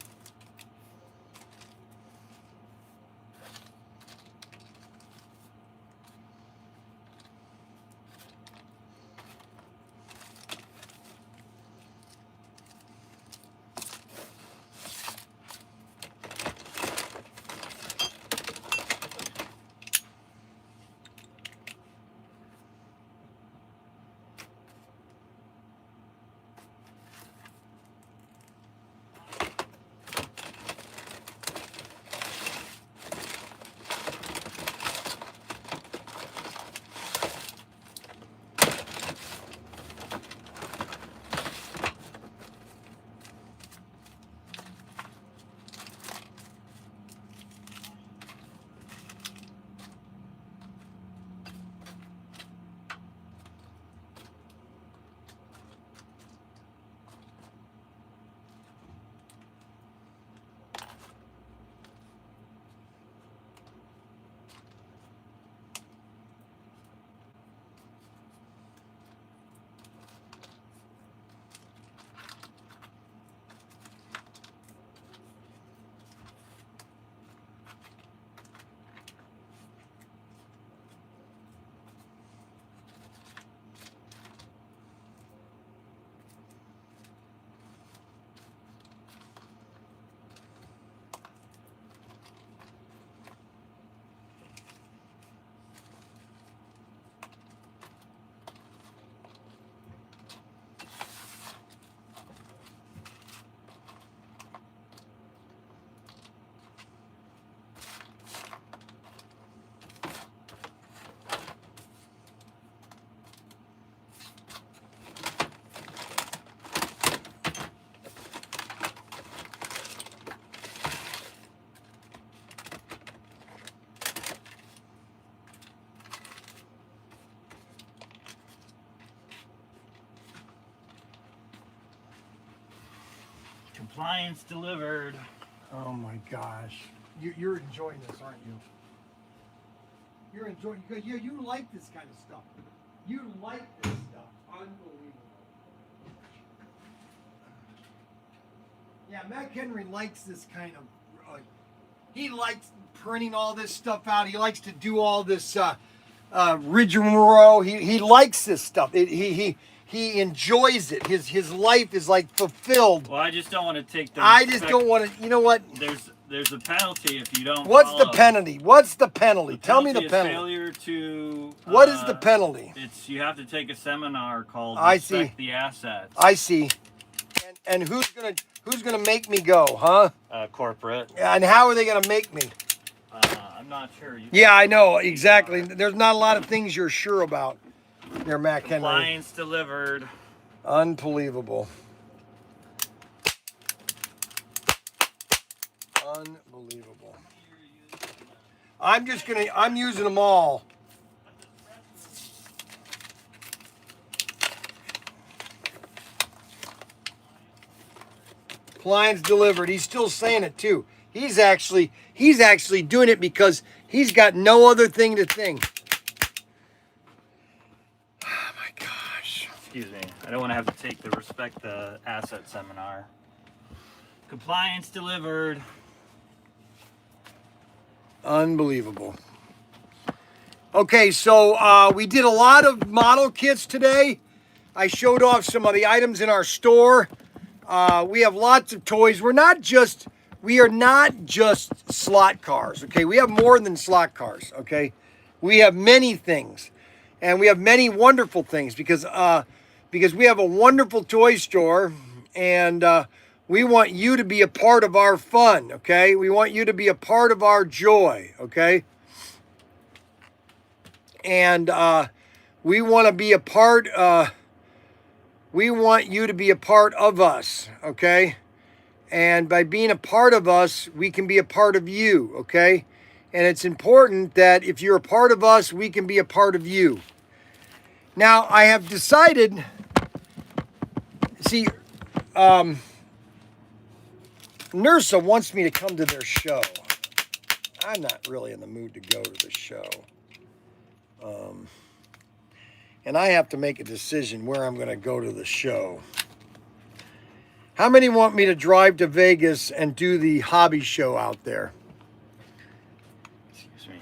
Compliance delivered. Oh my gosh. You're enjoying this, aren't you? You're enjoying. You like this kind of stuff. You like this stuff. Unbelievable. Yeah, Mac Henry likes this kind of. He likes printing all this stuff out. He likes to do all this rigmarole. He likes this stuff. He enjoys it. His life is like fulfilled. Well, I just don't want to take the. I just don't want to. You know what? There's a penalty if you don't. What's the follow. penalty? What's the penalty? Tell me the is penalty. Failure to. What is the penalty? It's you have to take a seminar called I Respect see. the Assets. I see. And who's gonna make me go, huh? Corporate. And how are they gonna make me? I'm not sure. Yeah, I know exactly. There's not a lot of things you're sure about. There, Mac Henry. Compliance delivered. Unbelievable. Unbelievable. I'm using them all. Clients delivered. He's still saying it too. He's actually doing it because he's got no other thing to think. Oh my gosh. Excuse me. I don't want to have to take the Respect the Asset seminar. Compliance delivered. Unbelievable. Okay, so we did a lot of model kits today. I showed off some of the items in our store. We have lots of toys. We are not just slot cars, okay? We have more than slot cars, okay? We have many things, and we have many wonderful things because we have a wonderful toy store, and we want you to be a part of our fun, okay? We want you to be a part of our joy, okay? And we want to be a part We want you to be a part of us, okay? And by being a part of us, we can be a part of you, okay? And it's important that if you're a part of us, we can be a part of you. Now, I have decided, see, Nursa wants me to come to their show. I'm not really in the mood to go to the show. And I have to make a decision where I'm going to go to the show. How many want me to drive to Vegas and do the hobby show out there? Excuse me.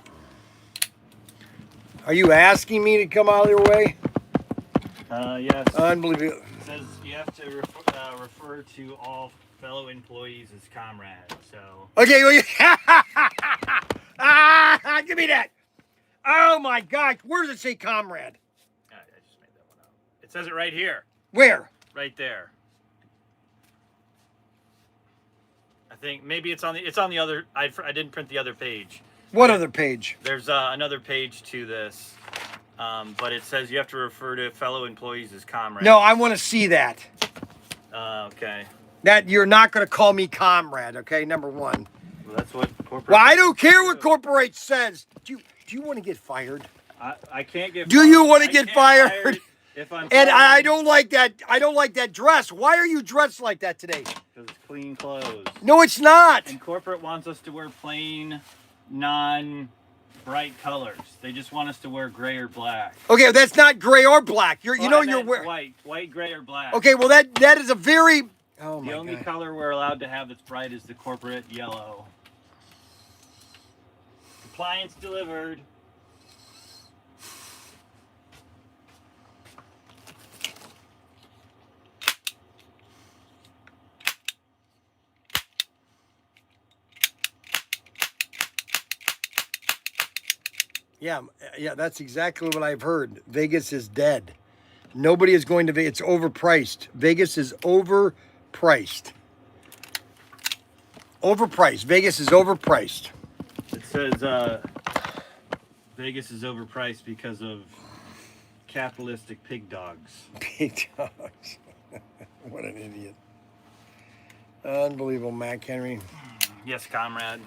Are you asking me to come out of your way? Yes. Unbelievable. It says you have to refer to all fellow employees as comrades. So. Okay, well, give me that. Oh my God, where does it say comrade? I just made that one up. It says it right here. Where? Right there. I think maybe it's on the other. I didn't print the other page. What other page? There's another page to this, but it says you have to refer to fellow employees as comrades. No, I want to see that. Okay. That you're not going to call me comrade, okay? Number one. Well, that's what corporate. Well, I don't care what corporate says. Do you want to get fired? I can't get. Do you want to get fired? If I'm. And I don't like that. I don't like that dress. Why are you dressed like that today? Because it's clean clothes. No, it's not. And corporate wants us to wear plain, non-bright colors. They just want us to wear gray or black. Okay, that's not gray or black. You're Well, you're wearing white, gray, or black. Okay, well that is a very. Oh my The only God. color we're allowed to have that's bright is the corporate yellow. Compliance delivered. Yeah, that's exactly what I've heard. Vegas is dead. Nobody is going to Vegas. It's overpriced. Vegas is overpriced. Overpriced. Vegas is overpriced. It says Vegas is overpriced because of capitalistic pig dogs. Big dogs. What an idiot. Unbelievable, Mac Henry. Yes, comrade.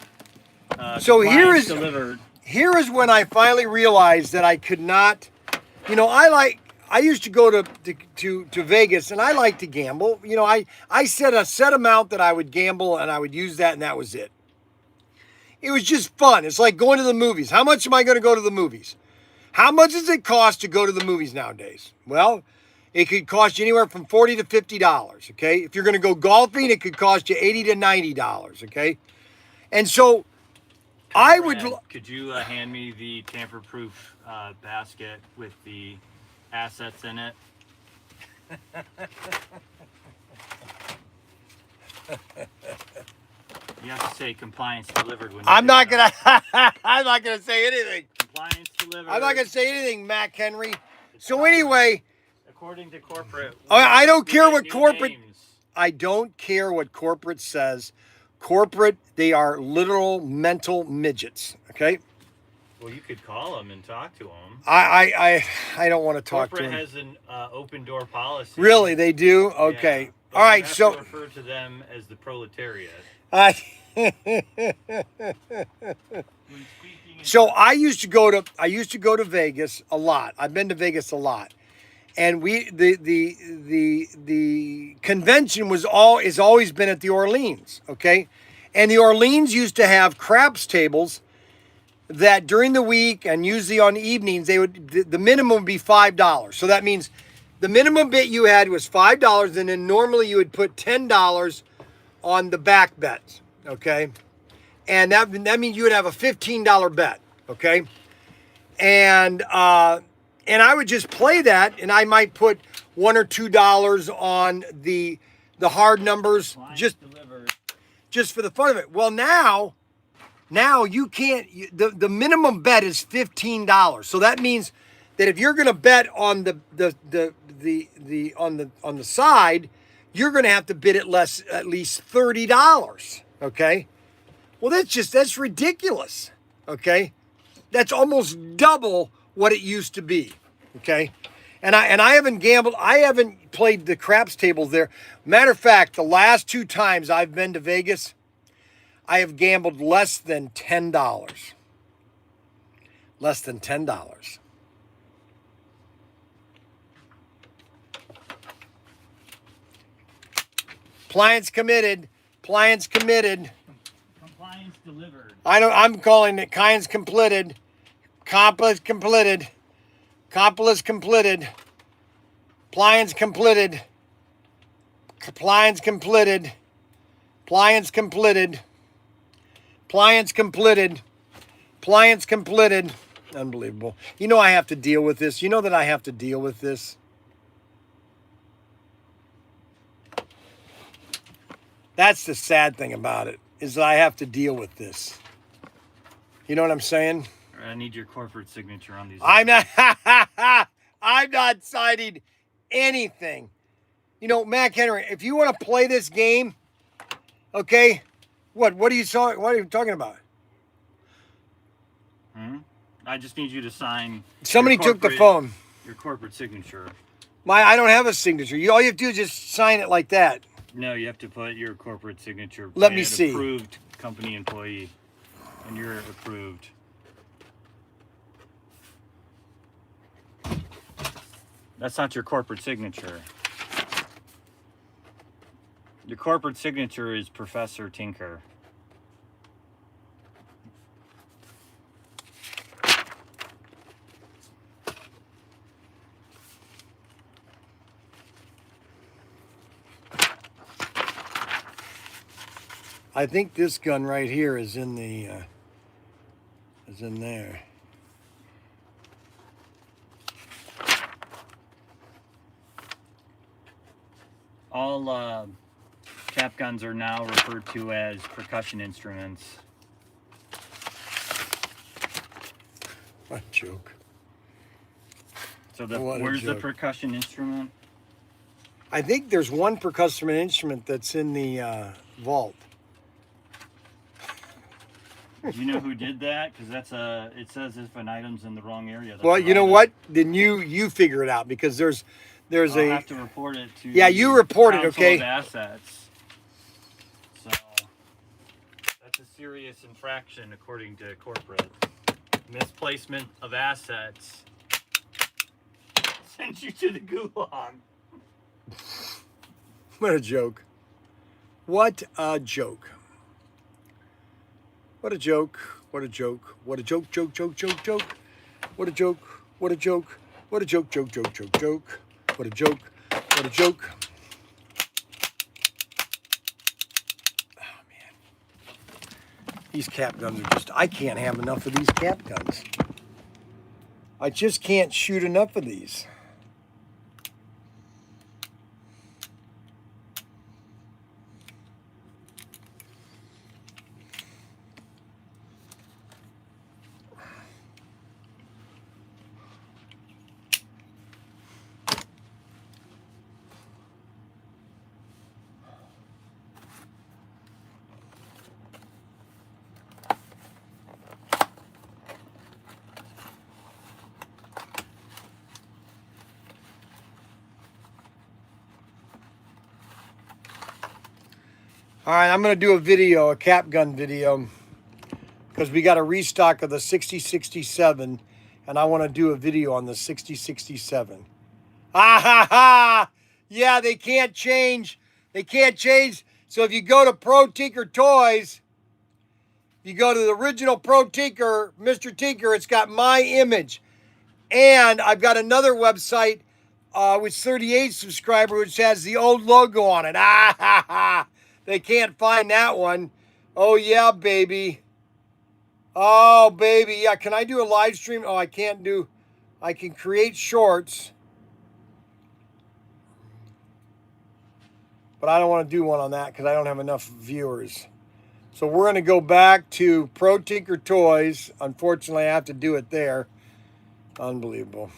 So here Compliance is delivered. Here is when I finally realized that I could not, I used to go to Vegas and I like to gamble. I set a set amount that I would gamble and I would use that and that was it. It was just fun. It's like going to the movies. How much am I going to go to the movies? How much does it cost to go to the movies nowadays? Well, it could cost you anywhere from $40 to $50, okay? If you're going to go golfing, it could cost you $80 to $90, okay? And so I would. Could you hand me the tamper-proof basket with the assets in it? You have to say compliance delivered when you I'm not pick it gonna. up. I'm not gonna say anything. Compliance delivered. I'm not gonna say anything, Mac Henry. So anyway, according to corporate, I don't care we what get corporate. new names. I don't care what corporate says. Corporate, they are literal mental midgets. Okay. Well, you could call them and talk to them. I don't want to talk to Corporate them. has an open door policy. Really, they do. Okay. Yeah, All right. you have So to refer to them as the proletariat. So I used to go to Vegas a lot. I've been to Vegas a lot. And the convention is always been at the Orleans, okay? And the Orleans used to have craps tables that during the week and usually on evenings the minimum would be $5. So that means the minimum bet you had was $5, and then normally you would put $10 on the back bets, okay? And that means you would have a $15 bet, okay? And I would just play that, and I might put $1 or $2 on the hard numbers just for the fun of it. Well, now you can't. The minimum bet is $15. So that means that if you're going to bet on the side, you're going to have to bid at least $30. Okay. Well, that's ridiculous. Okay. That's almost double what it used to be. Okay. And I haven't gambled. I haven't played the craps tables there. Matter of fact, the last 2 times I've been to Vegas, I have gambled less than $10. Less than $10. Appliance committed. Appliance committed. Compliance delivered. I'm calling it kinds completed. Complex completed. Complex completed. Appliance completed. Appliance completed. Appliance completed. Appliance completed. Appliance completed. Unbelievable. You know I have to deal with this. You know that I have to deal with this. That's the sad thing about it, is that I have to deal with this. You know what I'm saying? I need your corporate signature on these. I'm not I'm not signing anything. You know, Mac Henry, if you want to play this game, okay, what are you talking about? I just need you to sign. Somebody took the phone. Your corporate signature. I don't have a signature. All you have to do is just sign it like that. No, you have to put your corporate signature. Let me see. Approved company employee, and you're approved. That's not your corporate signature. Your corporate signature is Professor Tinker. I think this gun right here is in the is in there. All cap guns are now referred to as percussion instruments. What a joke. So Where's the percussion instrument? I think there's one percussion instrument that's in the vault. Do you know who did that? Because it says if an item's in the wrong area. That's Well, you know what? Then you figure it out, because there's I'll have to report it to. Yeah, you report it, okay? Council of Assets. So that's a serious infraction according to corporate. Misplacement of assets. Send you to the gulag. What a joke. What a joke. What a joke. What a joke. What a joke, joke. What a joke. What a joke. What a joke, joke. What a joke. What a joke. Oh, man. These cap guns are just, I can't have enough of these cap guns. I just can't shoot enough of these. All right, I'm going to do a video, a cap gun video, because we got a restock of the 6067, and I want to do a video on the 6067. Ah ha ha! Yeah, they can't change. They can't change. So if you go to ProTinkerToys, you go to the original Pro Tinker, Mr. Tinker, it's got my image. And I've got another website with 38 subscribers, which has the old logo on it. Ah ha ha! They can't find that one. Oh, yeah, baby. Oh, baby. Yeah, can I do a live stream? Oh, I can't do. I can create shorts. But I don't want to do one on that because I don't have enough viewers. So we're going to go back to ProTinkerToys. Unfortunately, I have to do it there. Unbelievable.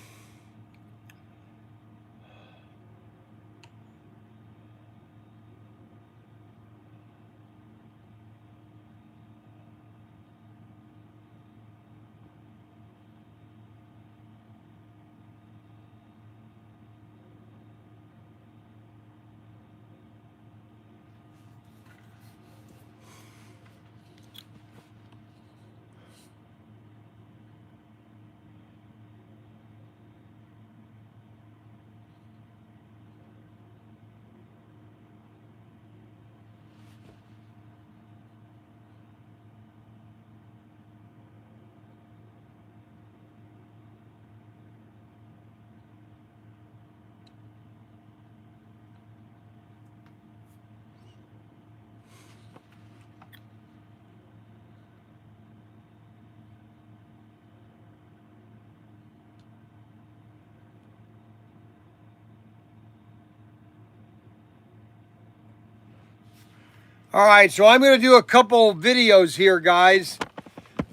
All right, so I'm going to do a couple videos here, guys.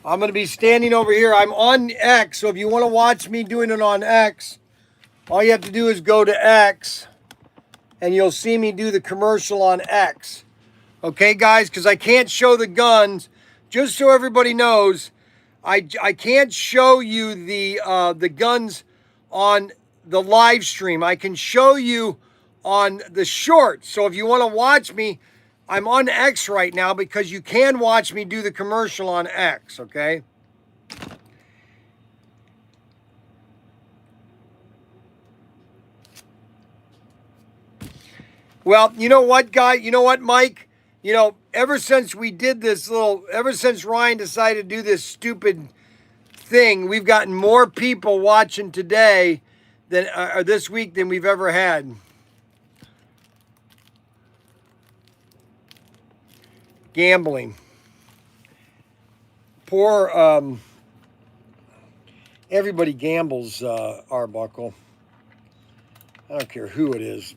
I'm going to be standing over here. I'm on X, so if you want to watch me doing it on X, all you have to do is go to X, and you'll see me do the commercial on X. Okay, guys, because I can't show the guns. Just so everybody knows, I can't show you the guns on the live stream. I can show you on the shorts. So if you want to watch me, I'm on X right now because you can watch me do the commercial on X, okay? Well, you know what, guy? You know what, Mike? You know, ever since we did this ever since Ryan decided to do this stupid thing, we've gotten more people watching today than or this week than we've ever had. Gambling. Poor, everybody gambles, Arbuckle. I don't care who it is.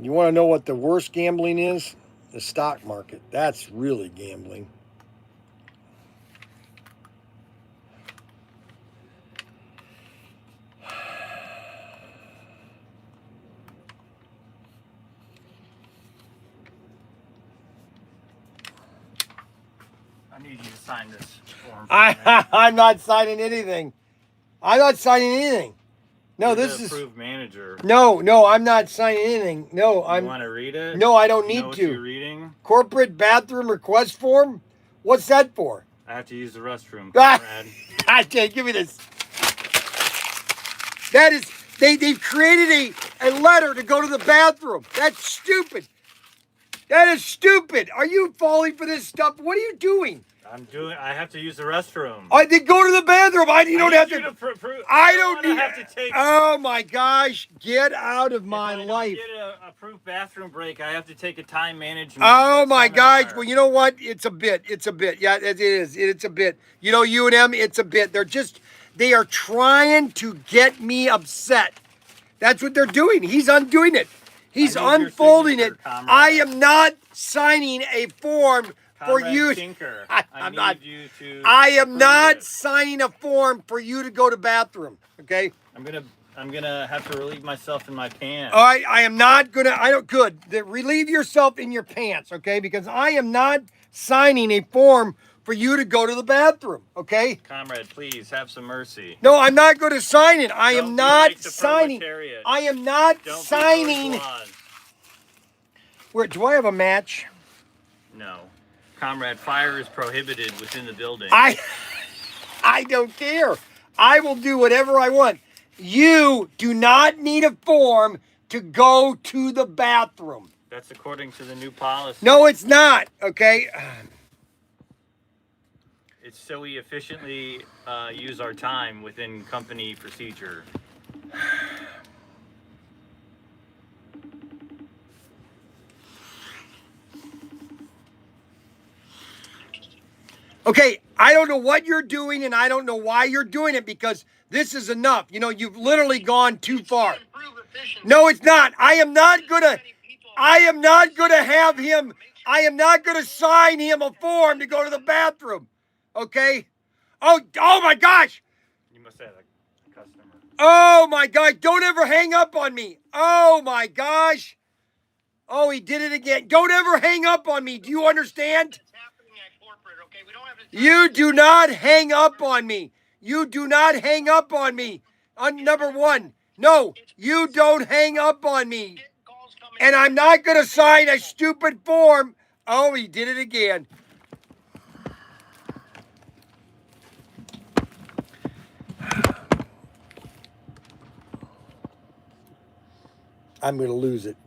You want to know what the worst gambling is? The stock market. That's really gambling. I need you to sign this form. I'm not signing anything. I'm not signing anything. No, You're this the is approved manager. no, I'm not signing anything. No, You want to read it? No, I don't You know need what to. You're reading? Corporate bathroom request form? What's that for? I have to use the restroom, Ah, Brad. I can't give me this. That is they've created a letter to go to the bathroom. That's stupid. That is stupid. Are you falling for this stuff? What are you doing? I have to use the restroom. I did go to the bathroom. You don't have to. I don't need. have to take. Oh my gosh! Get out of my if I life. Don't get a approved bathroom break. I have to take a time management. Oh my seminar. gosh! Well, you know what? It's a bit. It's a bit. Yeah, it is. It's a bit. You know, UNM. It's a bit. They are trying to get me upset. That's what they're doing. He's undoing it. He's unfolding it. Comrade. I am not signing a form for Comrade you. Tinker, I'm not. you to I am not it. signing a form for you to go to bathroom. Okay. I'm gonna have to relieve myself in my pants. All right. I am not gonna. I don't. Good. Relieve yourself in your pants. Okay. Because I am not signing a form for you to go to the bathroom. Okay. Comrade, please have some mercy. No, I'm not going to sign it. I am Don't be not like the signing. proletariat. I am not Don't be signing. bourgeois. Where do I have a match? No. Comrade, fire is prohibited within the building. I don't care. I will do whatever I want. You do not need a form to go to the bathroom. That's according to the new policy. No, it's not. Okay. It's so we efficiently use our time within company procedure. Okay, I don't know what you're doing and I don't know why you're doing it because this is enough. You know, you've literally gone too far. No, it's not. I am not going to have him. I am not going to sign him a form to go to the bathroom. Okay? Oh my gosh. You must have a customer. Oh my gosh. Don't ever hang up on me. Oh my gosh. Oh, he did it again. Don't ever hang up on me. Do you understand? You do not hang up on me. You do not hang up on me. Number one. No, you don't hang up on me. And I'm not going to sign a stupid form. Oh, he did it again. I'm going to lose it.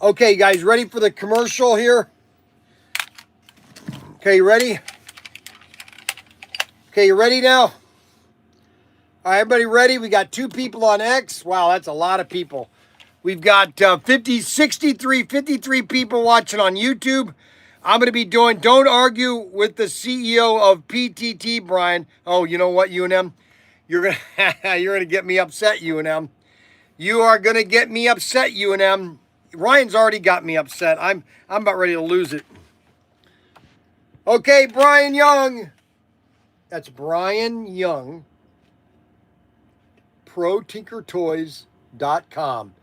Okay, guys, ready for the commercial here? Okay, you ready? Okay, you ready now? All right, everybody ready? We got 2 people on X. Wow, that's a lot of people. We've got 53 people watching on YouTube. I'm going to be doing Don't Argue with the CEO of PTT, Bryan. Oh, you know what, UNM? You're gonna get me upset, UNM. You are gonna get me upset, UNM. Ryan's already got me upset. I'm about ready to lose it. Okay, Bryan Young. That's Bryan Young. ProTinkerToys.com.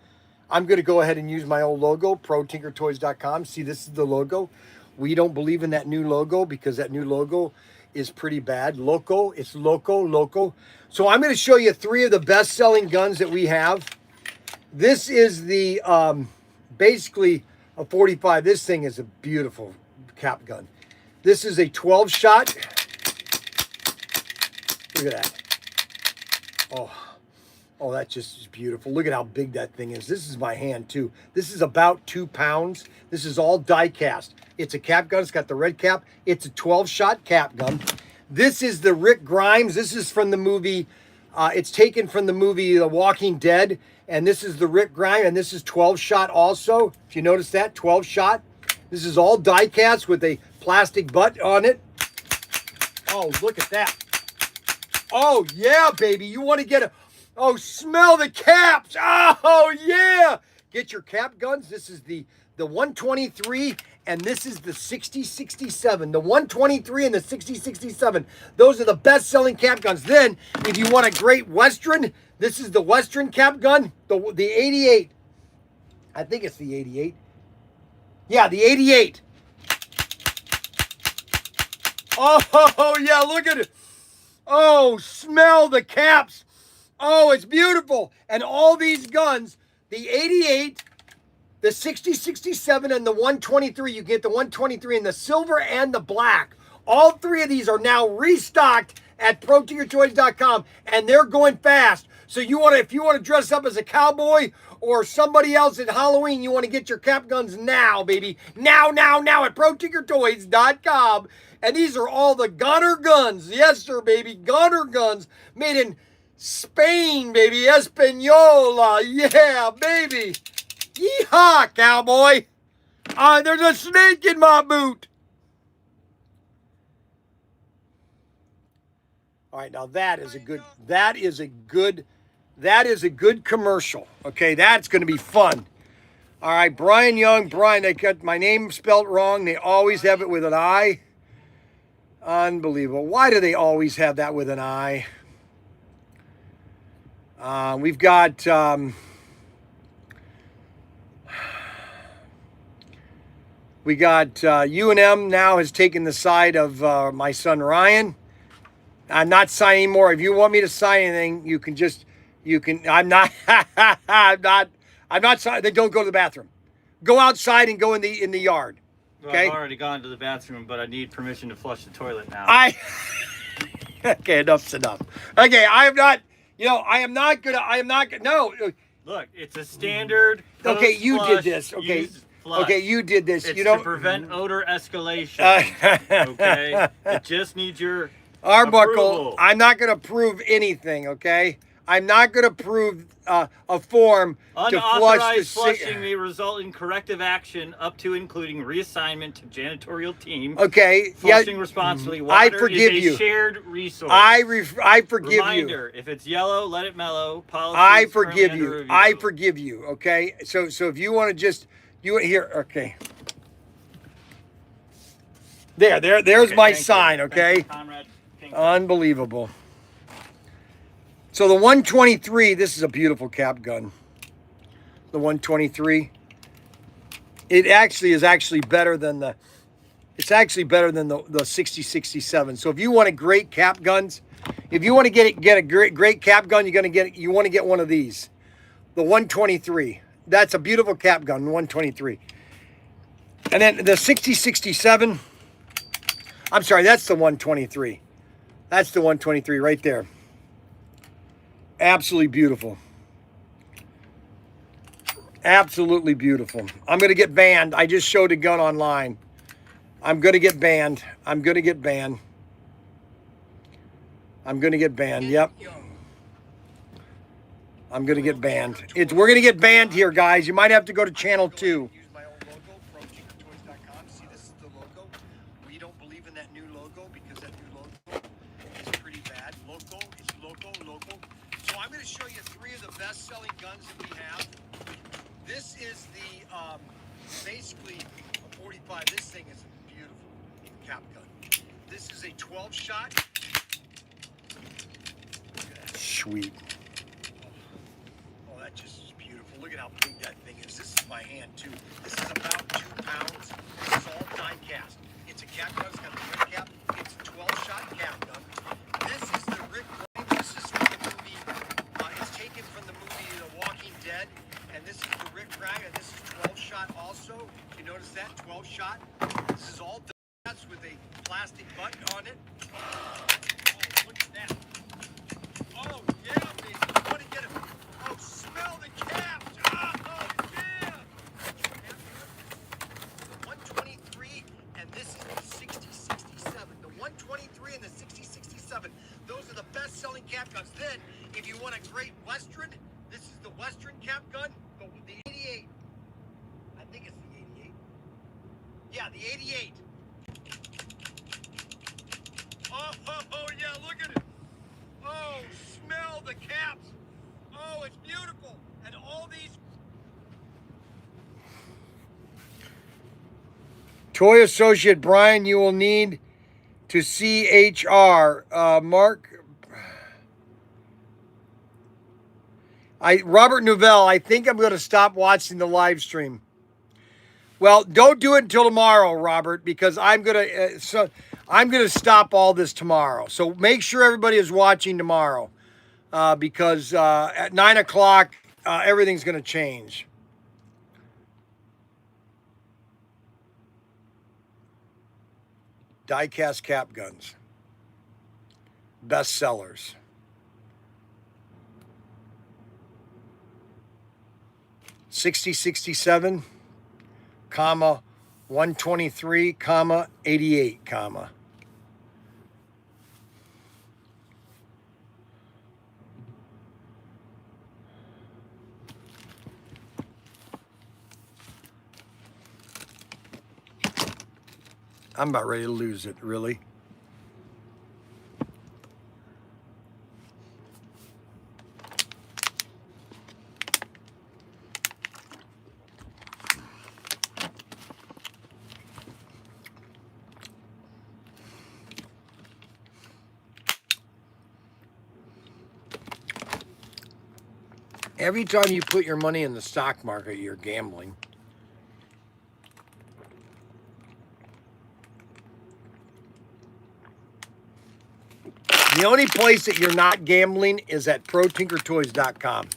I'm going to go ahead and use my old logo, ProTinkerToys.com. See, this is the logo. We don't believe in that new logo because that new logo is pretty bad. Loco, it's loco. So I'm going to show you 3 of the best-selling guns that we have. This is the, basically a 45. This thing is a beautiful cap gun. This is a 12-shot. Look at that. Oh, that just is beautiful. Look at how big that thing is. This is my hand, too. This is about 2 pounds. This is all die cast. It's a cap gun. It's got the red cap. It's a 12-shot cap gun. This is the Rick Grimes. This is from the movie. It's taken from the movie The Walking Dead. And this is the Rick Grimes. And this is 12-shot also. If you notice that, 12-shot. This is all die cast with a plastic butt on it. Oh, look at that. Oh, yeah, baby. You want to get a... Oh, smell the caps. Oh, yeah. Get your cap guns. This is the 123, and this is the 6067. The 123 and the 6067. Those are the best-selling cap guns. Then, if you want a great Western, this is the Western cap gun, the 88. I think it's the 88. Yeah, the 88. Oh, yeah, look at it. Oh, smell the caps. Oh, it's beautiful. And all these guns, the 88, the 6067, and the 123, you get the 123 in the silver and the black. All 3 of these are now restocked at ProTinkerToys.com, and they're going fast. So if you want to dress up as a cowboy or somebody else at Halloween, you want to get your cap guns now, baby. Now at ProTinkerToys.com. And these are all the Gunner guns. Yes, sir, baby. Gunner guns made in Spain, baby. Española. Yeah, baby. Yeehaw, cowboy. There's a snake in my boot. All right, now that is a good commercial. Okay, that's going to be fun. All right, Bryan Young. Bryan, they got my name spelled wrong. They always have it with an I. Unbelievable. Why do they always have that with an I? We've got UNM now has taken the side of my son Ryan. I'm not signing anymore. If you want me to sign anything, you can. I'm not. I'm not signing. They don't go to the bathroom. Go outside and go in the yard. Okay. Well, I've already gone to the bathroom, but I need permission to flush the toilet now. Okay, enough's enough. Okay, I am not gonna, no. Look, it's a standard. Okay, you did this. Okay. Okay, you did this. It's you know, to prevent odor escalation. Okay? It just needs your Arbuckle, approval. I'm not gonna prove anything, okay? I'm not going to prove a form to flush Unauthorized flushing may result in corrective action up to including reassignment to janitorial team. Okay. Flushing responsibly. Water I forgive is a you. shared resource. I forgive Reminder, if it's yellow, let it mellow. Policy I is currently forgive under you. review. I forgive you. Okay. So if you want to just here. Okay. There's Okay, my thank you. sign. Thank Okay. you, Comrade King. Unbelievable. So the 123, this is a beautiful cap gun. The 123. It is better than the 6067. So if you want a great cap guns, if you want to get a great cap gun, you want to get one of these. The 123. That's a beautiful cap gun, 123. And then the 6067. I'm sorry, that's the 123. That's the 123 right there. Absolutely beautiful. Absolutely beautiful. I'm going to get banned. I just showed a gun online. I'm going to get banned. I'm going to get banned. Yep. I'm going to get banned. We're going to get banned here, guys. You might have to go to channel 2. Use my old logo, ProTinkerToys.com. See, this is the logo. We don't believe in that new logo because that new logo is pretty bad. Loco, it's loco. to show you 3 of the best-selling guns that we have. This is the basically a 45. This thing is a beautiful cap gun. This is a 12-shot. Sweet. Oh, that just is beautiful. Look at how big that thing is. This is my hand, too. This is about 2 pounds. This is all die cast. It's a cap gun. It's got a red cap. It's a 12-shot cap gun. This is the Rick Bryan. This is from the movie. It's taken from the movie The Walking Dead. And this is the Rick Bryan. And this is 12-shot also. You notice that? 12-shot. This is all die cast with a plastic butt on it. Oh, look at that. Oh, yeah, baby. I want to get him. Oh, smell the caps. Oh, yeah. The 123, and this is the 6067. The 123 and the 6067. Those are the best-selling cap guns. Then, if you want a great Western, this is the Western cap gun. The 88. I think it's the 88. Yeah, the 88. Oh, yeah, look at it. Oh, smell the caps. Oh, it's beautiful. And all these toy associate Bryan, you will need to CHR. Mark. Robert Novell, I think I'm going to stop watching the live stream. Well, don't do it until tomorrow, Robert, because I'm going to stop all this tomorrow. So make sure everybody is watching tomorrow, because at 9 o'clock, everything's going to change. Die-cast cap guns. Best sellers. $60.67, comma, 123, comma, 88, comma. I'm about ready to lose it, really. Every time you put your money in the stock market, you're gambling. The only place that you're not gambling is at ProTinkerToys.com.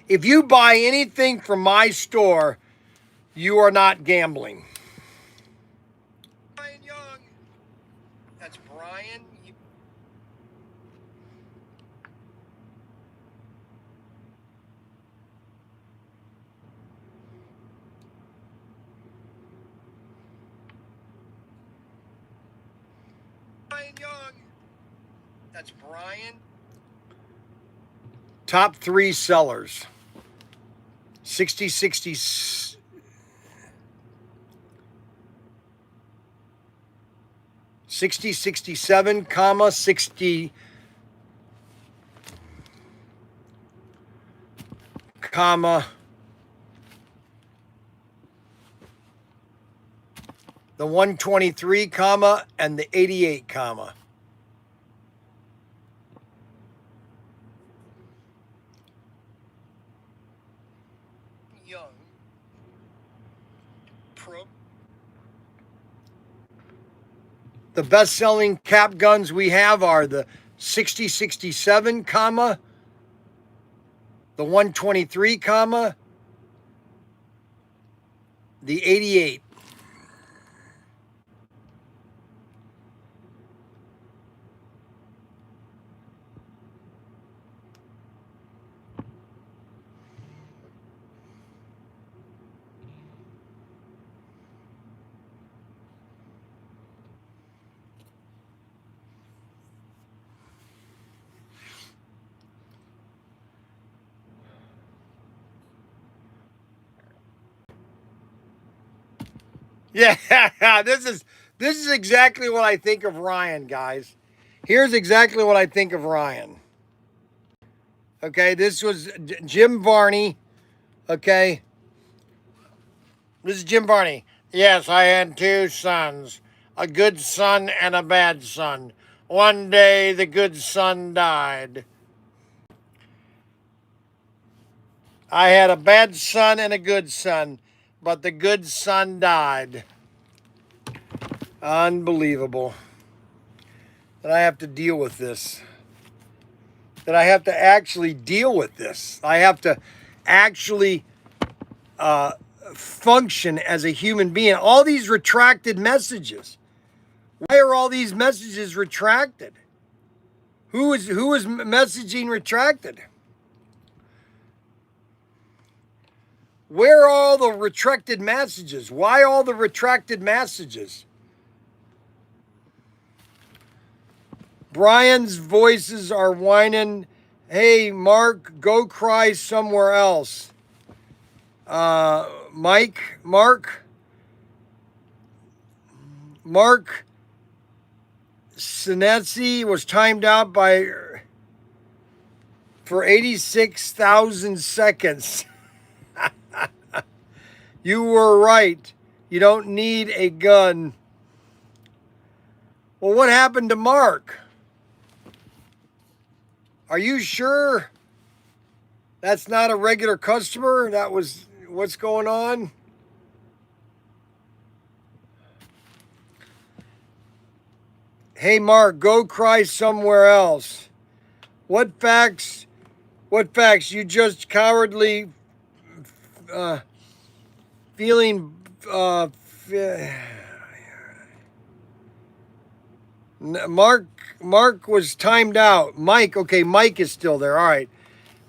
If you buy anything from my store, you are not gambling. Bryan Young. That's Bryan. Bryan Young. That's Bryan. Top 3 sellers. 60, 60, 60, 67, comma, 60, comma, the 123, comma, and the 88, comma. Young. Pro. The best-selling cap guns we have are the 6067, comma, the 123, comma, the 88. Yeah, this is exactly what I think of Ryan, guys. Here's exactly what I think of Ryan. Okay, this was Jim Varney. Okay, this is Jim Varney. Yes, I had two sons, a good son and a bad son. One day the good son died. I had a bad son and a good son, but the good son died. Unbelievable. That I have to deal with this. That I have to actually deal with this. I have to actually function as a human being. All these retracted messages. Why are all these messages retracted? Who is messaging retracted? Where are all the retracted messages? Why all the retracted messages? Bryan's voices are whining, hey, Mark, go cry somewhere else. Mark Sinetzi was timed out for 86,000 seconds. You were right. You don't need a gun. Well, what happened to Mark? Are you sure that's not a regular customer? That was what's going on? Hey, Mark, go cry somewhere else. What facts? What facts? You just cowardly feeling. Mark was timed out. Mike, okay, Mike is still there. All right.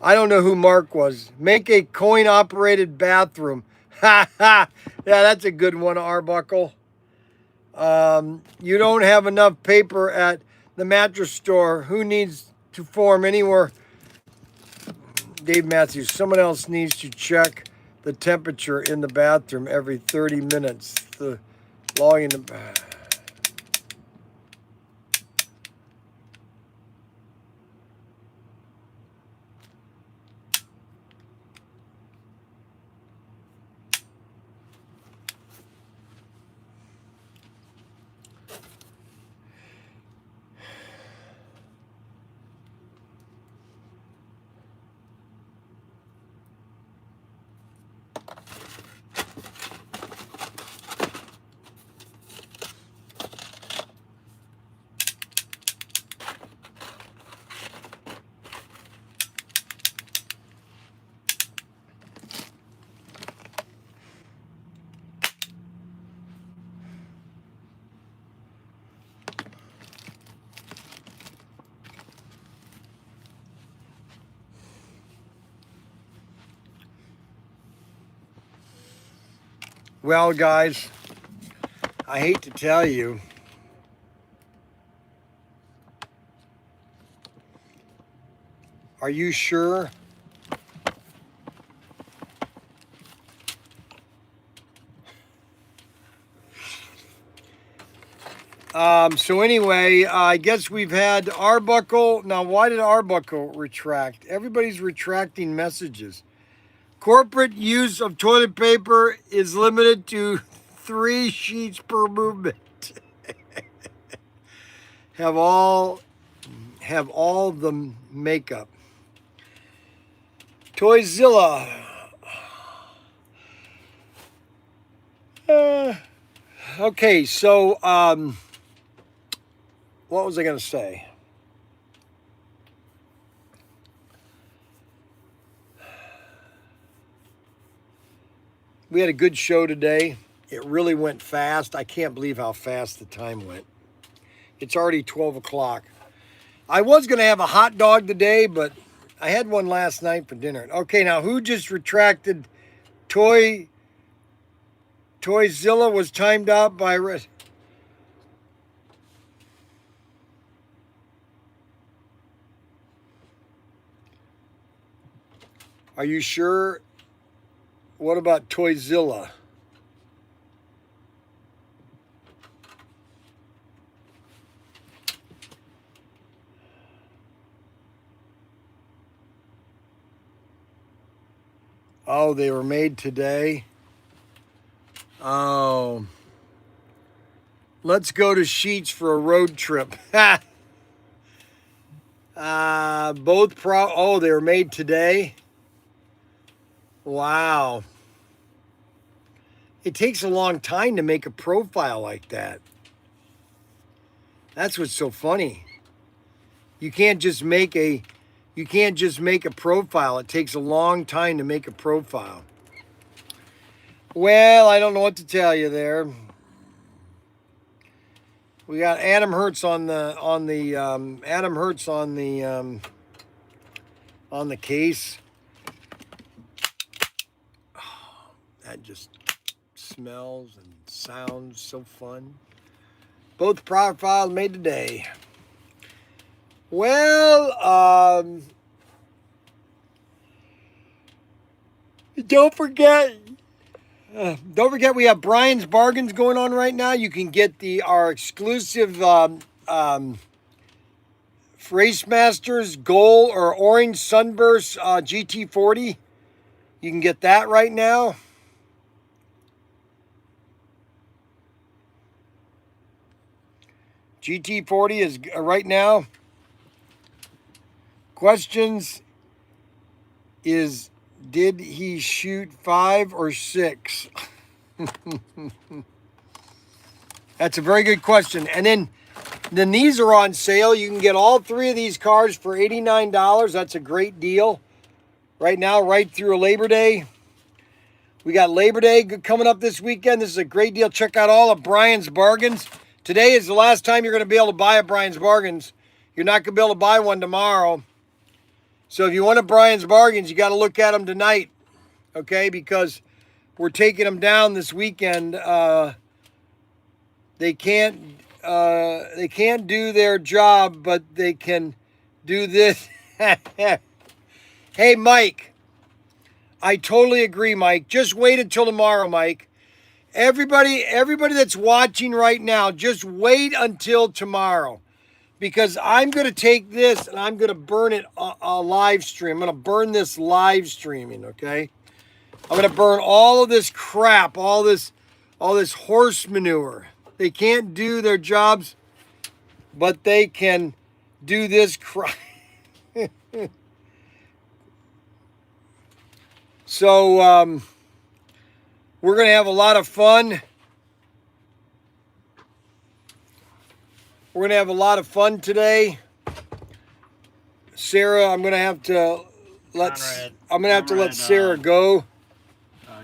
I don't know who Mark was. Make a coin-operated bathroom. Ha ha. Yeah, that's a good one, Arbuckle. You don't have enough paper at the mattress store. Who needs to form anywhere? Dave Matthews. Someone else needs to check the temperature in the bathroom every 30 minutes. The log in the... Well, guys, I hate to tell you, are you sure? So anyway, I guess we've had Arbuckle. Now, why did Arbuckle retract? Everybody's retracting messages. Corporate use of toilet paper is limited to 3 sheets per movement. have all the makeup. Toyzilla. Okay, so what was I going to say? We had a good show today. It really went fast. I can't believe how fast the time went. It's already 12 o'clock. I was going to have a hot dog today, but I had one last night for dinner. Okay, now who just retracted? Toyzilla was timed out by... Are you sure? What about Toyzilla? Oh, they were made today. Oh. Let's go to Sheets for a road trip. Oh, they were made today. Wow. It takes a long time to make a profile like that. That's what's so funny. You can't just make a profile. It takes a long time to make a profile. Well, I don't know what to tell you there. We got Adam Hertz on the case. Oh, that just smells and sounds so fun. Both profiles made today. Well, don't forget we have Bryan's Bargains going on right now. You can get our exclusive Race Masters Gold or Orange Sunburst GT40. You can get that right now. GT40 is right now. Questions is, did he shoot 5 or 6? That's a very good question. And then these are on sale. You can get all 3 of these cars for $89. That's a great deal. Right now, right through Labor Day. We got Labor Day coming up this weekend. This is a great deal. Check out all of Bryan's Bargains. Today is the last time you're going to be able to buy a Bryan's Bargains. You're not going to be able to buy one tomorrow. So if you want a Bryan's Bargains, you got to look at them tonight, okay? Because we're taking them down this weekend. They can't do their job, but they can do this. Hey, Mike, I totally agree, Mike. Just wait until tomorrow, Mike. Everybody that's watching right now, just wait until tomorrow. Because I'm going to take this and I'm going to burn it a live stream. I'm going to burn this live streaming, okay? I'm going to burn all of this crap, all this horse manure. They can't do their jobs, but they can do this crap. So, we're going to have a lot of fun. We're going to have a lot of fun today. Sarah, I'm going to have to let Sarah go.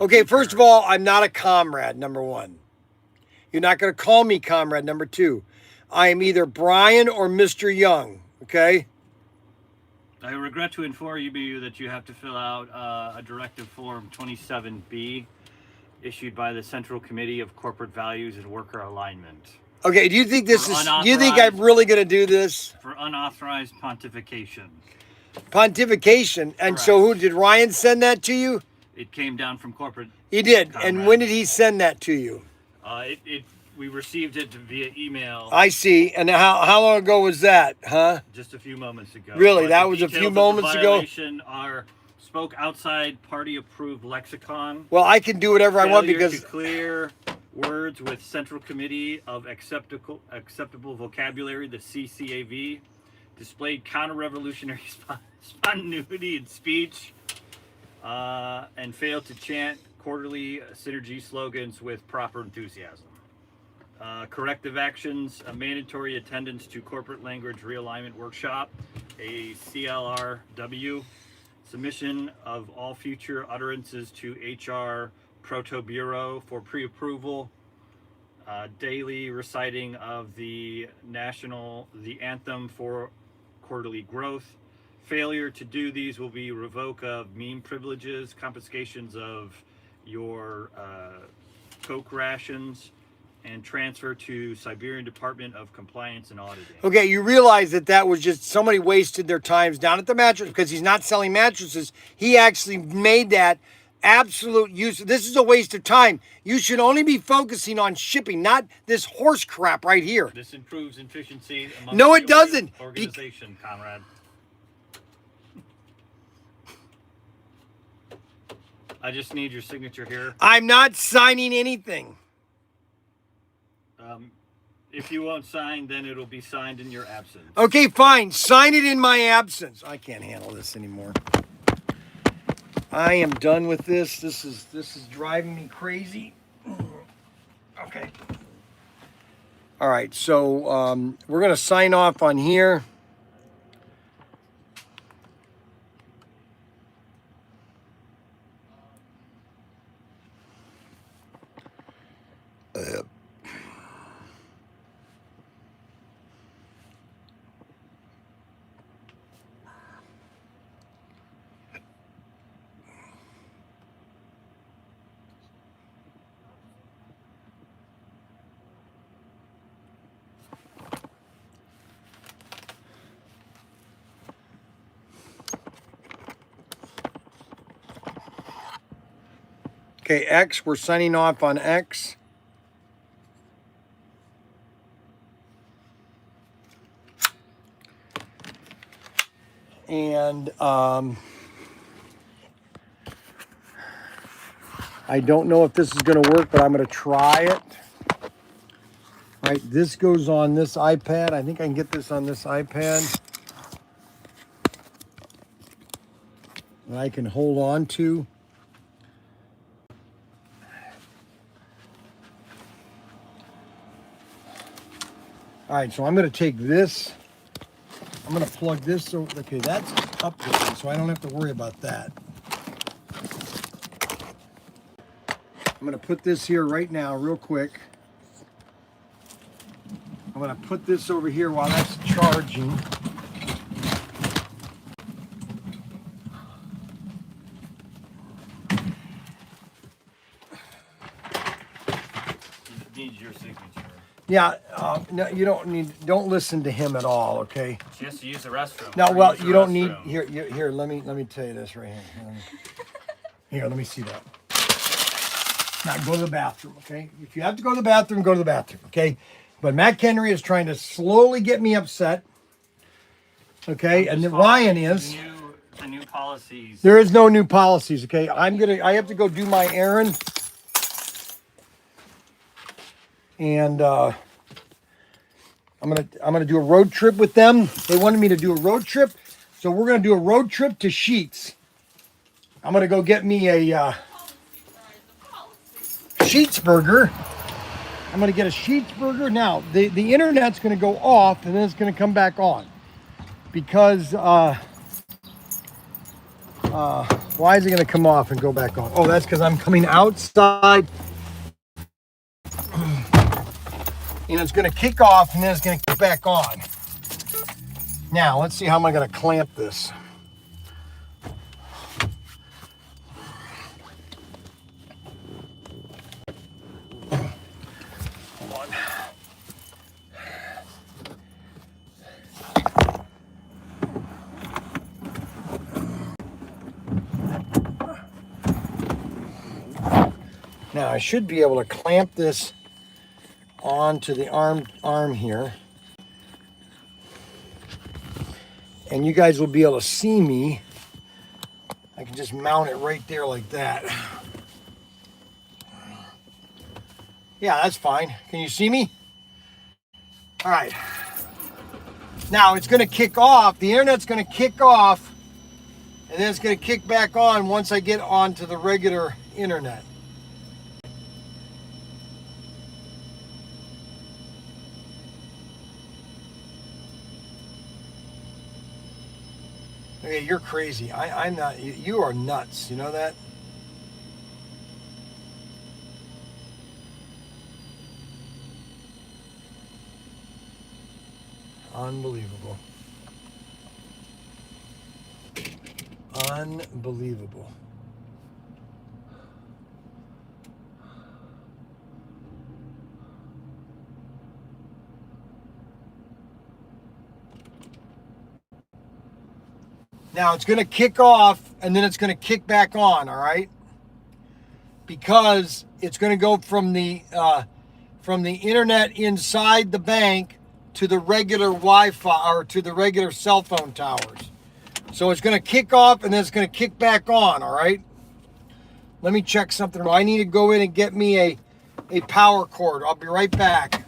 Okay, first of all, I'm not a comrade, number 1. You're not going to call me comrade, number 2. I am either Bryan or Mr. Young, okay? I regret to inform you that you have to fill out a Directive Form 27B issued by the Central Committee of Corporate Values and Worker Alignment. Okay, do you think I'm really going to do this? For unauthorized pontification. Pontification. And Correct. So did Ryan send that to you? It came down from corporate. He did. Comrade. And when did he send that to you? We received it via email. I see. And how long ago was that, huh? Just a few moments ago. Really? But that was a few moments ago? Spoke outside party-approved lexicon. Well, I can do whatever I want because... to clear words with Central Committee of Acceptable Vocabulary, the CCAV, displayed counter-revolutionary spontaneity in speech, and failed to chant quarterly synergy slogans with proper enthusiasm. Corrective actions, a mandatory attendance to corporate language realignment workshop, a CLRW, submission of all future utterances to HR Proto Bureau for pre-approval, daily reciting of the anthem for quarterly growth. Failure to do these will be revoke of meme privileges, confiscations of your Coke rations, and transfer to Siberian Department of Compliance and Auditing. Okay, you realize that was just somebody wasted their times down at the mattress because he's not selling mattresses. He actually made that absolute use. This is a waste of time. You should only be focusing on shipping, not this horse crap right here. This improves efficiency among No, it doesn't. Organization, Conrad. I just need your signature here. I'm not signing anything. If you won't sign, then it'll be signed in your absence. Okay, fine. Sign it in my absence. I can't handle this anymore. I am done with this. This is driving me crazy. Okay. All right, so we're going to sign off on here. Okay, X, we're signing off on X. And I don't know if this is going to work, but I'm going to try it. All right, this goes on this iPad. I think I can get this on this iPad. That I can hold on to. All right, so I'm going to take this. I'm going to plug this over. Okay, that's up there, so I don't have to worry about that. I'm going to put this here right now, real quick. I'm going to put this over here while that's charging. It needs your signature. Yeah, no, you don't listen to him at all, okay? She has to use the restroom. No, Or well, use the you don't need, restroom. here, let me tell you this right here. Here, let me see that. Now, go to the bathroom, okay? If you have to go to the bathroom, go to the bathroom, okay? But Matt Henry is trying to slowly get me upset, okay? And then Ryan is. The new policies. There is no new policies, okay? I have to go do my errand. And I'm gonna do a road trip with them. They wanted me to do a road trip, so we're gonna do a road trip to Sheetz. I'm gonna go get me a Sheetz burger. I'm gonna get a Sheetz burger. Now the internet's gonna go off and then it's gonna come back on because why is it gonna come off and go back on? Oh, that's because I'm coming outside. And it's going to kick off and then it's going to kick back on. Now, let's see how am I going to clamp this. Hold on. Now, I should be able to clamp this onto the arm here, and you guys will be able to see me. I can just mount it right there like that. Yeah, that's fine. Can you see me? All right. Now it's going to kick off. The internet's going to kick off, and then it's going to kick back on once I get onto the regular internet. Okay, you're crazy. I'm not. You are nuts. You know that? Unbelievable. Unbelievable. Now it's going to kick off and then it's going to kick back on, all right? Because it's going to go from the internet inside the bank to the regular Wi-Fi or to the regular cell phone towers. So it's going to kick off and then it's going to kick back on, all right? Let me check something. I need to go in and get me a power cord. I'll be right back.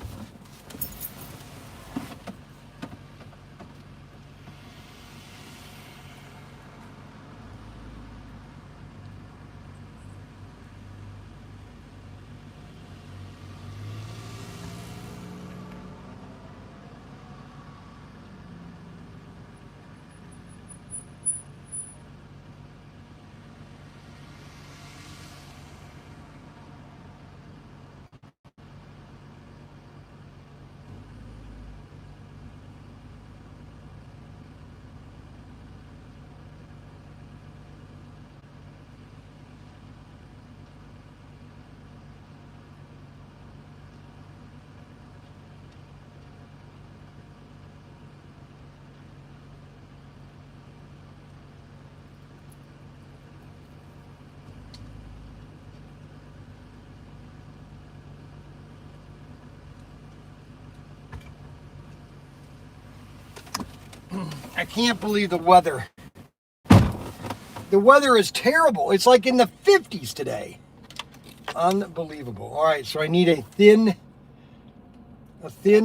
I can't believe the weather. The weather is terrible. It's like in the 50s today. Unbelievable. All right, so I need a thin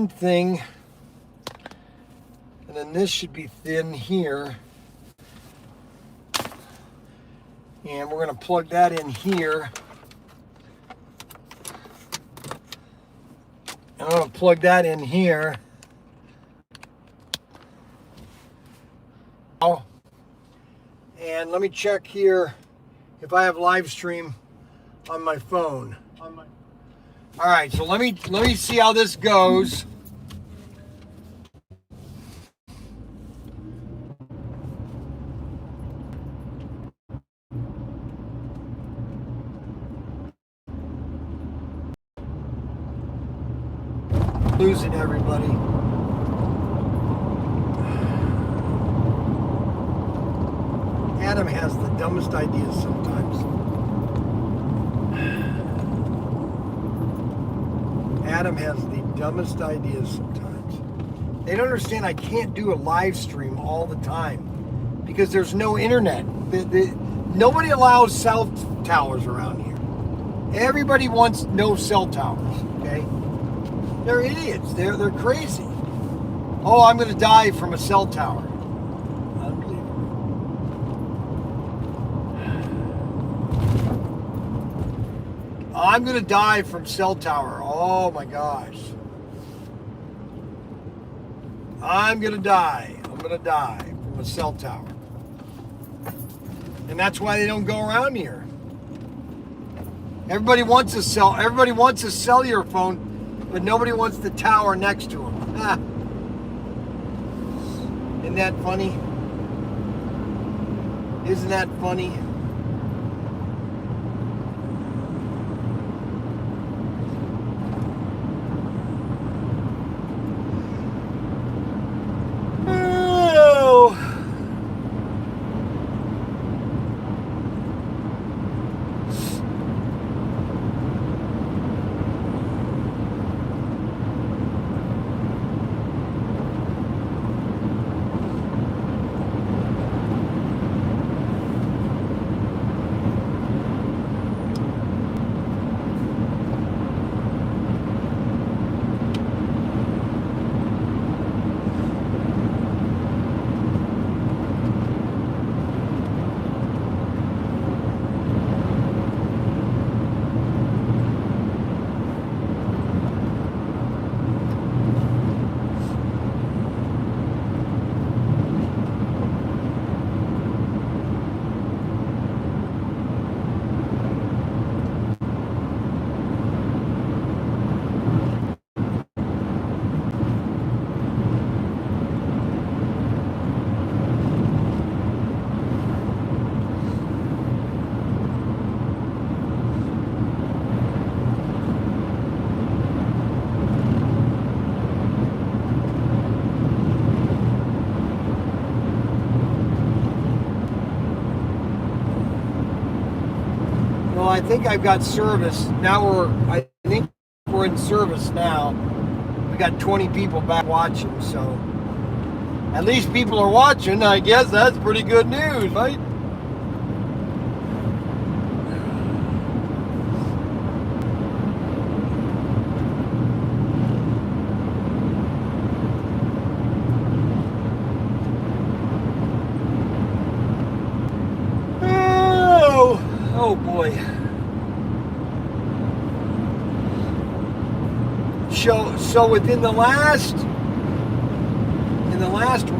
thing. And then this should be thin here. And we're going to plug that in here. I'm going to plug that in here. And let me check here if I have live stream on my phone. All right, so let me see how this goes. Losing everybody. Adam has the dumbest ideas sometimes. Adam has the dumbest ideas sometimes. They don't understand I can't do a live stream all the time because there's no internet. Nobody allows cell towers around here. Everybody wants no cell towers, okay? They're idiots. They're crazy. Oh, I'm going to die from a cell tower. I'm going to die from cell tower. Oh my gosh. I'm going to die. I'm going to die from a cell tower. And that's why they don't go around here. Everybody wants a cellular phone, but nobody wants the tower next to them. Ah. Isn't that funny? Isn't that funny? I think I've got service. I think we're in service now. We got 20 people back watching, so at least people are watching. I guess that's pretty good news, right? Oh boy. So within the last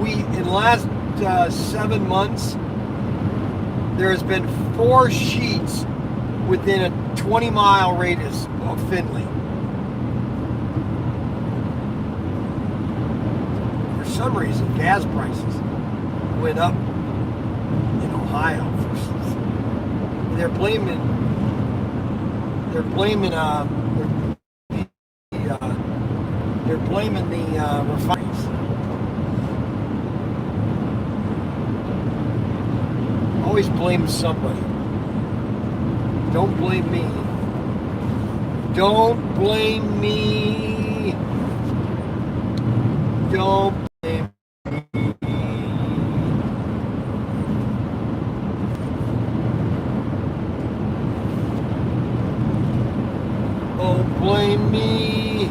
week, in the last 7 months, there has been 4 sheets within a 20-mile radius of Findlay. For some reason, gas prices went up in Ohio. They're blaming the refineries. Always blame somebody. Don't blame me. Don't blame me. Don't blame me. Don't blame me.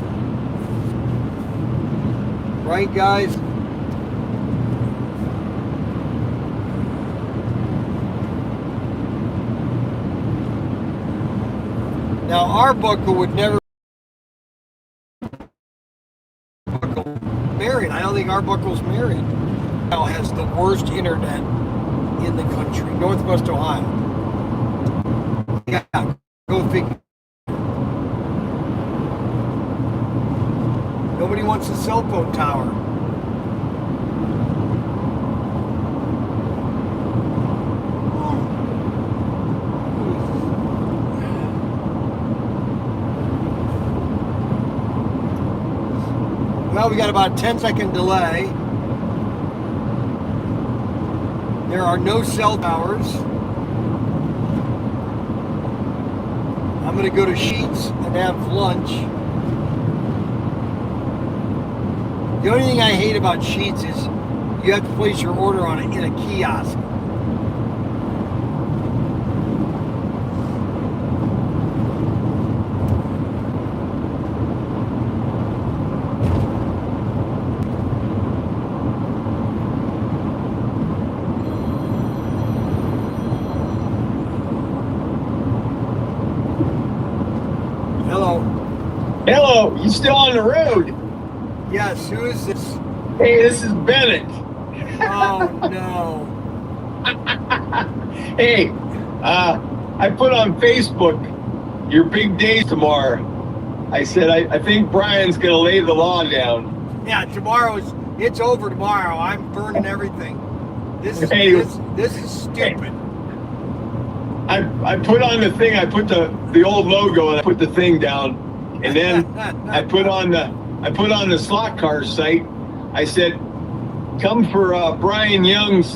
Right, guys? Now, Arbuckle would never married. I don't think Arbuckle's married. Now has the worst internet in the country, Northwest Ohio. Yeah, go figure. Nobody wants a cell phone tower. Well, we got about a 10-second delay. There are no cell towers. I'm going to go to Sheets and have lunch. The only thing I hate about Sheets is you have to place your order on it in a kiosk. Hello, you still on the road? Yes, who is this? Hey, this is Bennett. Oh, no. Hey, I put on Facebook your big day tomorrow. I said, I think Bryan's going to lay the law down. Yeah, it's over tomorrow. I'm burning everything. This is stupid. I put on the thing, I put the old logo and I put the thing down. And then I put on the slot car site. I said, come for Bryan Young's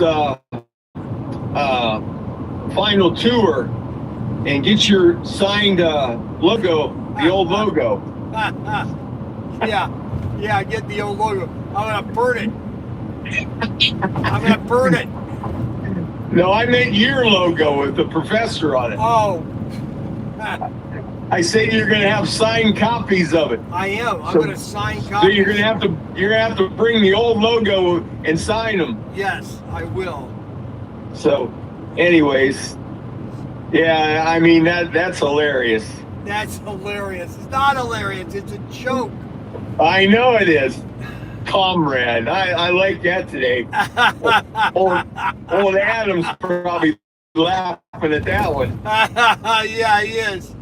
final tour and get your signed logo, the old logo. Yeah, get the old logo. I'm gonna burn it. No, I meant your logo with the professor on it. Oh. I said you're going to have signed copies of it. I am. I'm going to sign copies. So you're going to have to bring the old logo and sign them. Yes, I will. So, anyways, yeah, I mean that's hilarious. That's hilarious. It's not hilarious. It's a joke. I know it is, comrade. I like that today. old Adam's probably laughing at that one. Yeah, he is.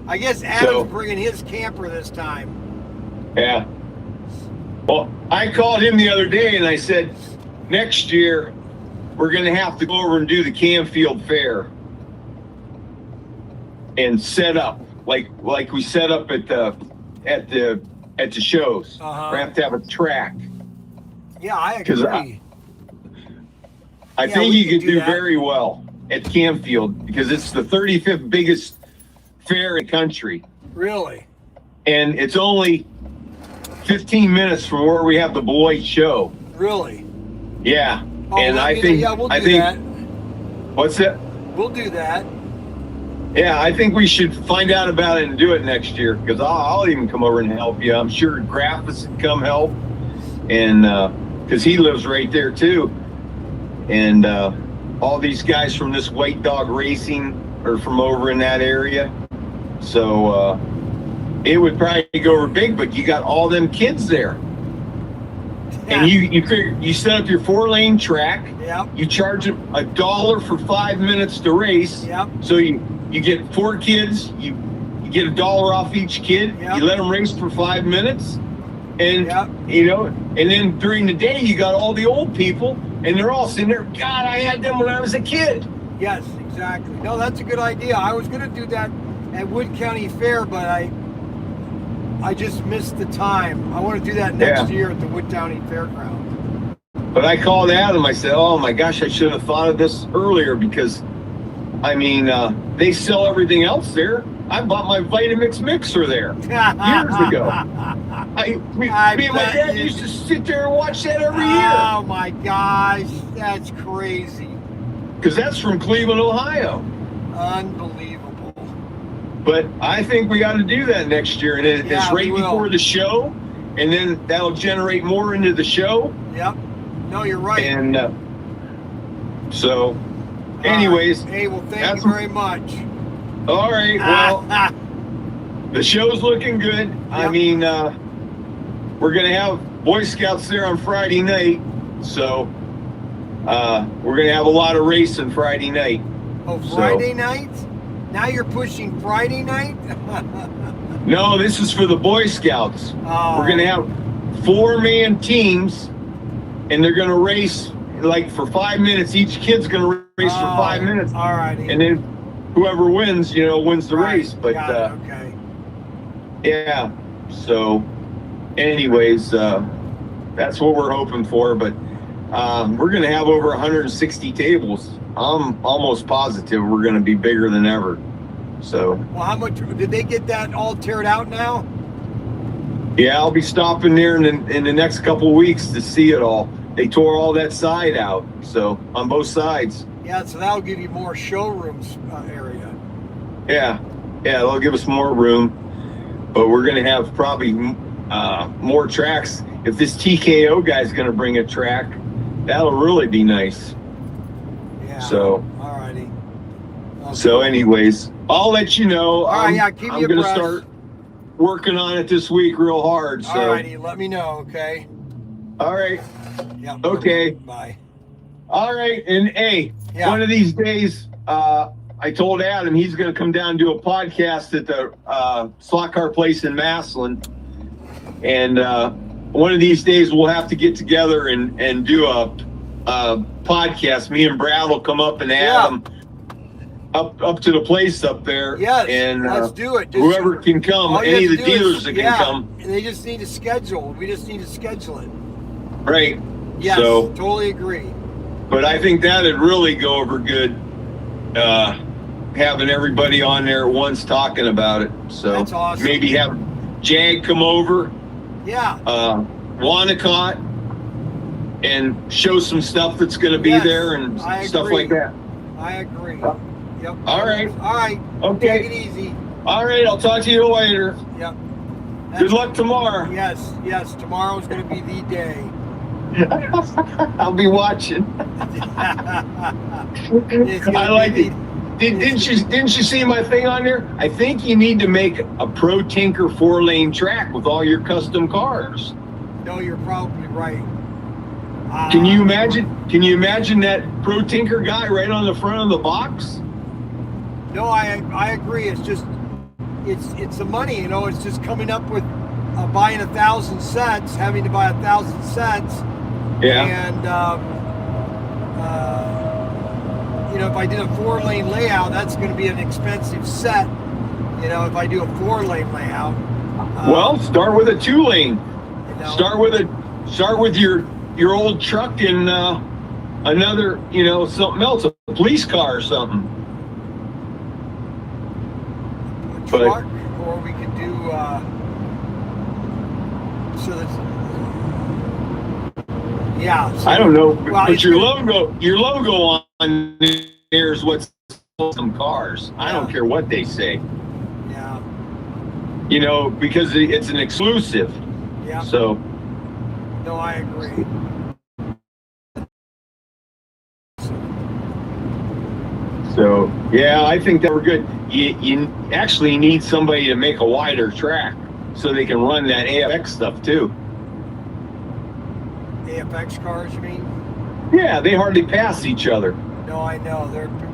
I guess Adam's bringing his camper this time. Yeah. Well, I called him the other day and I said, next year we're going to have to go over and do the Canfield Fair and set up like we set up at the shows. Uh-huh. We have to have a track. Yeah, I agree. I think you could do very well at Canfield because it's the 35th biggest fair in the country. Really? And it's only 15 minutes from where we have the Beloit show. Really? Yeah. Oh, and we'll do that. What's that? We'll do that. Yeah, I think we should find out about it and do it next year because I'll even come over and help you. I'm sure Graphis would come help, and because he lives right there too. And all these guys from this White Dog Racing are from over in that area. So it would probably go over big, but you got all them kids there. And you set up your 4-lane track. Yep. You charge them $1 for 5 minutes to race. Yep. So you get 4 kids. You get $1 off each kid. Yep. You let them race for 5 minutes, and Yep. you know. And then during the day, you got all the old people, and they're all sitting there. God, I had them when I was a kid. Yes, exactly. No, that's a good idea. I was going to do that at Wood County Fair, but I just missed the time. I want to do that next year at the Wood County Fairground. But I called Adam. I said, "Oh my gosh, I should have thought of this earlier because, I mean, they sell everything else there. I bought my Vitamix mixer there years ago. Me and my dad used to sit there and watch that every year. Oh my gosh, that's crazy. Because that's from Cleveland, Ohio. Unbelievable. But I think we got to do that next year. And it's right we will. before the show. And then that'll generate more into the show. Yep. No, you're right. And so, anyways. Hey, well, thank you very much. All right. Well, the show's looking good. Yep. I mean, we're going to have Boy Scouts there on Friday night. So, we're going to have a lot of racing Friday night. Oh, Friday night? Now you're pushing Friday night? No, this is for the Boy Scouts. Oh. We're going to have 4-man teams, and they're going to race like for 5 minutes. Each kid's going to race for 5 minutes. All righty. And then whoever wins, wins the race. But okay. yeah. So, anyways, that's what we're hoping for. But we're going to have over 160 tables. I'm almost positive we're going to be bigger than ever. So. Well, how much did they get that all teared out now? Yeah, I'll be stopping there in the next couple of weeks to see it all. They tore all that side out, so on both sides. Yeah, so that'll give you more showrooms area. Yeah, they'll give us more room, but we're going to have probably more tracks. If this TKO guy's going to bring a track, that'll really be nice. Yeah. So. Alrighty. Okay. So, anyways, I'll let you know. All right, keep I'm me going to abreast. start working on it this week real hard. So. Alrighty, let me know, okay? All right. Yeah. Okay. Bye. All right, and hey, one of these days, I told Adam he's going to come down and do a podcast at the slot car place in Massillon, and one of these days we'll have to get together and do a podcast. Me and Brad will come up and Adam up to the place up there. Yes, and let's do it. Whoever can come, any of the dealers that can come. They just need to schedule. We just need to schedule it. Right. Yes, So, totally agree. but I think that'd really go over good, having everybody on there at once talking about it. So That's awesome. maybe have Jag come over, Yeah. Wanacott, and show some stuff that's going to be there and I stuff agree. like that. I agree. Yep. All right. All right. Okay. Take it easy. All right. I'll talk to you later. Yep. Good luck tomorrow. Yes. Tomorrow's going to be the day. I'll be watching. I like it. Didn't you see my thing on there? I think you need to make a Pro Tinker 4-lane track with all your custom cars. No, you're probably right. Can you imagine? Can you imagine that Pro Tinker guy right on the front of the box? No, I agree. It's just it's the money. It's just coming up with buying 1,000 sets, having to buy 1,000 sets. Yeah. And if I did a 4-lane layout, that's going to be an expensive set. If I do a 4-lane layout. Well, start with a 2-lane. Start with your old truck and another, something else, a police car or something. A truck, or we could do I don't know, Well, but your logo on there is what's some cars. I don't care what they say. Yeah. Because it's an exclusive. Yeah. So. No, I agree. So yeah, I think that we're good. You actually need somebody to make a wider track so they can run that AFX stuff too. AFX cars, you mean? Yeah, they hardly pass each other. No, I know.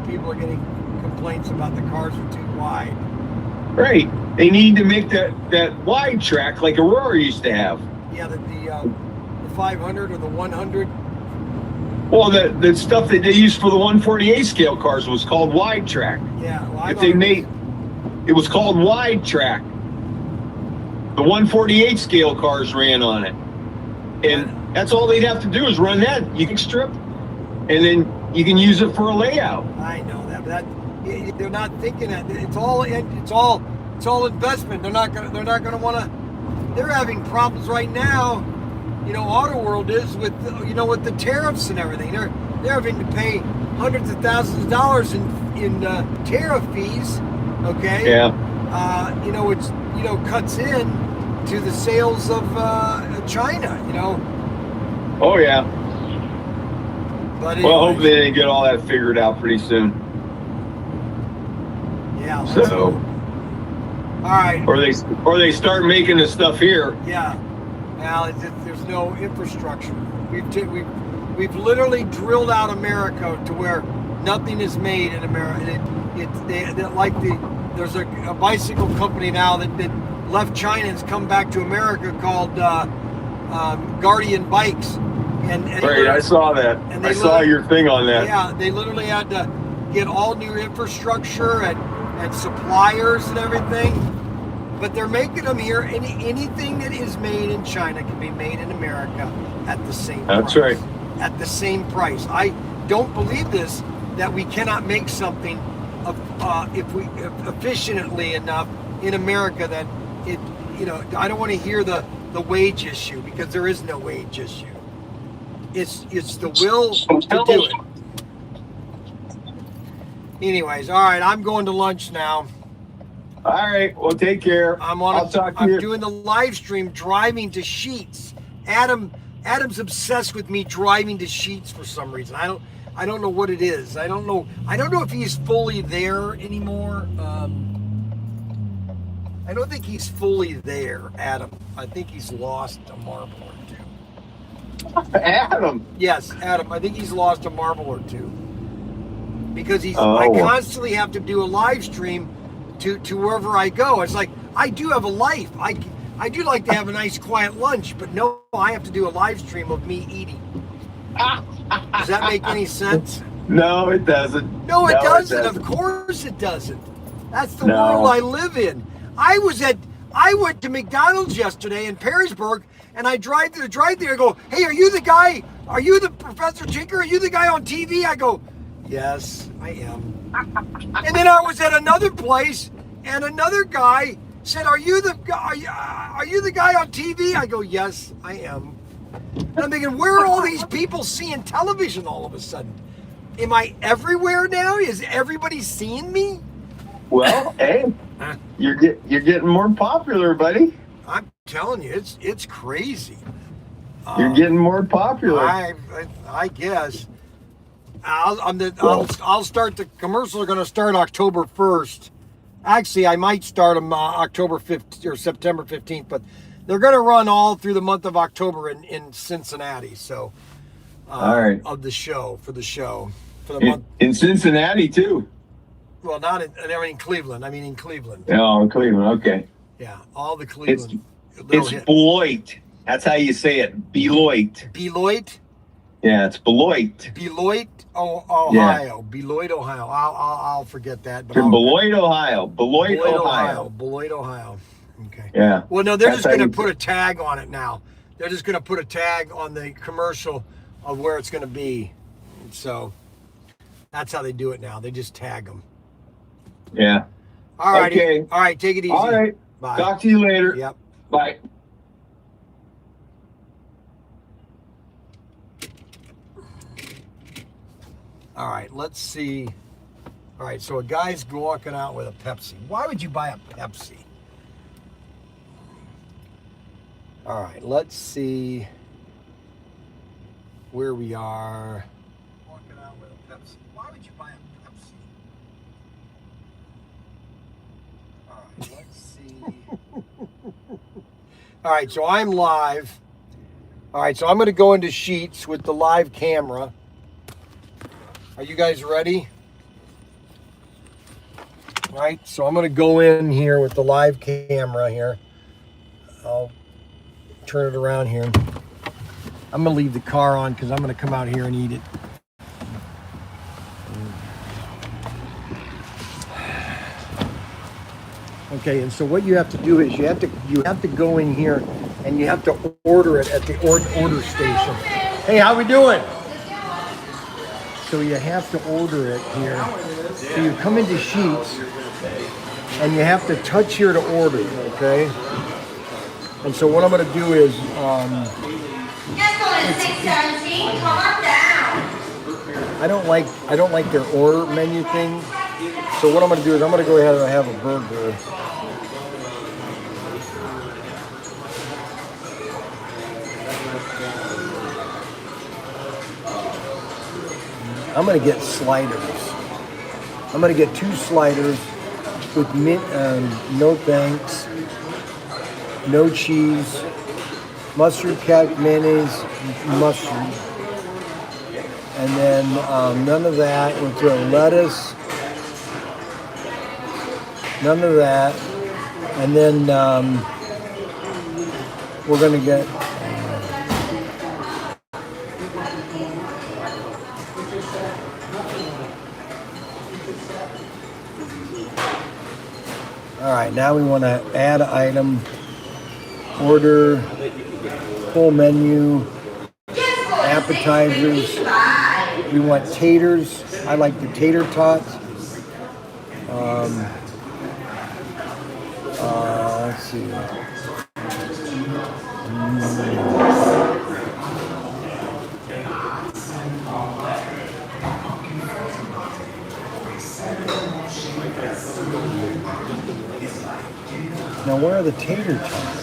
People are getting complaints about the cars are too wide. Right. They need to make that wide track like Aurora used to have. Yeah, the 500 or the 100. Well, the stuff that they used for the 148 scale cars was called wide track. Yeah, well, it was called wide track. The 148 scale cars ran on it, and that's all they'd have to do is run that. You can strip, and then you can use it for a layout. I know that, but they're not thinking that. It's all investment. They're not gonna want to. They're having problems right now. You know, Auto World is with with the tariffs and everything. They're having to pay hundreds of thousands of dollars in tariff fees. Okay. Yeah. It's cuts in to the sales of China. Oh yeah. But well, hopefully they get all that figured out pretty soon. Yeah. So. All right. Or they start making the stuff here. Yeah. Now there's no infrastructure. We've literally drilled out America to where nothing is made in America. There's a bicycle company now that left China and has come back to America called Guardian Bikes. And right, I saw that. And I saw your thing on that. Yeah, they literally had to get all new infrastructure and suppliers and everything. But they're making them here. Anything that is made in China can be made in America at the same price. That's right. At the same price. I don't believe this, that we cannot make something efficiently enough in America that it, I don't want to hear the wage issue, because there is no wage issue. It's the will to do it. Anyways, all right, I'm going to lunch now. All right, well, take care. I'm doing the live stream driving to Sheets. Adam's obsessed with me driving to Sheets for some reason. I don't know what it is. I don't know if he's fully there anymore. I don't think he's fully there, Adam. I think he's lost a marble or two. Adam. Yes, Adam. I think he's lost a marble or two. Because I constantly have to do a live stream to wherever I go. It's like, I do have a life. I do like to have a nice quiet lunch, but no, I have to do a live stream of me eating. Does that make any sense? No, it doesn't. No, it doesn't. Of course it doesn't. That's the world I live in. I went to McDonald's yesterday in Perrysburg, and I drive through the drive-thru. I go, hey, are you the guy? Are you the Professor Tinker? Are you the guy on TV? I go, yes, I am. And then I was at another place, and another guy said, are you the guy on TV? I go, yes, I am. And I'm thinking, where are all these people seeing television all of a sudden? Am I everywhere now? Is everybody seeing me? Well, hey, you're getting more popular, buddy. I'm telling you, it's crazy. You're getting more popular. I guess. I'll start. The commercials are going to start October 1st. Actually, I might start them October 5th or September 15th, but they're going to run all through the month of October in Cincinnati. So, all right, for the show for the month in Cincinnati too. Well, not in Cleveland. I mean in Cleveland. Oh, in Cleveland. Okay. Yeah, all the Cleveland. It's Beloit. That's how you say it. Beloit. Beloit. Yeah, it's Beloit. Beloit, Ohio. Yeah. Beloit, Ohio. I'll forget that. But Beloit, Ohio. Beloit, Ohio. Beloit, Ohio. Okay. Yeah. Well, no, they're just going to put a tag on it now. They're just going to put a tag on the commercial of where it's going to be. So that's how they do it now. They just tag them. Yeah. All right. Okay. All right. Take it easy. All right. Bye. Talk to you later. Yep. Bye. All right, let's see. All right, so a guy's walking out with a Pepsi. Why would you buy a Pepsi? All right, let's see where we are. Walking out with a Pepsi. Why would you buy a Pepsi? Let's see. All right, so I'm live. All right, so I'm going to go into Sheets with the live camera. Are you guys ready? All right, so I'm going to go in here with the live camera here. I'll turn it around here. I'm going to leave the car on because I'm going to come out here and eat it. Okay, and so what you have to do is you have to go in here and you have to order it at the order station. Hey, how we doing? So you have to order it here. So you come into Sheets and you have to touch here to order, okay? And so what I'm going to do is I don't like their order menu thing. So what I'm going to do is I'm going to go ahead and have a burger. I'm going to get sliders. I'm going to get 2 sliders with no thanks, no cheese, mustard, ketchup, mayonnaise, mustard, and then none of that. We'll throw lettuce, none of that, and then we're going to get all right, now we want to add item, order, full menu, appetizers. We want taters. I like the tater tots. Let's see. Now, where are the tater tots?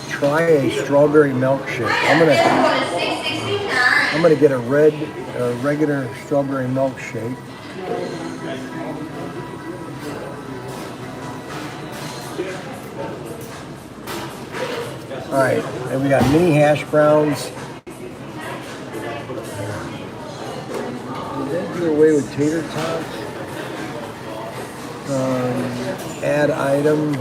Try a strawberry milkshake. I'm gonna get a regular strawberry milkshake. All right, and we got mini hash browns. Did that do away with tater tots? Add item.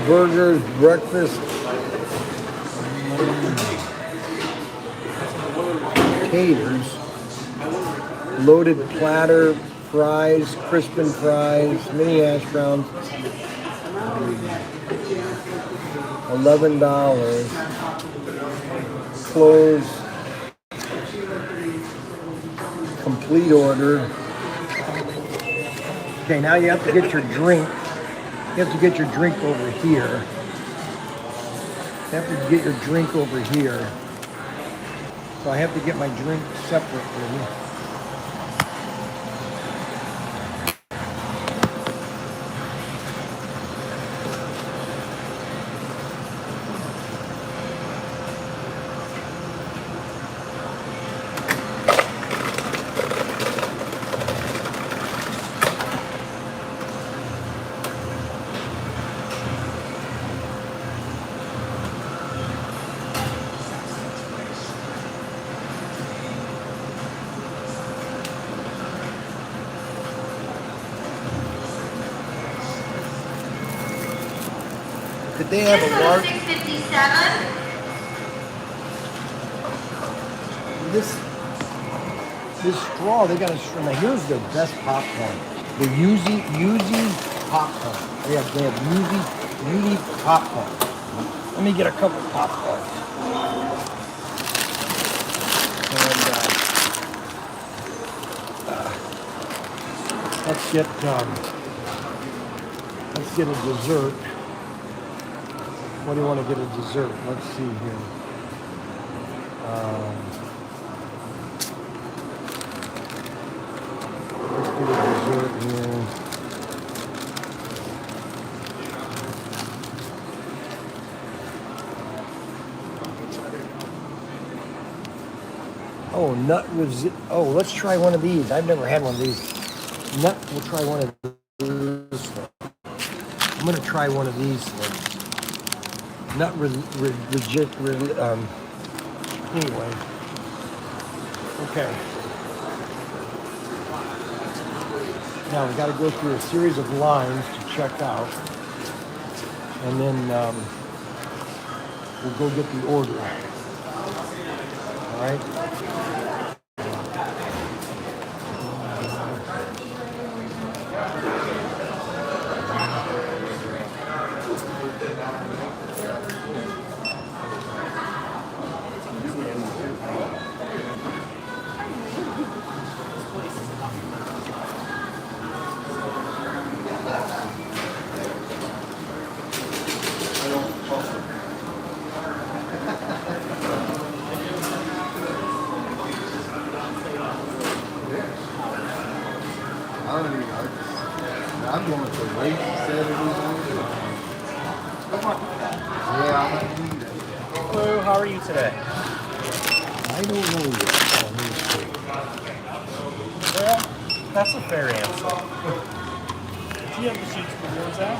Burgers, breakfast, taters, loaded platter, fries, crispin fries, mini hash browns, $11. Close, complete order. Okay, now you have to get your drink. You have to get your drink over here. You have to get your drink over here. So I have to get my drink separately. Did they have a large? This straw, they got a straw. Now here's the best popcorn. The Yuzu popcorn. They have Yuzu popcorn. Let me get a couple popcorn. Let's get a dessert. What do you want to get a dessert? Let's see here. Let's get a dessert here. Oh, let's try one of these. I've never had one of these. We'll try one of these. I'm gonna try one of these things. Anyway. Okay. Now we got to go through a series of lines to check out, and then we'll go get the order. All right. I'm going to wait Saturday night. Yeah, I'm going to do that. Hello, how are you today? I don't know yet. Well, that's a fair answer. Do you have the sheets for yours out?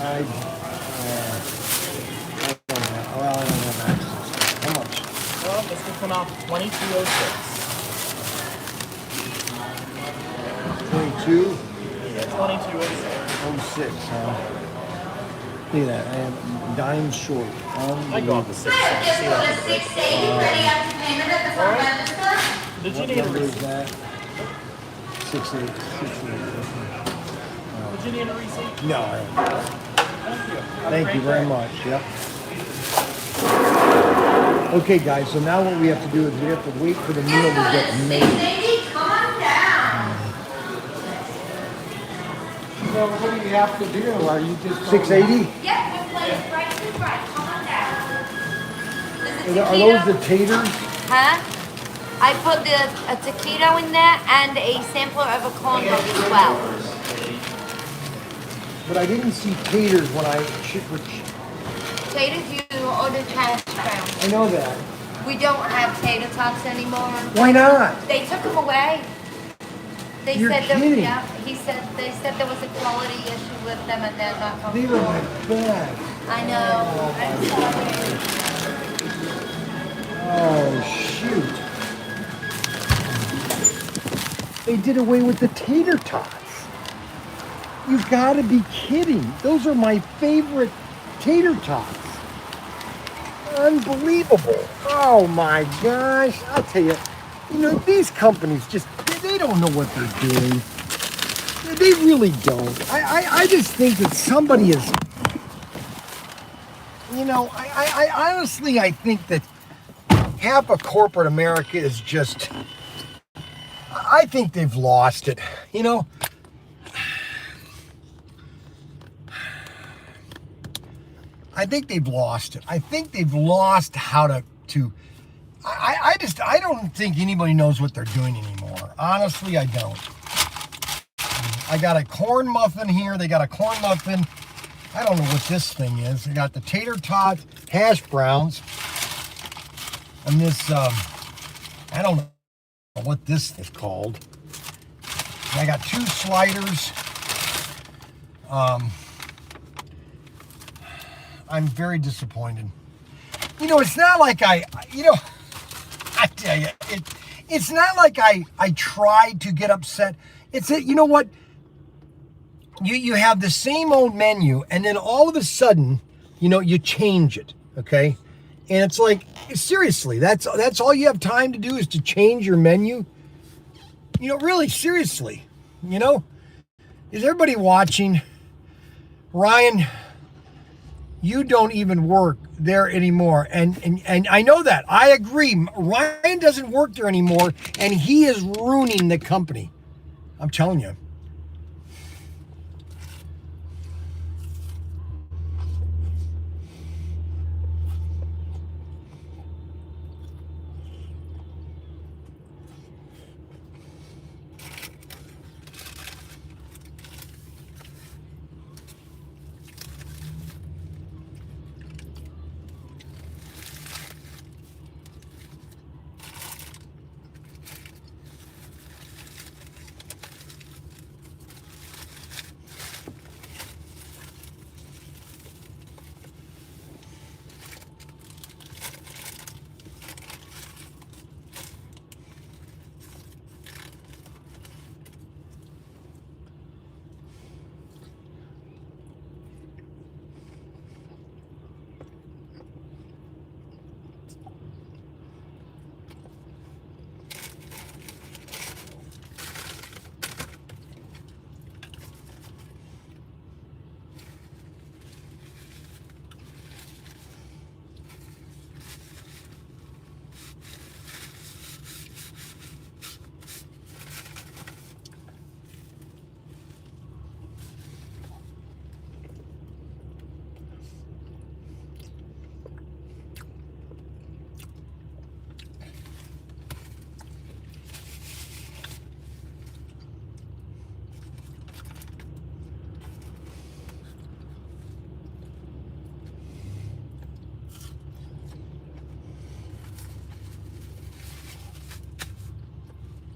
I don't have access. How much? Well, this will come out 2206. 22? Yeah, 2206. 06, huh? Look at that. I am dime short. I go off the 6 cents. See that in the break. Alright. Did you need a receipt? That? 6.8. Did you need a receipt? No, I don't. Thank you. Have a Thank you great very day. much. Yep. Okay, guys. So now what we have to do is we have to wait for the meal to get made. So what do you have to do? Are you just 680? Yep, we're playing Price is Right. Come on down. Are those the taters? Huh? I put a taquito in there and a sampler of a corn dog as well. But I didn't see taters when I Taters, you ordered hash browns. I know that. We don't have tater tots anymore. Why not? They took them away. They You're said kidding. Yeah, they said there was a quality issue with them and they're not They coming. were my bad. I know. I'm sorry. Oh, shoot. They did away with the tater tots. You've got to be kidding. Those are my favorite tater tots. Unbelievable. Oh, my gosh. I'll tell you, these companies they don't know what they're doing. They really don't. I just think that somebody is, I honestly, I think that half of corporate America is just, I think they've lost it. I think they've lost it. I think they've lost how to I don't think anybody knows what they're doing anymore. Honestly, I don't. I got a corn muffin here. They got a corn muffin. I don't know what this thing is. They got the tater tot hash browns. And this, I don't know what this is called. And I got 2 sliders. I'm very disappointed. It's not like I tell you, it's not like I tried to get upset. You know what? You have the same old menu, and then all of a sudden, you change it, okay? And it's like, seriously, that's all you have time to do is to change your menu? Really, seriously, Is everybody watching? Ryan, you don't even work there anymore. And I know that. I agree. Ryan doesn't work there anymore, and he is ruining the company. I'm telling you.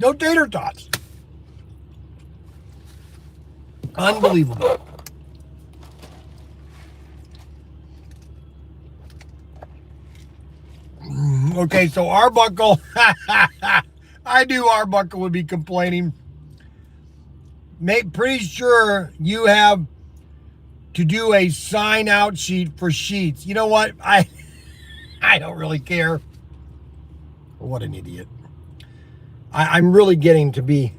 No tater tots. Unbelievable. Okay, so Arbuckle, I knew Arbuckle would be complaining. Pretty sure you have to do a sign out sheet for sheets. You know what? I don't really care. What an idiot. I'm really getting to be.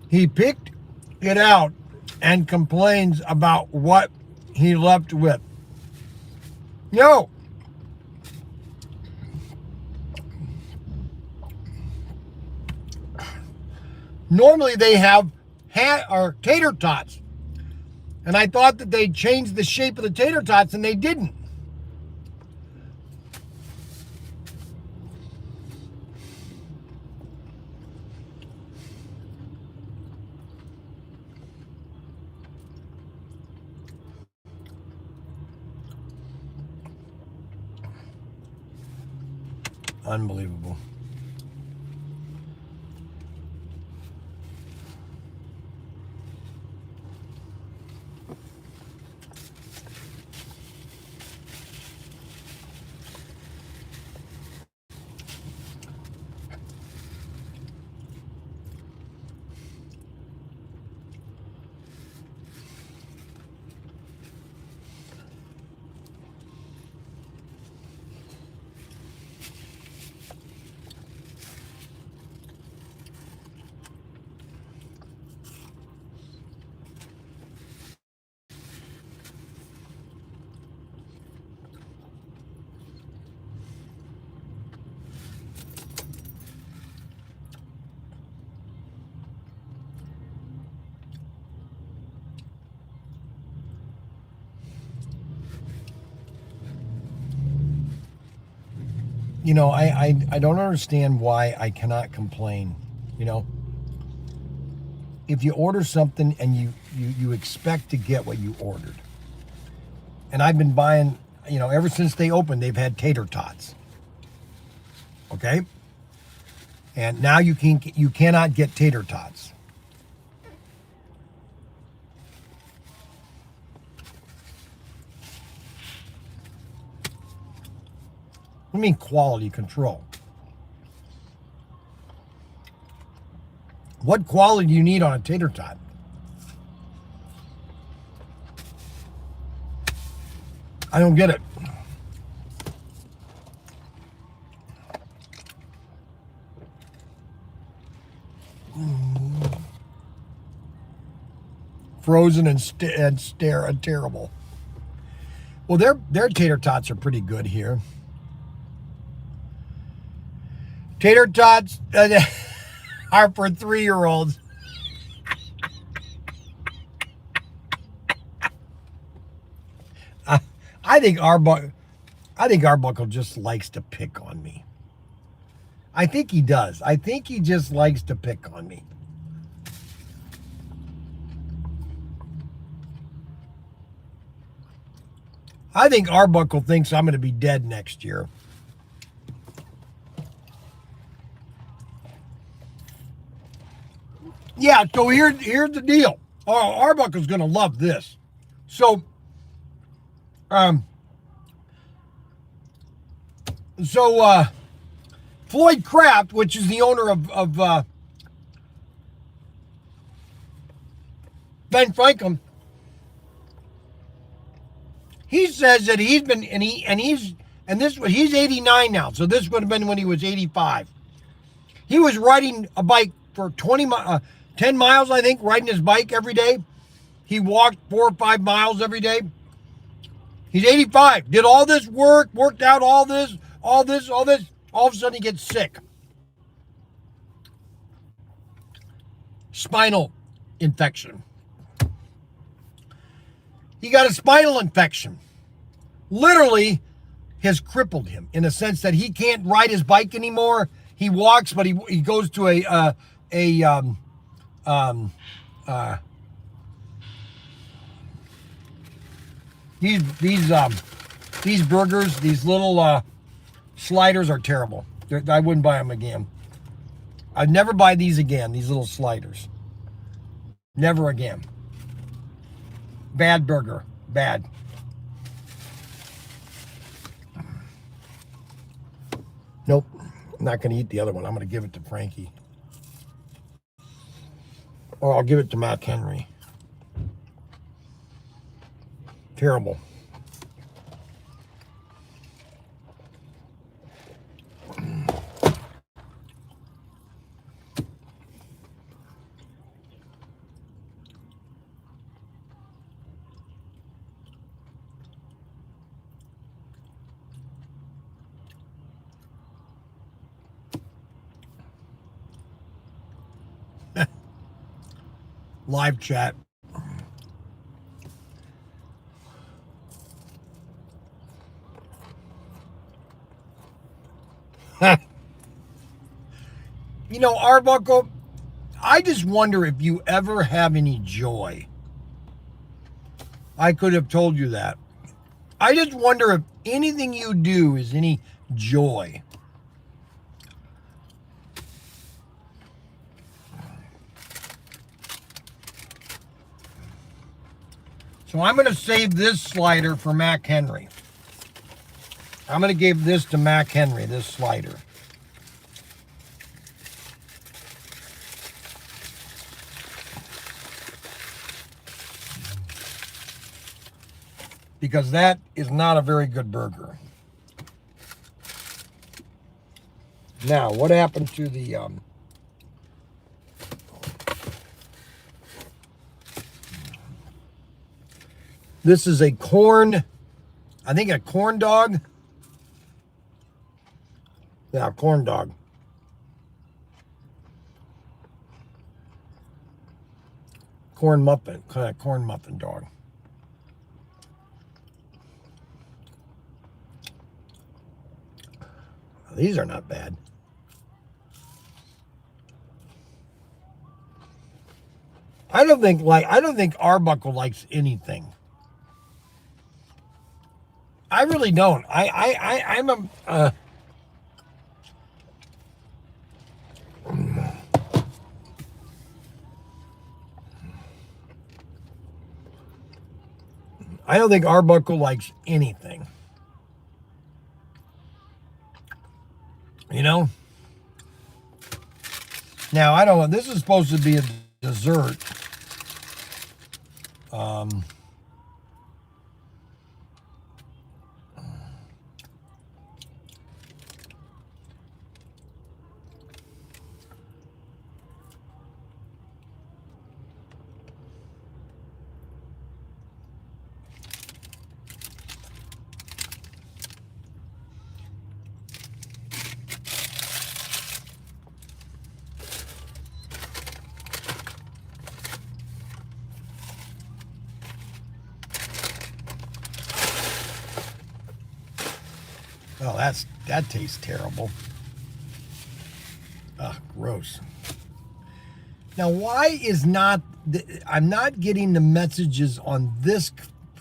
He picked it out and complains about what he left with. No. Normally they have or tater tots. And I thought that they'd changed the shape of the tater tots, and they didn't. Unbelievable. You know, I don't understand why I cannot complain. You know, if you order something and you expect to get what you ordered. And I've been buying, you know, ever since they opened, they've had tater tots. Okay? And now you cannot get tater tots. What do you mean quality control? What quality do you need on a tater tot? I don't get it. Frozen and terrible. Well, their tater tots are pretty good here. Tater tots are for 3-year-olds. I think Arbuckle just likes to pick on me. I think he does. I think he just likes to pick on me. I think Arbuckle thinks I'm going to be dead next year. Yeah, so here's the deal. Oh, Arbuckle's going to love this. So, Floyd Kraft, which is the owner of Ben Franklin, he says that he's been he's 89 now. So this would have been when he was 85. He was riding a bike for 10 miles, I think, riding his bike every day. He walked 4 or 5 miles every day. He's 85. Did all this work, worked out all this. All of a sudden he gets sick. Spinal infection. He got a spinal infection. Literally has crippled him in a sense that he can't ride his bike anymore. He walks, but he goes to These burgers, these little sliders are terrible. I wouldn't buy them again. I'd never buy these again, these little sliders. Never again. Bad burger. Bad. Nope. I'm not going to eat the other one. I'm going to give it to Frankie. Or I'll give it to Mac Henry. Terrible. Live chat. You know, Arbuckle, I just wonder if you ever have any joy. I could have told you that. I just wonder if anything you do is any joy. So I'm going to save this slider for Mac Henry. I'm going to give this to Mac Henry, this slider. Because that is not a very good burger. Now, what happened to the... This is a corn, I think a corn dog. Yeah, corn dog. Corn muffin, kind of corn muffin dog. These are not bad. I don't think Arbuckle likes anything. I really don't. I'm a I don't think Arbuckle likes anything. You know? Now, I don't know. This is supposed to be a dessert. Oh, that tastes terrible. Ugh, gross. Now, why is I'm not getting the messages on this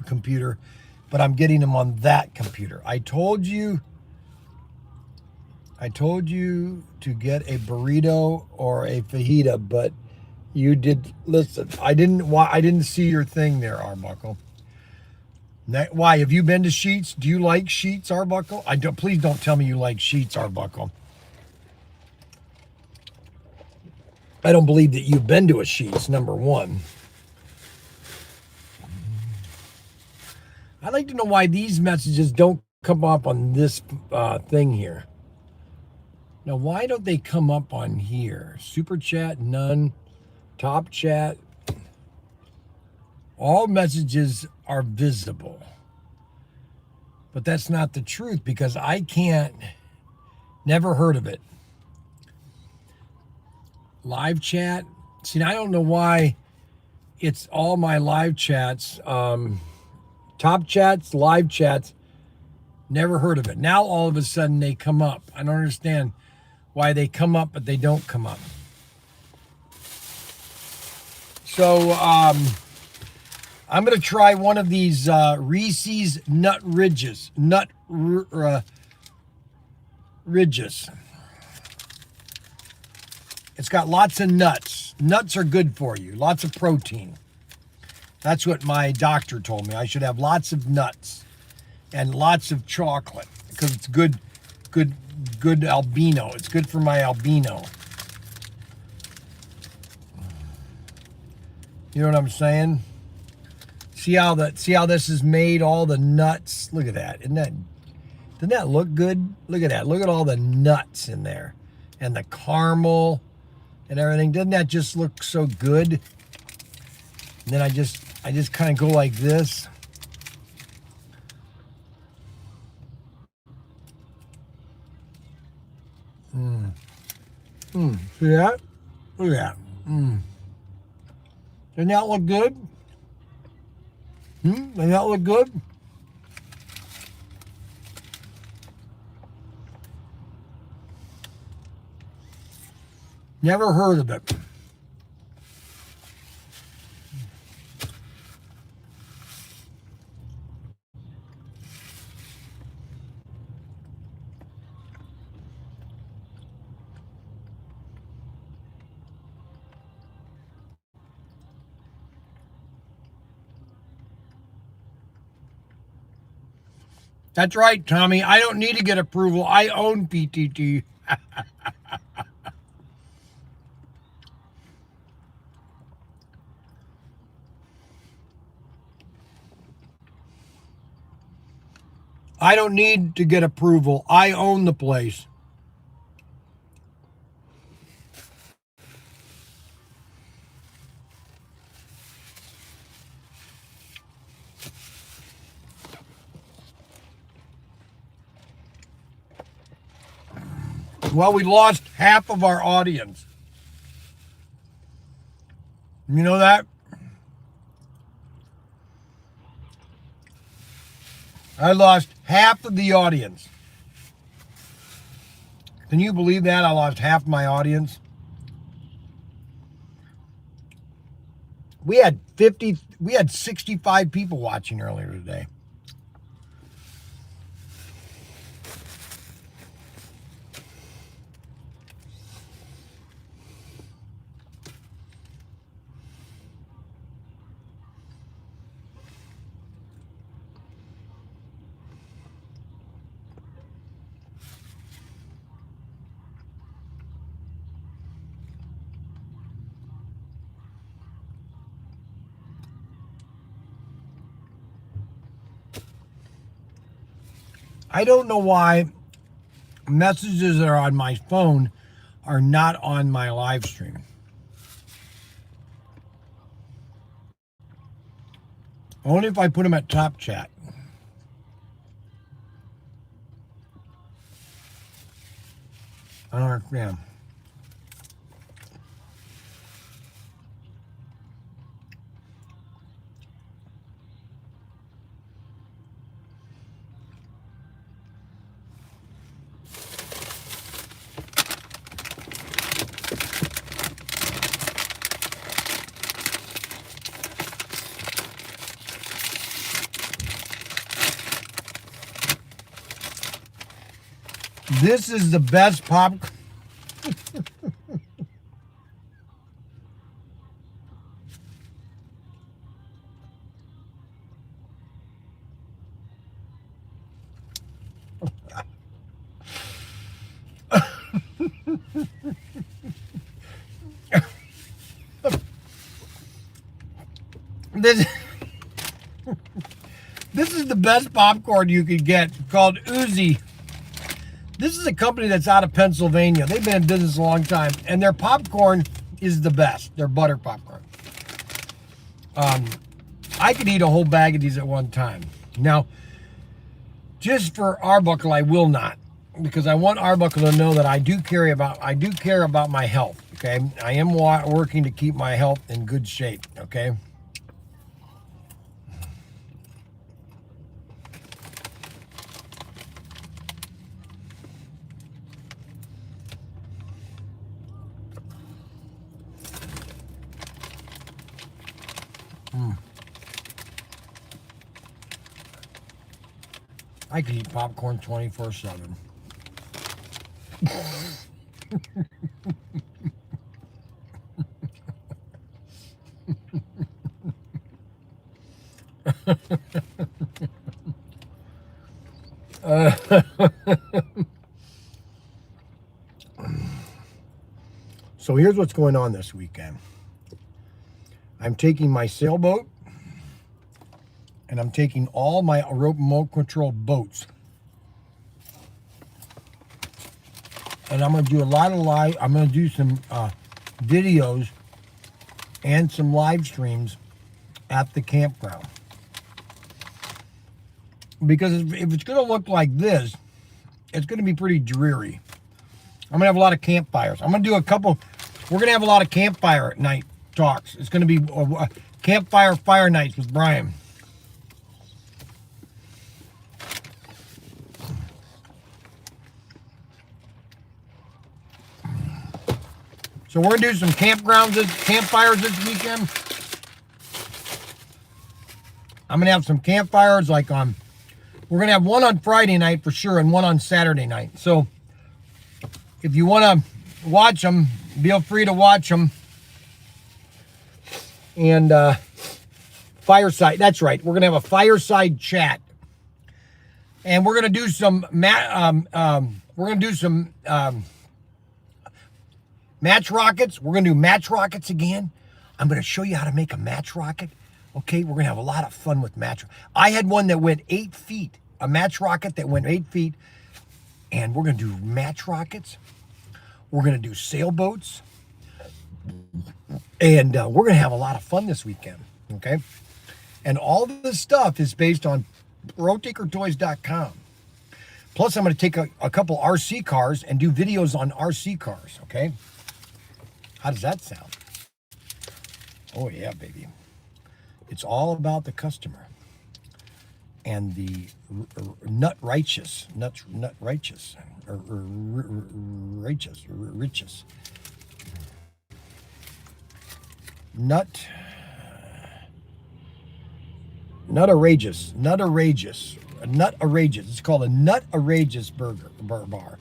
computer, but I'm getting them on that computer. I told you to get a burrito or a fajita, but you did listen. I didn't see your thing there, Arbuckle. Why, have you been to Sheetz? Do you like Sheetz, Arbuckle? Please don't tell me you like Sheetz, Arbuckle. I don't believe that you've been to a Sheetz, number one. I'd like to know why these messages don't come up on this thing here. Now, why don't they come up on here? Super chat, none. Top chat. All messages are visible. But that's not the truth because I never heard of it. Live chat. See, I don't know why it's all my live chats. Top chats, live chats. Never heard of it. Now all of a sudden they come up. I don't understand why they come up, but they don't come up. So, I'm going to try one of these Reese's Nut Ridges. Ridges. It's got lots of nuts. Nuts are good for you. Lots of protein. That's what my doctor told me. I should have lots of nuts and lots of chocolate because it's good albino. It's good for my albino. You know what I'm saying? See how this is made, all the nuts. Look at that. Doesn't that look good? Look at that. Look at all the nuts in there. And the caramel and everything. Doesn't that just look so good? And then I just kind of go like this. See that? Look at that. Doesn't that look good? Doesn't that look good? Never heard of it. That's right, Tommy. I don't need to get approval. I own PTT. I don't need to get approval. I own the place. Well, we lost half of our audience. You know that? I lost half of the audience. Can you believe that? I lost half my audience. We had 65 people watching earlier today. I don't know why messages that are on my phone are not on my live stream. Only if I put them at top chat. I don't understand. This is the best pop. This is the best popcorn you could get, called Uzi. This is a company that's out of Pennsylvania. They've been in business a long time, and their popcorn is the best. Their butter popcorn. I could eat a whole bag of these at one time. Now, just for Arbuckle, I will not, because I want Arbuckle to know that I do care about my health. Okay, I am working to keep my health in good shape. Okay. I could eat popcorn 24/7. So here's what's going on this weekend. I'm taking my sailboat and I'm taking all my remote control boats. And I'm going to do a lot of I'm going to do some videos and some live streams at the campground. Because if it's going to look like this, it's going to be pretty dreary. I'm going to have a lot of campfires. I'm going to do we're going to have a lot of campfire night talks. It's going to be campfire fire nights with Bryan. So we're going to do some campfires this weekend. I'm going to have some campfires we're going to have one on Friday night for sure and one on Saturday night. So if you want to watch them, feel free to watch them. And fireside, that's right. We're going to have a fireside chat. And we're going to do some match rockets. We're going to do match rockets again. I'm going to show you how to make a match rocket. Okay, we're going to have a lot of fun with match. I had one that went 8 feet, a match rocket that went 8 feet. And we're going to do match rockets. We're going to do sailboats. And we're going to have a lot of fun this weekend. Okay? And all this stuff is based on ProTinkerToys.com. Plus, I'm going to take a couple RC cars and do videos on RC cars. Okay? How does that sound? Oh, yeah, baby. It's all about the customer and the richest. Nut outrageous. It's called a nut outrageous bar.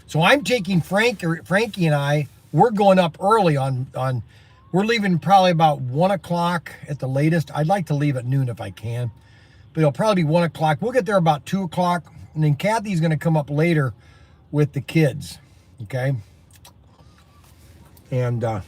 So I'm taking Frankie and I. We're going up early we're leaving probably about 1 o'clock at the latest. I'd like to leave at noon if I can, but it'll probably be 1 o'clock. We'll get there about 2 o'clock, and then Kathy's going to come up later with the kids. Okay. And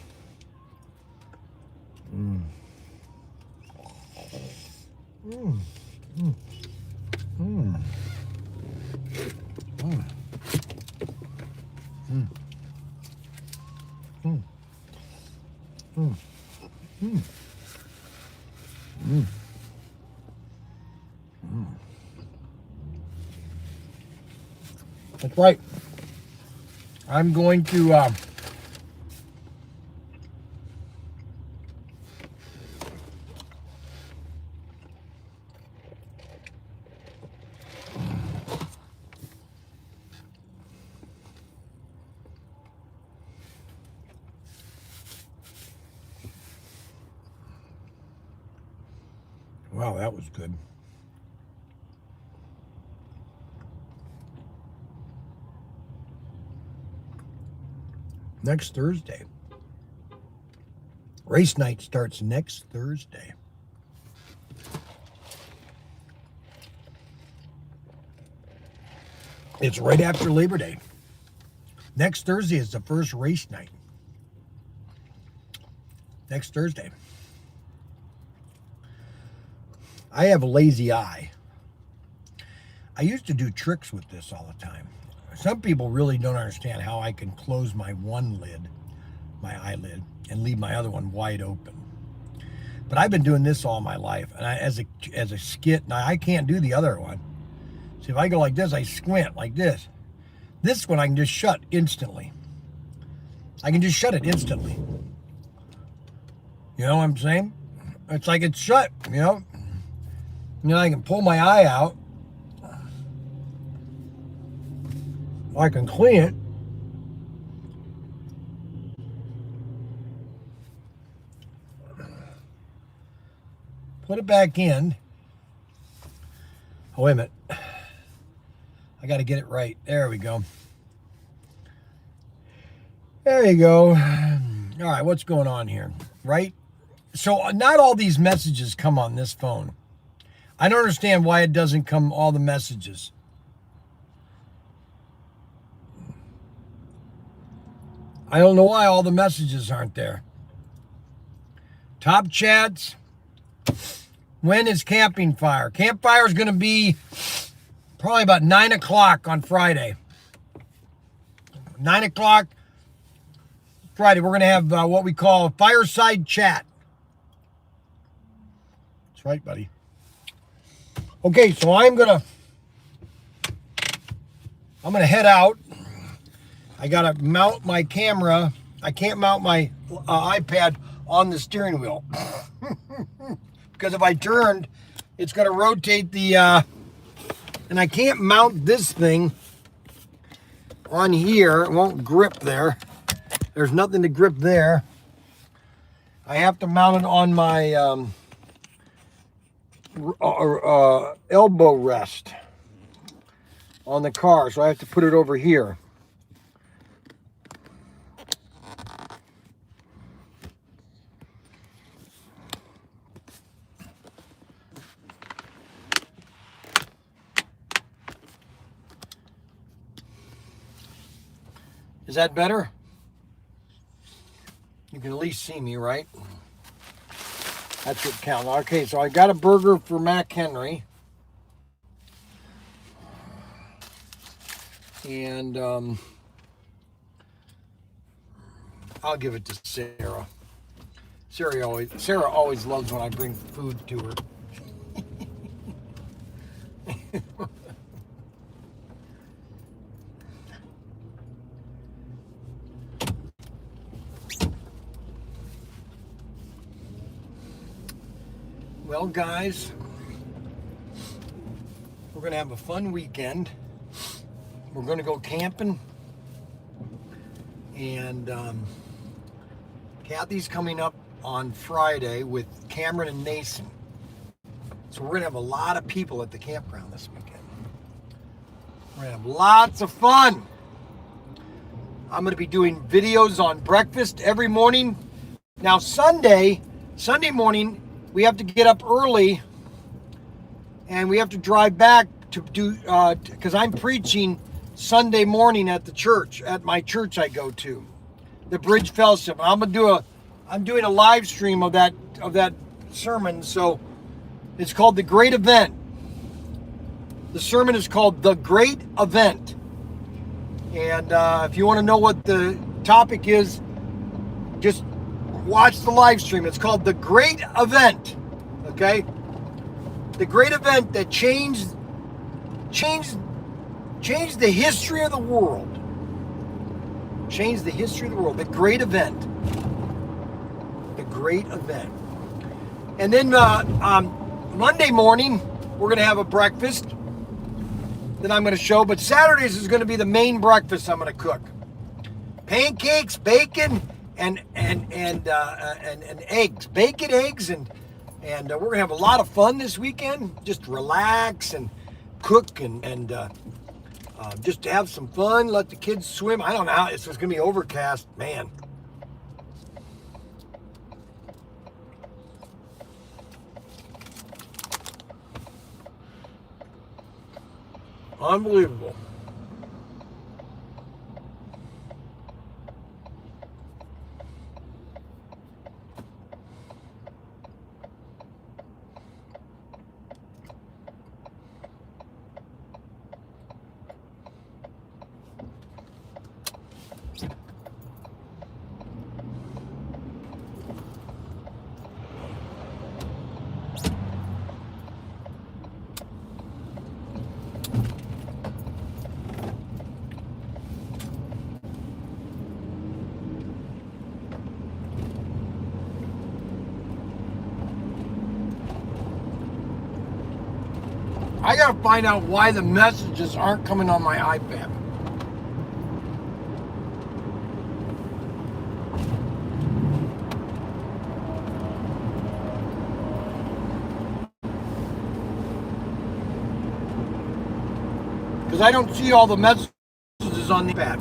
That's right. I'm going to wow, that was good. Next Thursday. Race night starts next Thursday. It's right after Labor Day. Next Thursday is the first race night. Next Thursday. I have a lazy eye. I used to do tricks with this all the time. Some people really don't understand how I can close my one lid, my eyelid, and leave my other one wide open. But I've been doing this all my life, and as a skit, now I can't do the other one. See, if I go like this, I squint like this. This one I can just shut instantly. I can just shut it instantly. You know what I'm saying? It's like it's shut, you know? I can pull my eye out. I can clean it. Put it back in. Oh, wait a minute. I got to get it right. There we go. There you go. All right, what's going on here? Right? So not all these messages come on this phone. I don't understand why it doesn't come all the messages. I don't know why all the messages aren't there. Top chats. When is camping fire? Campfire is going to be probably about 9 o'clock on Friday. 9 o'clock Friday. We're going to have what we call a fireside chat. That's right, buddy. Okay, so I'm going to head out. I got to mount my camera. I can't mount my iPad on the steering wheel. Because if I turned, it's going to rotate the, and I can't mount this thing on here. It won't grip there. There's nothing to grip there. I have to mount it on my elbow rest on the car. So I have to put it over here. Is that better? You can at least see me, right? That's what counts. Okay, so I got a burger for Mac Henry. And I'll give it to Sarah. Sarah always loves when I bring food to her. Well, guys, we're going to have a fun weekend. We're going to go camping. And Kathy's coming up on Friday with Cameron and Nason. So we're going to have a lot of people at the campground this weekend. We're going to have lots of fun. I'm going to be doing videos on breakfast every morning. Now, Sunday morning, we have to get up early and we have to drive back to do, because I'm preaching Sunday morning at the church, at my church I go to, the Bridge Fellowship. I'm doing a live stream of that sermon. So it's called The Great Event. The sermon is called The Great Event. And if you want to know what the topic is, just watch the live stream. It's called The Great Event. Okay? The great event that changed the history of the world. Changed the history of the world. The Great Event. The Great Event. And then Monday morning, we're going to have a breakfast that I'm going to show. But Saturdays is going to be the main breakfast I'm going to cook. Pancakes, bacon, and eggs, bacon, eggs, and we're gonna have a lot of fun this weekend. Just relax and cook and just have some fun. Let the kids swim. I don't know how it's gonna be overcast, man. Unbelievable. I gotta find out why the messages aren't coming on my iPad. Because I don't see all the messages on the pad.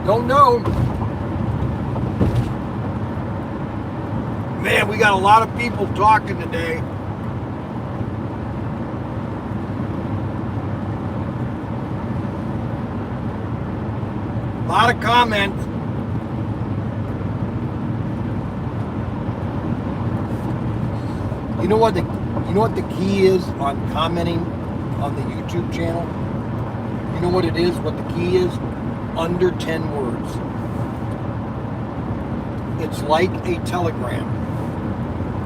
Don't know. Man, we got a lot of people talking today. A lot of comments. You know what the key is on commenting on the YouTube channel? You know what it is? What the key is? Under 10 words. It's like a telegram.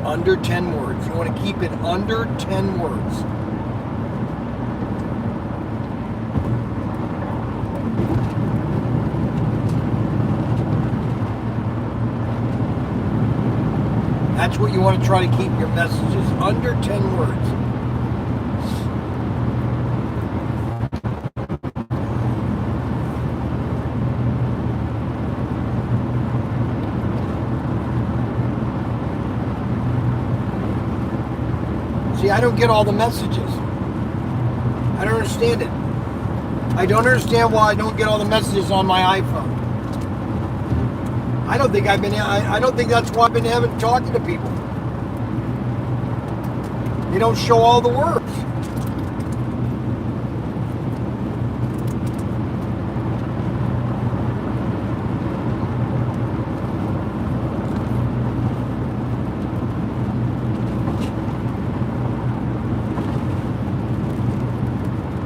Under 10 words. You want to keep it under 10 words. That's what you want to try to keep your messages under 10 words. See, I don't get all the messages. I don't understand it. I don't understand why I don't get all the messages on my iPhone. I don't think that's why I've been talking to people. They don't show all the words.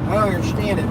I don't understand it.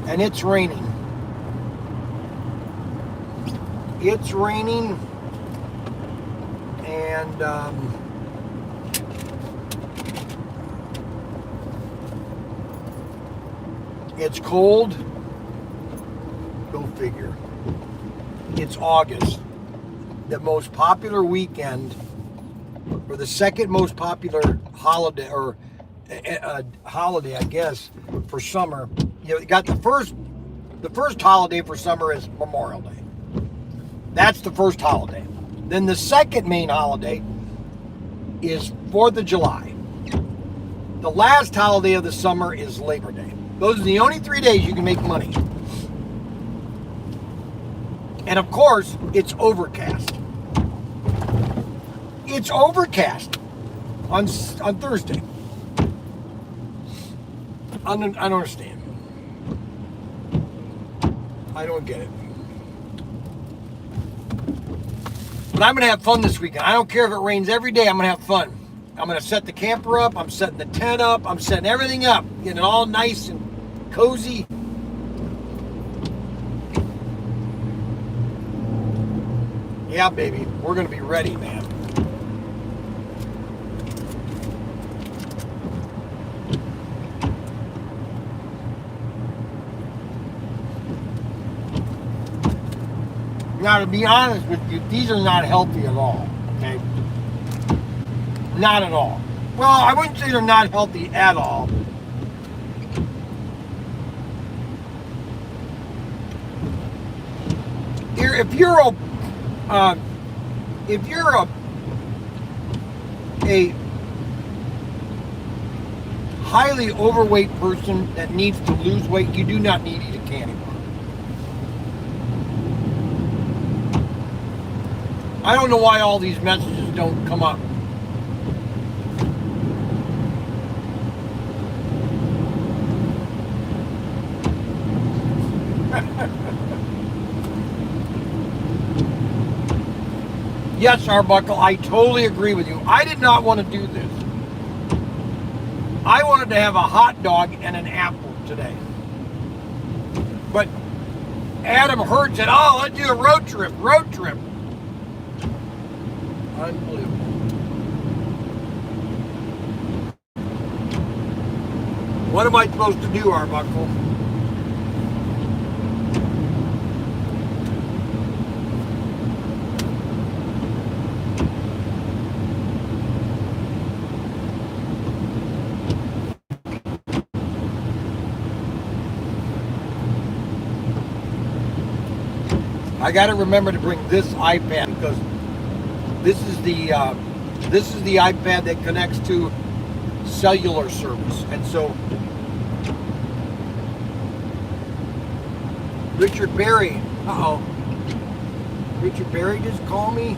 And it's raining. It's raining, and it's cold. Go figure. It's August, the most popular weekend, or the second most popular holiday, or holiday, I guess, for summer. You got the first holiday for summer is Memorial Day. That's the first holiday. Then the second main holiday is 4th of July. The last holiday of the summer is Labor Day. Those are the only 3 days you can make money. And of course, it's overcast. It's overcast on Thursday. I don't understand. I don't get it. But I'm going to have fun this weekend. I don't care if it rains every day. I'm going to have fun. I'm going to set the camper up. I'm setting the tent up. I'm setting everything up. Getting it all nice and cozy. Yeah, baby. We're going to be ready, man. Now, to be honest with you, these are not healthy at all, okay? Not at all. Well, I wouldn't say they're not healthy at all. If you're a highly overweight person that needs to lose weight, you do not need to eat a candy bar. I don't know why all these messages don't come up. Yes, Arbuckle, I totally agree with you. I did not want to do this. I wanted to have a hot dog and an apple today. But Adam Hurd said, oh, let's do a road trip. Unbelievable. What am I supposed to do, Arbuckle? I got to remember to bring this iPad because this is the iPad that connects to cellular service, and so Richard Berry. Richard Berry just called me.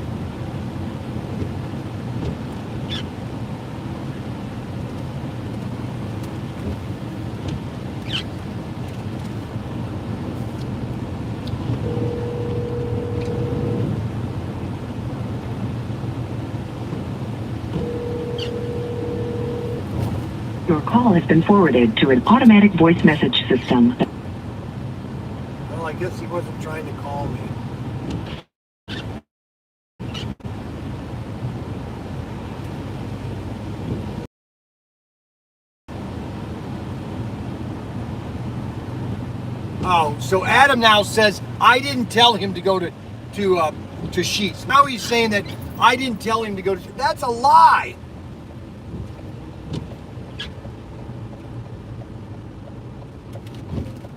Your call has been forwarded to an automatic voice message system. Well, I guess he wasn't trying to call me. Oh, so Adam now says I didn't tell him to go to Sheetz. Now he's saying that I didn't tell him to go to Sheetz. That's a lie.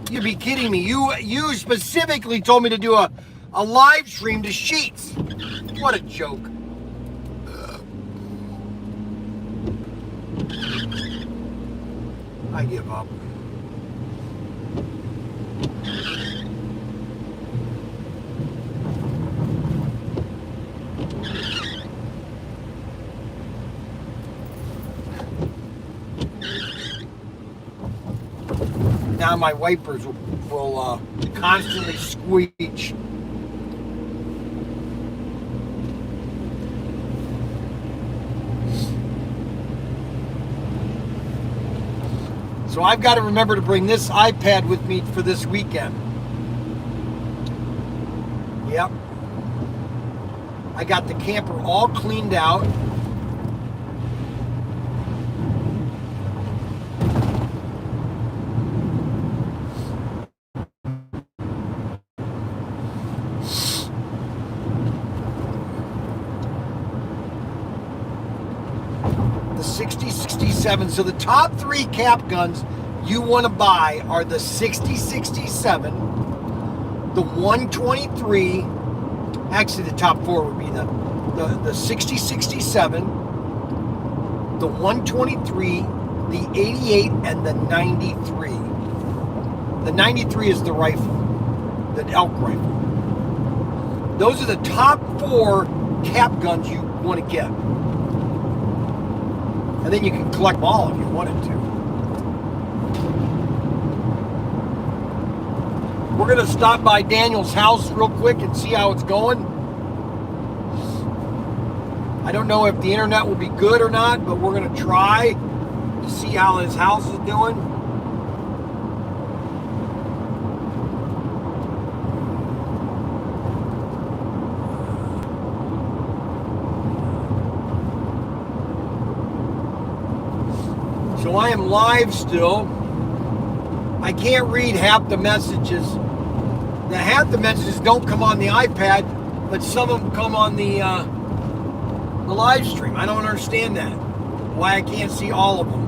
You'd be kidding me. You specifically told me to do a live stream to Sheetz. What a joke. I give up. Now my wipers will constantly squeak. So I've got to remember to bring this iPad with me for this weekend. Yep. I got the camper all cleaned out. The 6067. So the top three cap guns you want to buy are the 6067, the 123. Actually, the top four would be the 6067, the 123, the 88, and the 93. The 93 is the rifle, the elk rifle. Those are the top four cap guns you want to get. And then you can collect them all if you wanted to. We're going to stop by Daniel's house real quick and see how it's going. I don't know if the internet will be good or not, but we're going to try to see how his house is doing. So I am live still. I can't read half the messages The half the messages don't come on the iPad, but some of them come on the live stream. I don't understand that. Why I can't see all of them.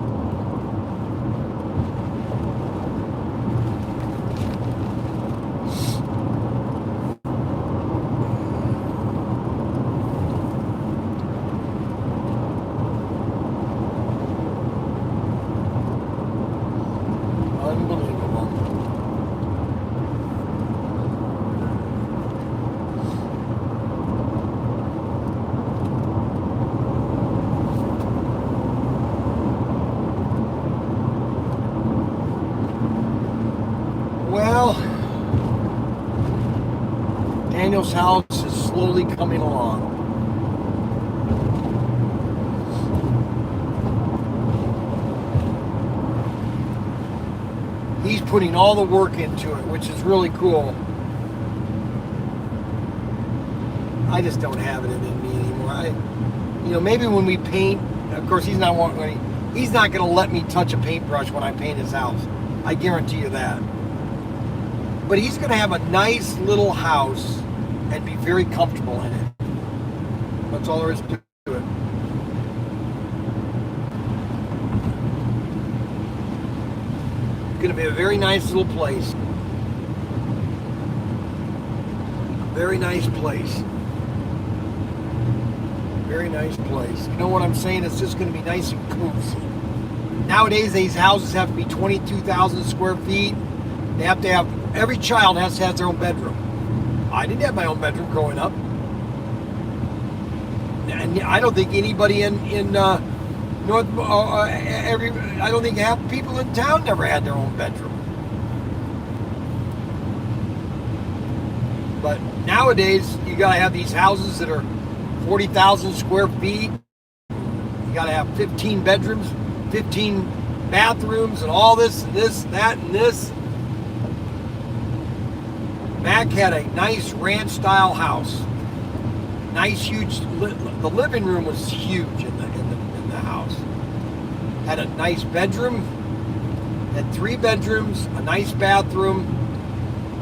Daniel's house is slowly coming along. He's putting all the work into it, which is really cool. I just don't have it in me anymore. Maybe when we paint, of course he's not going to let me touch a paintbrush when I paint his house. I guarantee you that. But he's going to have a nice little house and be very comfortable in it. That's all there is to it. It's going to be a very nice little place. Very nice place. Very nice place. You know what I'm saying? It's just going to be nice and cozy. Nowadays, these houses have to be 22,000 square feet. They have to have, every child has to have their own bedroom. I didn't have my own bedroom growing up. And I don't think anybody in I don't think half people in town never had their own bedroom. But nowadays, you got to have these houses that are 40,000 square feet. You got to have 15 bedrooms, 15 bathrooms, and all this and this, that and this. Mac had a nice ranch-style house. Nice, huge. The living room was huge in the house. Had a nice bedroom. Had 3 bedrooms, a nice bathroom,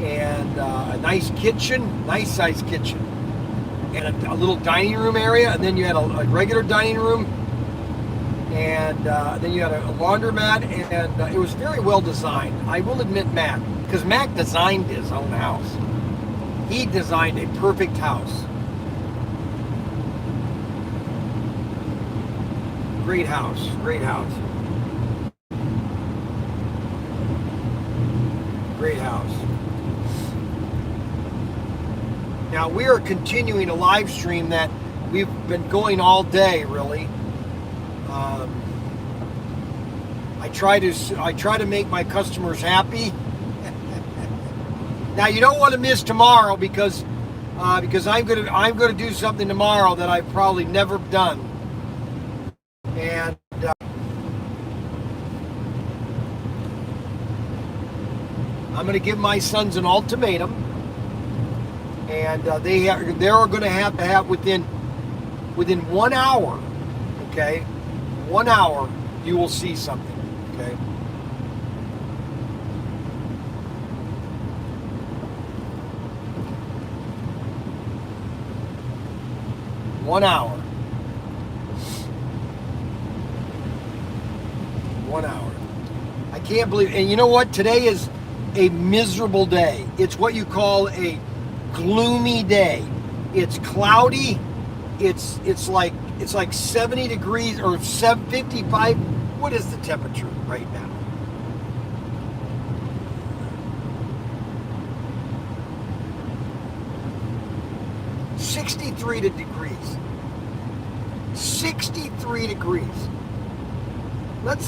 and a nice kitchen, nice-sized kitchen, and a little dining room area. And then you had a regular dining room, and then you had a laundromat, and it was very well designed. I will admit, Mac. Because Mac designed his own house. He designed a perfect house. Great house. Great house. Great house. Now we are continuing a live stream that we've been going all day, really. I try to make my customers happy. Now you don't want to miss tomorrow because I'm gonna do something tomorrow that I've probably never done, and I'm gonna give my sons an ultimatum, and they're gonna have to have within 1 hour, okay, 1 hour you will see something, okay. 1 hour. 1 hour. I can't believe, and you know what? Today is a miserable day. It's what you call a gloomy day. It's cloudy. It's like 70 degrees or 55. What is the temperature right now? $63 degrees. 63 degrees. Let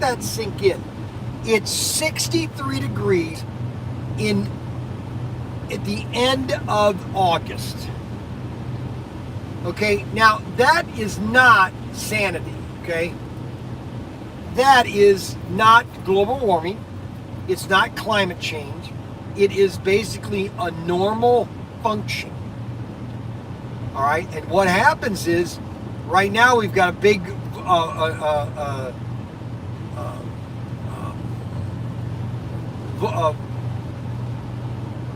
that sink in. It's 63 degrees at the end of August. Okay, now that is not sanity, okay? That is not global warming. It's not climate change. It is basically a normal function. All right, and what happens is, right now we've got a big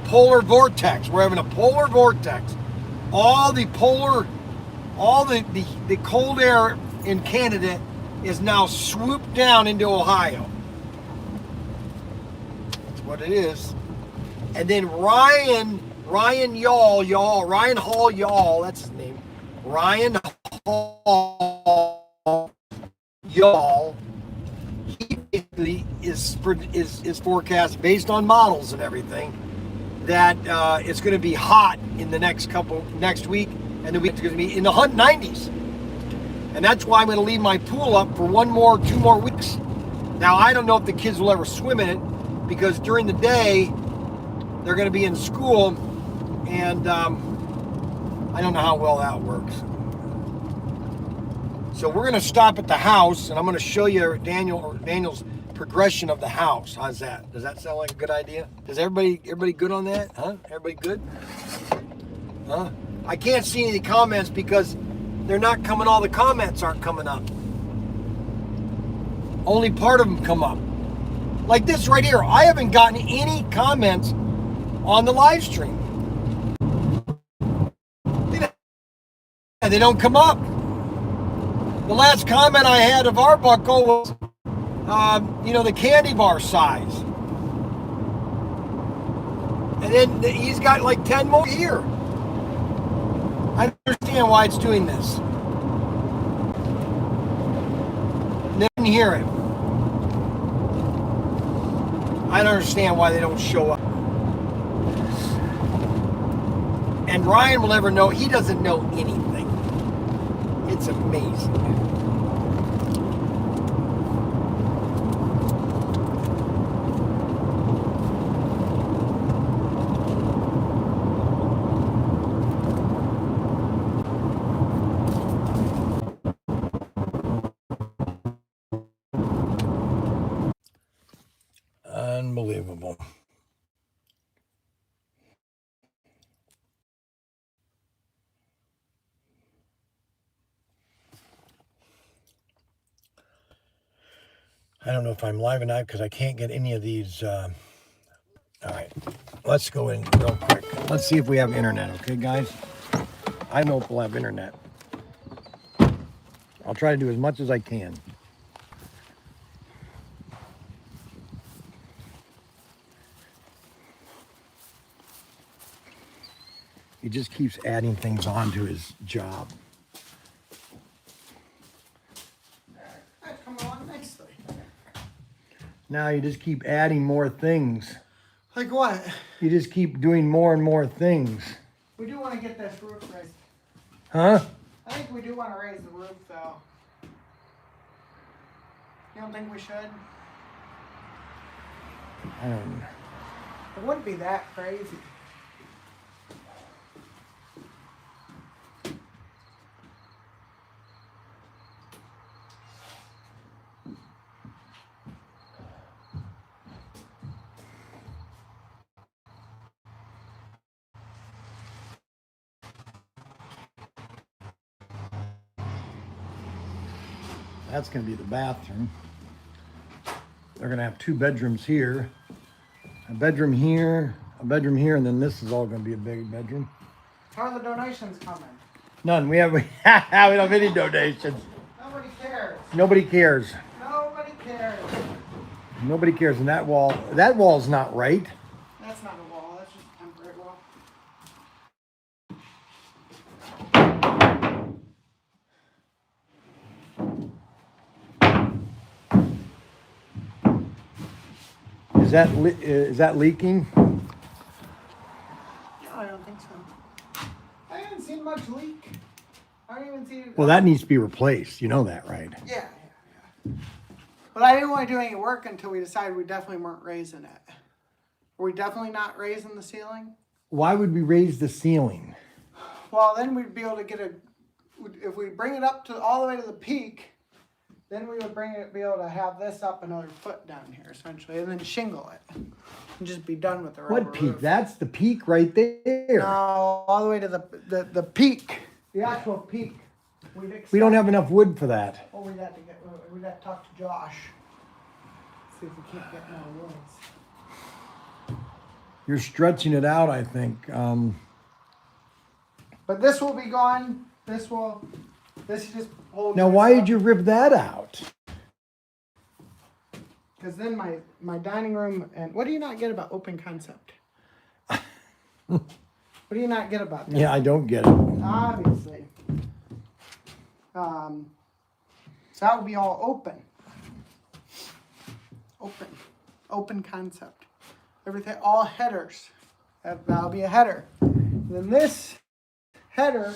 polar vortex. We're having a polar vortex. All the cold air in Canada is now swooped down into Ohio. That's what it is. And then Ryan Hall, that's his name. Ryan Hall, y'all. He basically is forecast based on models and everything that it's going to be hot in the next week, and the week's going to be in the 90s. And that's why I'm going to leave my pool up for 2 more weeks. Now I don't know if the kids will ever swim in it, because during the day they're going to be in school, and I don't know how well that works. So we're going to stop at the house, and I'm going to show you Daniel's progression of the house. How's that? Does that sound like a good idea? Does everybody good on that? Huh? Everybody good? Huh? I can't see any comments because they're not coming. All the comments aren't coming up. Only part of them come up. Like this right here. I haven't gotten any comments on the live stream. They don't come up. The last comment I had of Arbuckle was, the candy bar size. And then he's got like 10 more here. I don't understand why it's doing this. Didn't hear it. I don't understand why they don't show up. And Ryan will never know. He doesn't know anything. It's amazing. Unbelievable. I don't know if I'm live or not because I can't get any of these. All right, let's go in real quick. Let's see if we have internet, okay, guys? I know if we'll have internet. I'll try to do as much as I can. He just keeps adding things on to his job. Come on nicely. Now you just keep adding more things. Like what? You just keep doing more and more things. We do want to get this roof raised. Huh? I think we do want to raise the roof, though. You don't think we should? I don't know. It wouldn't be that crazy. That's going to be the bathroom. They're going to have 2 bedrooms here. A bedroom here, and then this is all going to be a big bedroom. How are the donations coming? None. We don't have any donations. Nobody cares. Nobody cares. Nobody cares. Nobody cares. And that wall's not right. That's not a wall. That's just a temporary wall. Is that leaking? No, I don't think so. I haven't seen much leak. I don't even see. Well, that needs to be replaced. You know that, right? Yeah. But I didn't want to do any work until we decided we definitely weren't raising it. Were we definitely not raising the ceiling? Why would we raise the ceiling? Well, then we'd be able to get if we bring it up to all the way to the peak, then we would be able to have this up another foot down here, essentially, and then shingle it. And just be done with the rubber What peak? roof. That's the peak right there. No, all the way to the peak. The actual peak. We don't have enough wood for that. Oh, we'd have to talk to Josh. See if we can't get more woods. You're stretching it out, I think. But this will be gone. This just holds. Now, why did you rip that out? Because then my dining room, and what do you not get about open concept? What do you not get about that? Yeah, I don't get it. Obviously. So that would be all open. Open concept. Everything, all headers. That'll be a header. Then this header,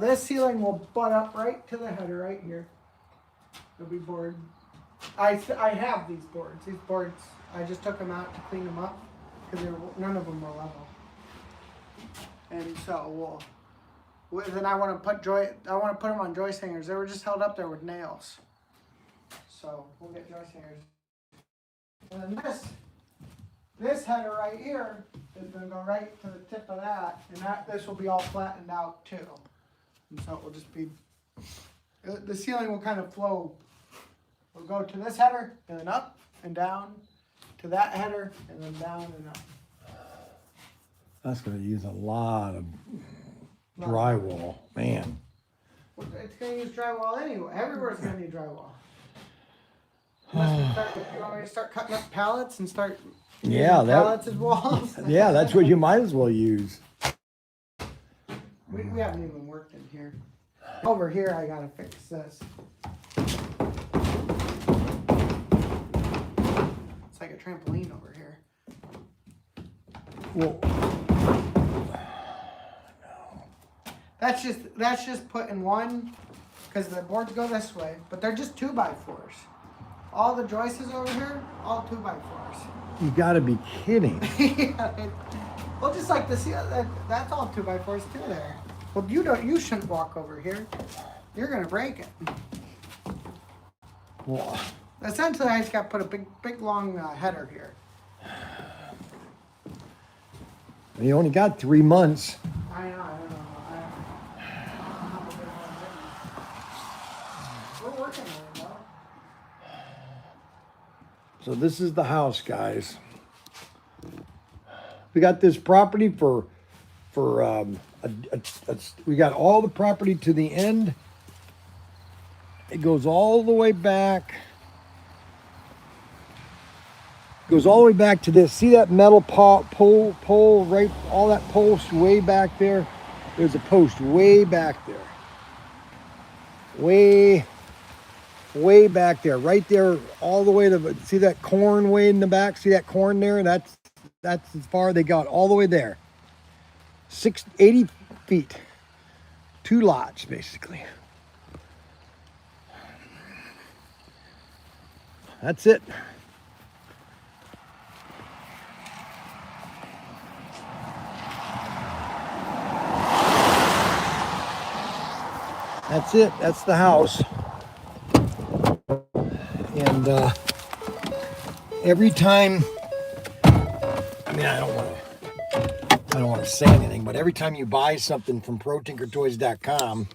this ceiling will butt up right to the header right here. It'll be board. I have these boards. These boards, I just took them out to clean them up because none of them were level. And so then I want to put them on joist hangers. They were just held up there with nails. So we'll get joist hangers. And then this header right here is going to go right to the tip of that, and this will be all flattened out too. And so it will just be, the ceiling will kind of flow. We'll go to this header, and then up and down, to that header, and then down and up. That's going to use a lot of drywall, man. Well, it's going to use drywall anyway. Everywhere's going to need drywall. You want me to start cutting up pallets and start using pallets as walls? Yeah, that's what you might as well use. We haven't even worked in here. Over here, I got to fix this. It's like a trampoline over here. Well, That's just putting one, because the boards go this way, but they're just 2x4s. All the joists over here, all 2x4s. you got to be kidding. Well, just like this, that's all 2x4s too there. Well, you shouldn't walk over here. You're gonna break it. Well, essentially, I just got to put a big long header here. You only got 3 months. I don't know. We're working on it, though. So this is the house, guys. We got this property we got all the property to the end. It goes all the way back. Goes all the way back to this. See that metal pole right? All that post way back there. There's a post way back there. Way back there. Right there, all the way to, see that corn way in the back? See that corn there? That's as far they got, all the way there. 80 feet. 2 lots, basically. That's it. That's it. That's the house. And every time, I mean, I don't want to say anything, but every time you buy something from ProTinkerToys.com,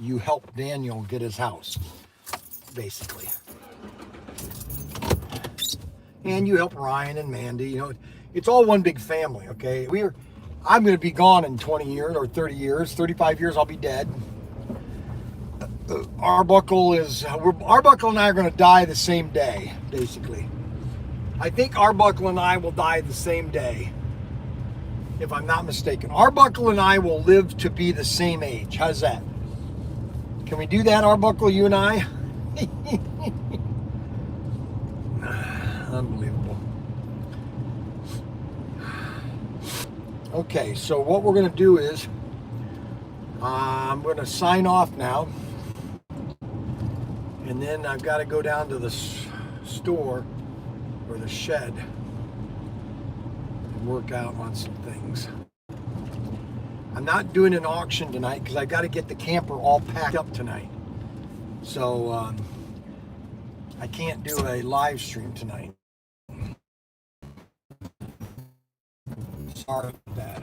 you help Daniel get his house, basically. And you help Ryan and Mandy. You know, it's all one big family. Okay, I'm going to be gone in 20 years or 30 years, 35 years. I'll be dead. Arbuckle and I are going to die the same day, basically. I think Arbuckle and I will die the same day, if I'm not mistaken. Arbuckle and I will live to be the same age. How's that? Can we do that, Arbuckle, you and I? Unbelievable. Okay, so what we're going to do is, I'm going to sign off now. And then I've got to go down to the store or the shed and work out on some things. I'm not doing an auction tonight because I got to get the camper all packed up tonight. So I can't do a live stream tonight. Sorry about that.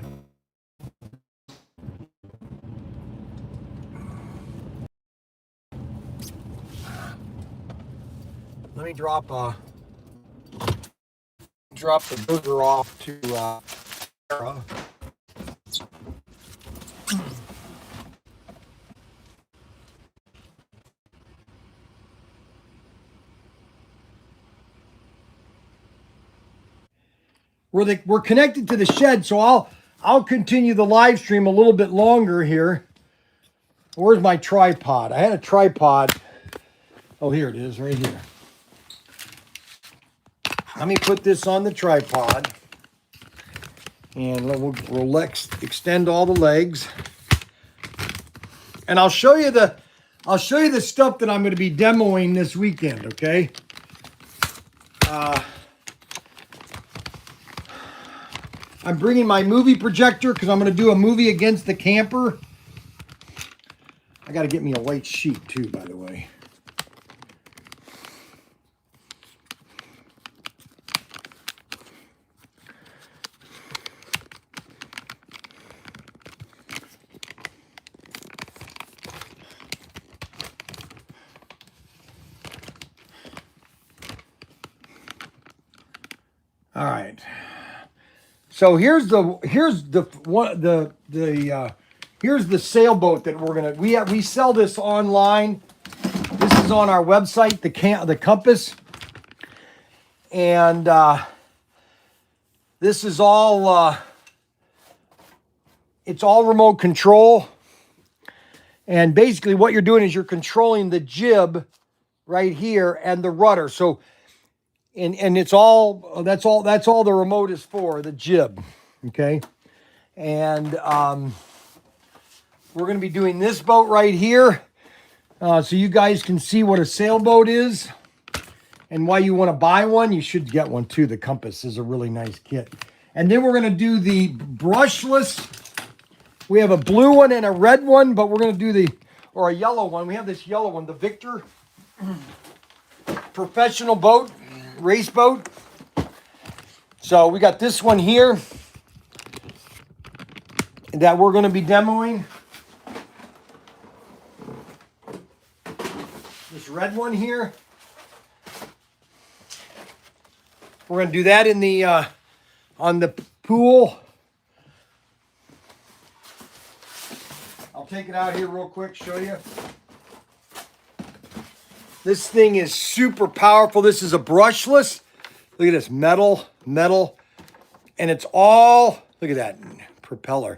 Let me drop a drop the burger off to Sarah. We're connected to the shed, so I'll continue the live stream a little bit longer here. Where's my tripod? I had a tripod. Oh, here it is, right here. Let me put this on the tripod, and we'll extend all the legs, and I'll show you the stuff that I'm going to be demoing this weekend. Okay. I'm bringing my movie projector because I'm going to do a movie against the camper. I got to get me a white sheet too, by the way. All right. So here's the sailboat that we're gonna we sell this online. This is on our website, the Compass, and this is all it's all remote control. And basically, what you're doing is you're controlling the jib right here and the rudder. So. And it's all that's all the remote is for, the jib. Okay. And we're going to be doing this boat right here, so you guys can see what a sailboat is and why you want to buy one. You should get one too. The Compass is a really nice kit. And then we're going to do the brushless. We have a blue one and a red one, but we're going to do a yellow one. We have this yellow one, the Victor professional boat. Race boat. So we got this one here that we're going to be demoing. This red one here. We're going to do that in the on the pool. I'll take it out here real quick, show you. This thing is super powerful. This is a brushless. Look at this, metal. And it's all, look at that propeller.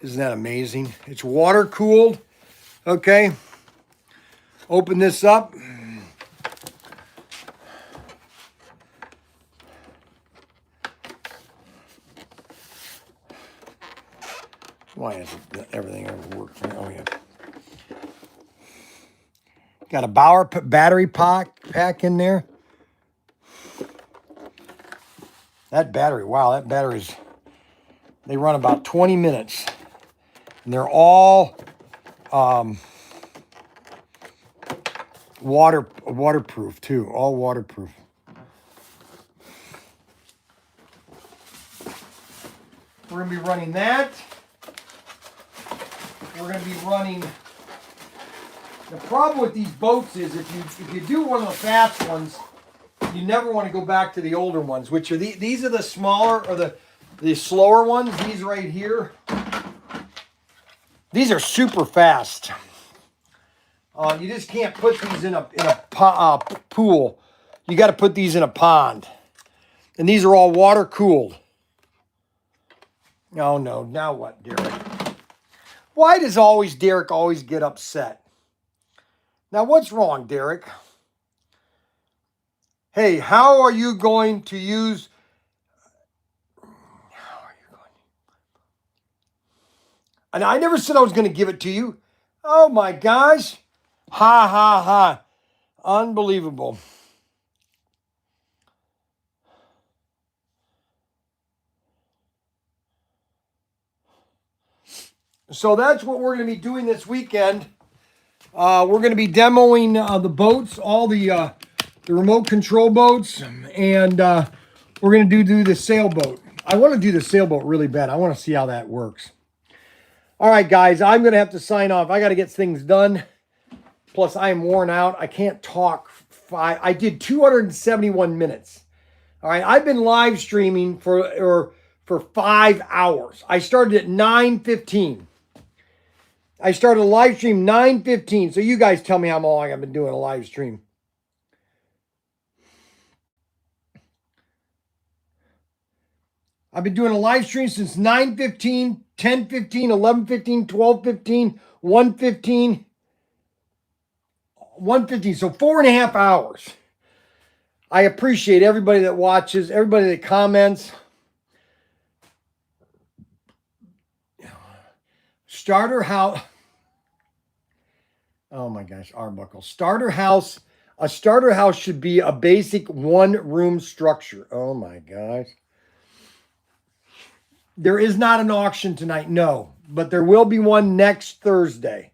Isn't that amazing? It's water cooled. Okay. Open this up. Why isn't everything ever worked? Oh, yeah. Got a Bauer battery pack in there. That battery, wow, that battery's, they run about 20 minutes. And they're all waterproof too, all waterproof. We're going to be running that. We're going to be running. The problem with these boats is if you do one of the fast ones, you never want to go back to the older ones, which are these are the smaller or the slower ones. These right here. These are super fast. You just can't put these in a pool. You got to put these in a pond, and these are all water cooled. Oh no! Now what, Derek? Why does Derek always get upset? Now, what's wrong, Derek? Hey, how are you going to use... And I never said I was going to give it to you. Oh, my gosh. Ha, ha, ha. Unbelievable. So that's what we're going to be doing this weekend. We're going to be demoing the boats, all the remote control boats, and we're going to do the sailboat. I want to do the sailboat really bad. I want to see how that works. All right, guys, I'm going to have to sign off. I got to get things done. Plus, I am worn out. I can't talk. I did 271 minutes. All right, I've been live streaming for 5 hours. I started at 9:15. I started a live stream 9:15. So you guys tell me how long I've been doing a live stream. I've been doing a live stream since 9:15, 10:15, 11:15, 12:15, 1:15, 1:15. So 4.5 hours. I appreciate everybody that watches, everybody that comments. Starter house. Oh my gosh, Arbuckle. Starter house. A starter house should be a basic one-room structure. Oh my gosh. There is not an auction tonight, no. But there will be one next Thursday.